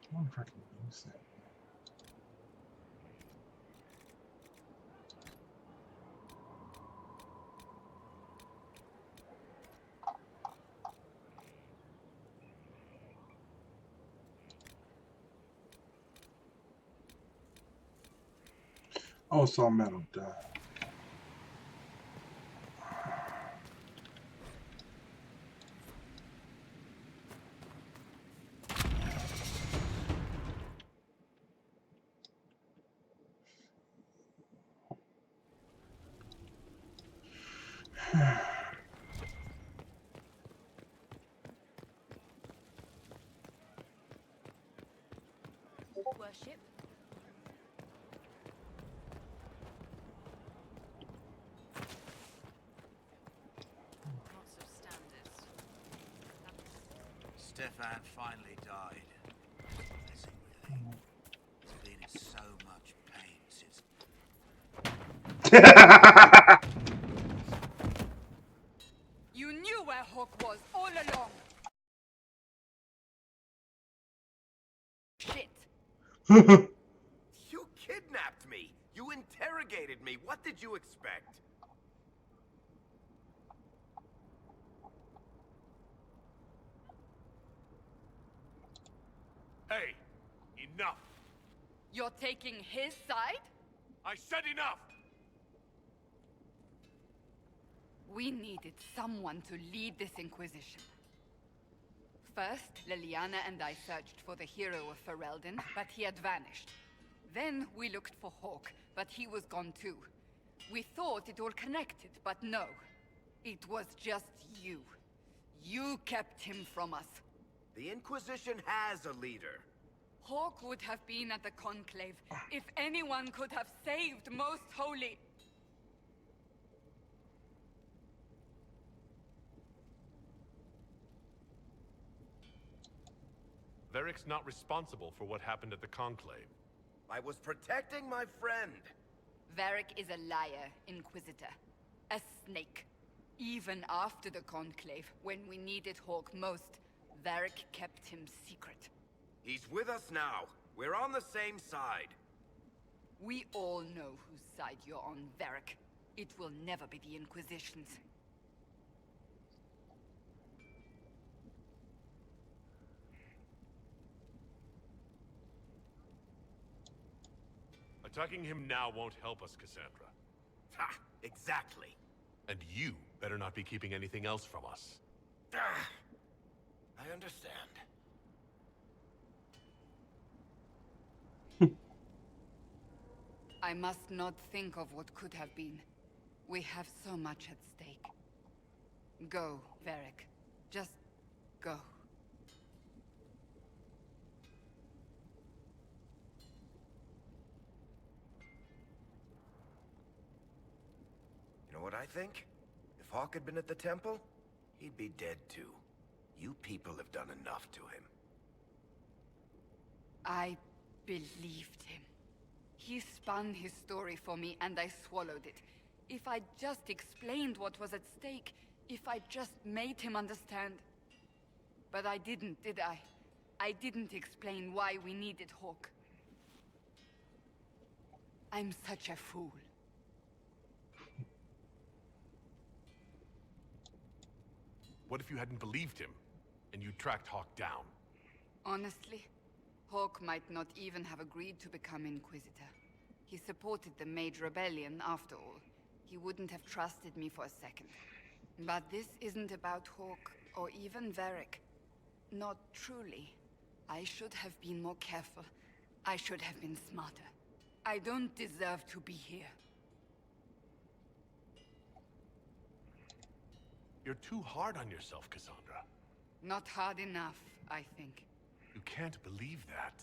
I wonder if I can use that. Oh, it's all metal. Duh. Worship. Lots of standards. Stefan finally died. Amazing, really. He's been in so much pain since. You knew where Hawk was all along. Shit. You kidnapped me! You interrogated me! What did you expect? Hey, enough! You're taking his side? I said enough! We needed someone to lead this Inquisition. First, Liliana and I searched for the hero of Ferelden, but he had vanished. Then we looked for Hawk, but he was gone too. We thought it all connected, but no. It was just you. You kept him from us. The Inquisition has a leader. Hawk would have been at the Conclave if anyone could have saved Most Holy. Varric's not responsible for what happened at the Conclave. I was protecting my friend. Varric is a liar, Inquisitor. A snake. Even after the Conclave, when we needed Hawk most, Varric kept him secret. He's with us now. We're on the same side. We all know whose side you're on, Varric. It will never be the Inquisition's. Attacking him now won't help us, Cassandra. Ha! Exactly. And you better not be keeping anything else from us. I understand. I must not think of what could have been. We have so much at stake. Go, Varric. Just go. You know what I think? If Hawk had been at the temple, he'd be dead too. You people have done enough to him. I believed him. He spun his story for me and I swallowed it. If I just explained what was at stake, if I just made him understand. But I didn't, did I? I didn't explain why we needed Hawk. I'm such a fool. What if you hadn't believed him, and you tracked Hawk down? Honestly, Hawk might not even have agreed to become Inquisitor. He supported the Mage Rebellion, after all. He wouldn't have trusted me for a second. But this isn't about Hawk, or even Varric. Not truly. I should have been more careful. I should have been smarter. I don't deserve to be here. You're too hard on yourself, Cassandra. Not hard enough, I think. You can't believe that.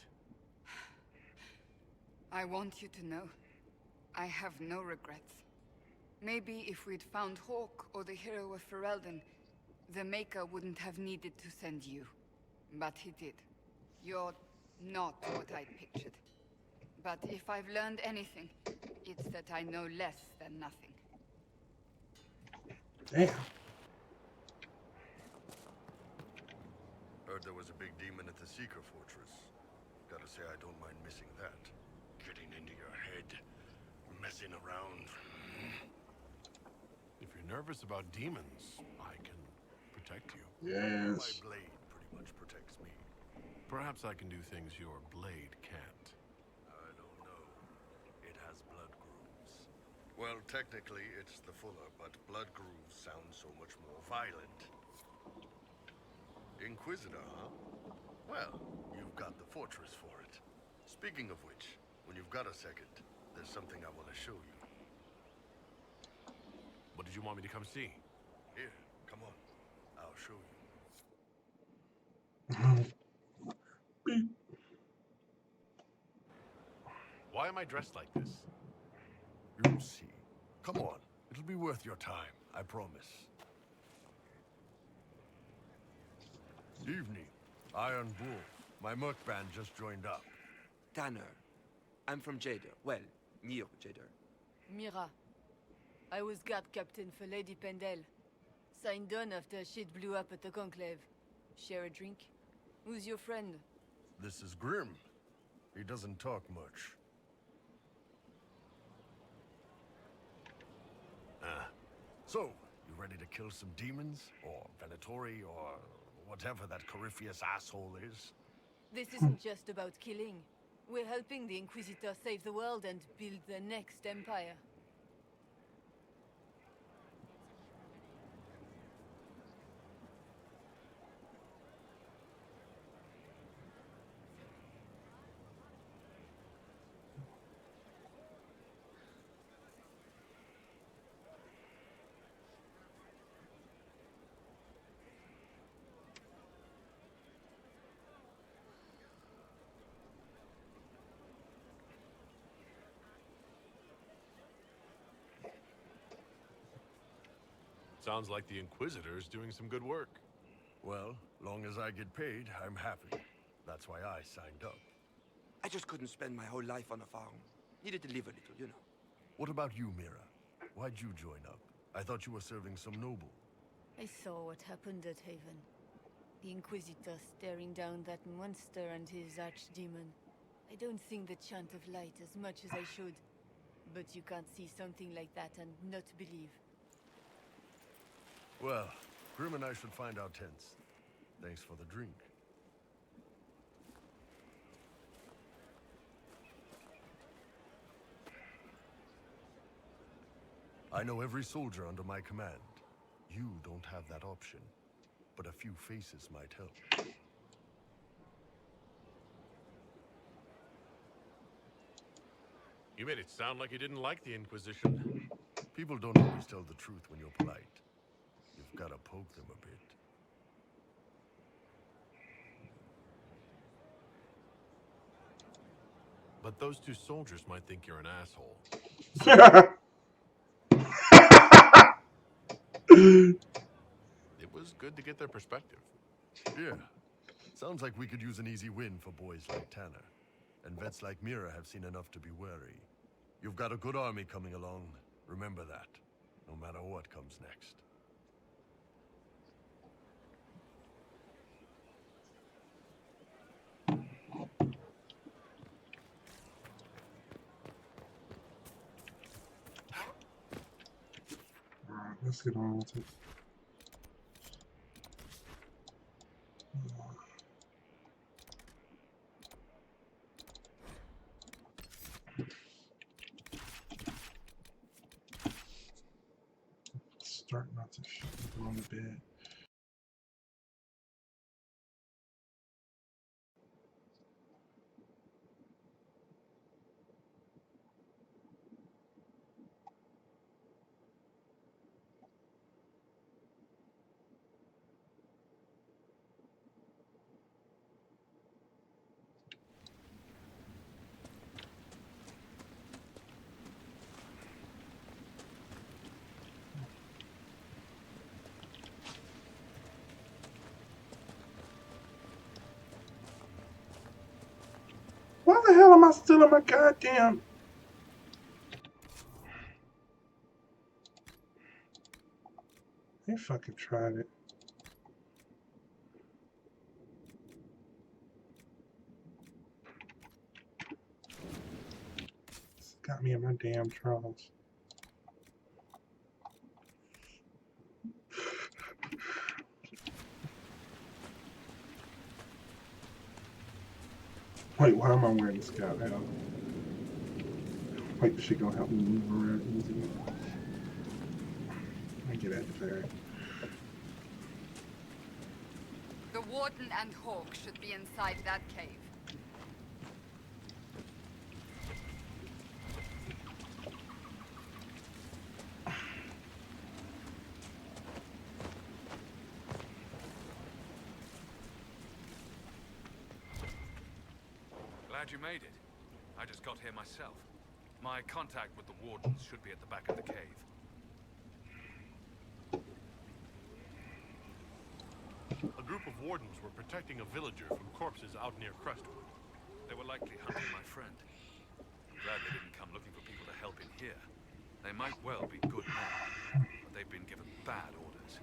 I want you to know, I have no regrets. Maybe if we'd found Hawk or the hero of Ferelden, the Maker wouldn't have needed to send you. But he did. You're not what I'd pictured. But if I've learned anything, it's that I know less than nothing. Damn. Heard there was a big demon at the Seeker Fortress. Gotta say, I don't mind missing that. Getting into your head, messing around. If you're nervous about demons, I can protect you. Yes. My blade pretty much protects me. Perhaps I can do things your blade can't. I don't know. It has blood grooves. Well, technically, it's the Fuller, but blood grooves sound so much more violent. Inquisitor, huh? Well, you've got the fortress for it. Speaking of which, when you've got a second, there's something I want to show you. What did you want me to come see? Here, come on. I'll show you. Why am I dressed like this? You'll see. Come on. It'll be worth your time, I promise. Evening. Iron Bull. My merc band just joined up. Tanner. I'm from Jader. Well, near Jader. Mira. I was guard captain for Lady Pendel. Signed on after shit blew up at the Conclave. Share a drink? Who's your friend? This is Grim. He doesn't talk much. So, you ready to kill some demons? Or Venatori, or whatever that Corypheus asshole is? This isn't just about killing. We're helping the Inquisitor save the world and build the next empire. Sounds like the Inquisitor's doing some good work. Well, long as I get paid, I'm happy. That's why I signed up. I just couldn't spend my whole life on a farm. Needed to live a little, you know. What about you, Mira? Why'd you join up? I thought you were serving some noble. I saw what happened at Haven. The Inquisitor staring down that monster and his archdemon. I don't think the chant of light as much as I should. But you can't see something like that and not believe. Well, Grim and I should find our tents. Thanks for the drink. I know every soldier under my command. You don't have that option, but a few faces might help. You made it sound like you didn't like the Inquisition. People don't always tell the truth when you're polite. You've got to poke them a bit. But those two soldiers might think you're an asshole. It was good to get their perspective. Yeah. Sounds like we could use an easy win for boys like Tanner. And vets like Mira have seen enough to be wary. You've got a good army coming along. Remember that, no matter what comes next. Alright, let's get on with it. Start not to shit on the bed. Why the hell am I still in my goddamn... They fucking tried it. It's got me in my damn troubles. Wait, why am I wearing the scout helmet? Wait, is she gonna help me move around easier? Let me get at the ferry. The Warden and Hawk should be inside that cave. Glad you made it. I just got here myself. My contact with the Wardens should be at the back of the cave. A group of Wardens were protecting a villager from corpses out near Crestwood. They were likely hunting my friend. Glad they didn't come looking for people to help in here. They might well be good men, but they've been given bad orders.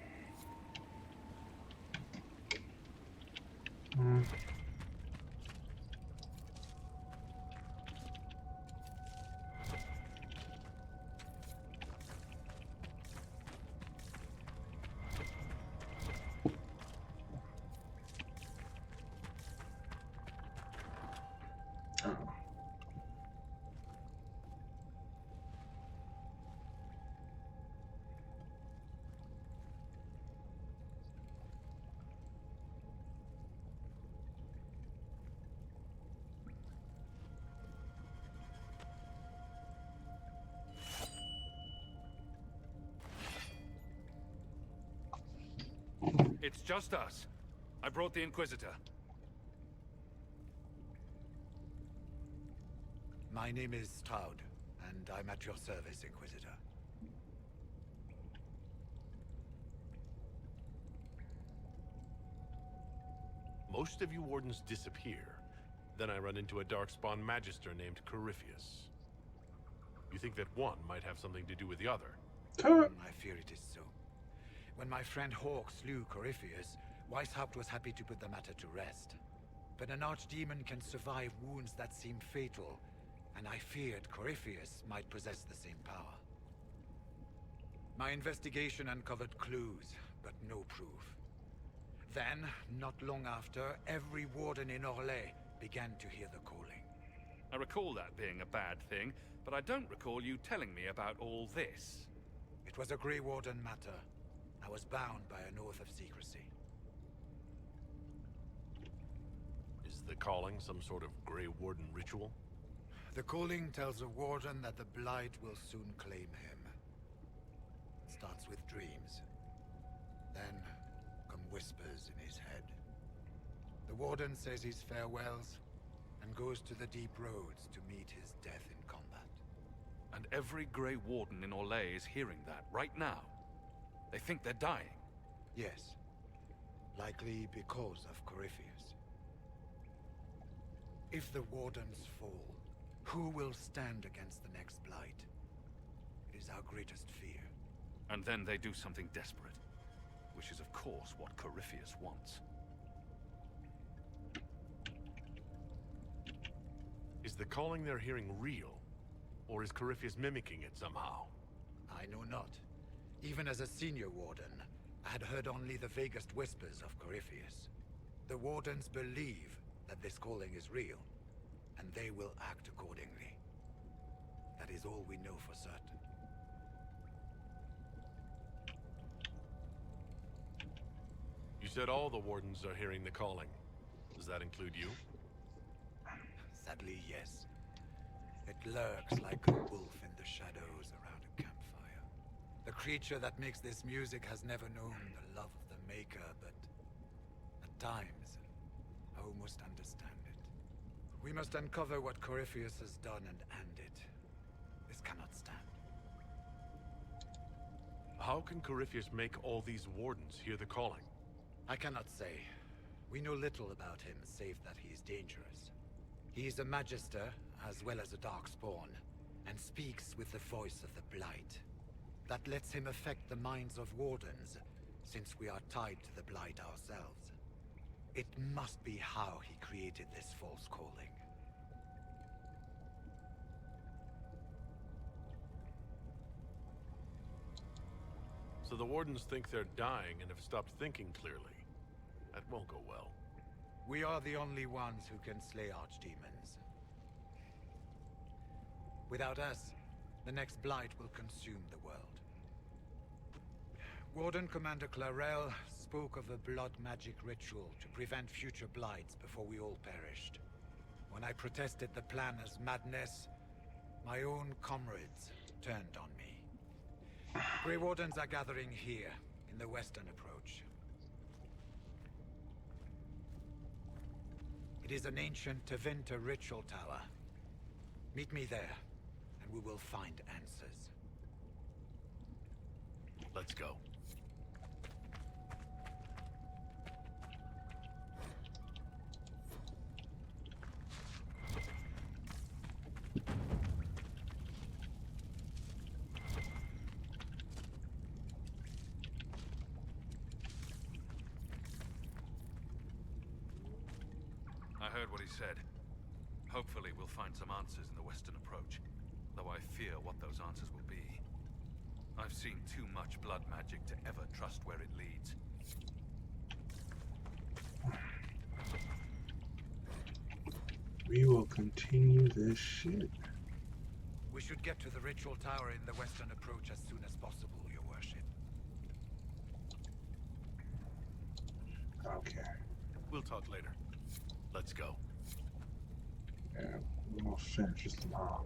It's just us. I brought the Inquisitor. My name is Toud, and I'm at your service, Inquisitor. Most of you Wardens disappear. Then I run into a Darkspawn Magister named Corypheus. You think that one might have something to do with the other? I fear it is so. When my friend Hawk slew Corypheus, Weishaupt was happy to put the matter to rest. But an archdemon can survive wounds that seem fatal, and I feared Corypheus might possess the same power. My investigation uncovered clues, but no proof. Then, not long after, every warden in Orlais began to hear the calling. I recall that being a bad thing, but I don't recall you telling me about all this. It was a Grey Warden matter. I was bound by an oath of secrecy. Is the calling some sort of Grey Warden ritual? The calling tells a warden that the Blight will soon claim him. It starts with dreams. Then come whispers in his head. The warden says his farewells and goes to the deep roads to meet his death in combat. And every Grey Warden in Orlais is hearing that right now. They think they're dying. Yes. Likely because of Corypheus. If the Wardens fall, who will stand against the next Blight? It is our greatest fear. And then they do something desperate, which is of course what Corypheus wants. Is the calling they're hearing real? Or is Corypheus mimicking it somehow? I know not. Even as a senior Warden, I had heard only the vaguest whispers of Corypheus. The Wardens believe that this calling is real, and they will act accordingly. That is all we know for certain. You said all the Wardens are hearing the calling. Does that include you? Sadly, yes. It lurks like a wolf in the shadows around a campfire. The creature that makes this music has never known the love of the Maker, but at times, I almost understand it. We must uncover what Corypheus has done and end it. This cannot stand. How can Corypheus make all these Wardens hear the calling? I cannot say. We know little about him, save that he is dangerous. He is a Magister, as well as a Darkspawn, and speaks with the voice of the Blight. That lets him affect the minds of Wardens, since we are tied to the Blight ourselves. It must be how he created this false calling. So the Wardens think they're dying and have stopped thinking clearly. That won't go well. We are the only ones who can slay archdemons. Without us, the next Blight will consume the world. Warden Commander Clarel spoke of a blood magic ritual to prevent future Blights before we all perished. When I protested the plan as madness, my own comrades turned on me. Grey Wardens are gathering here, in the western approach. It is an ancient Tevinter ritual tower. Meet me there, and we will find answers. Let's go. I heard what he said. Hopefully we'll find some answers in the western approach, though I fear what those answers will be. I've seen too much blood magic to ever trust where it leads. We will continue this shit. We should get to the ritual tower in the western approach as soon as possible, Your Worship. Okay. We'll talk later. Let's go. Yeah, we'll finish this tomorrow.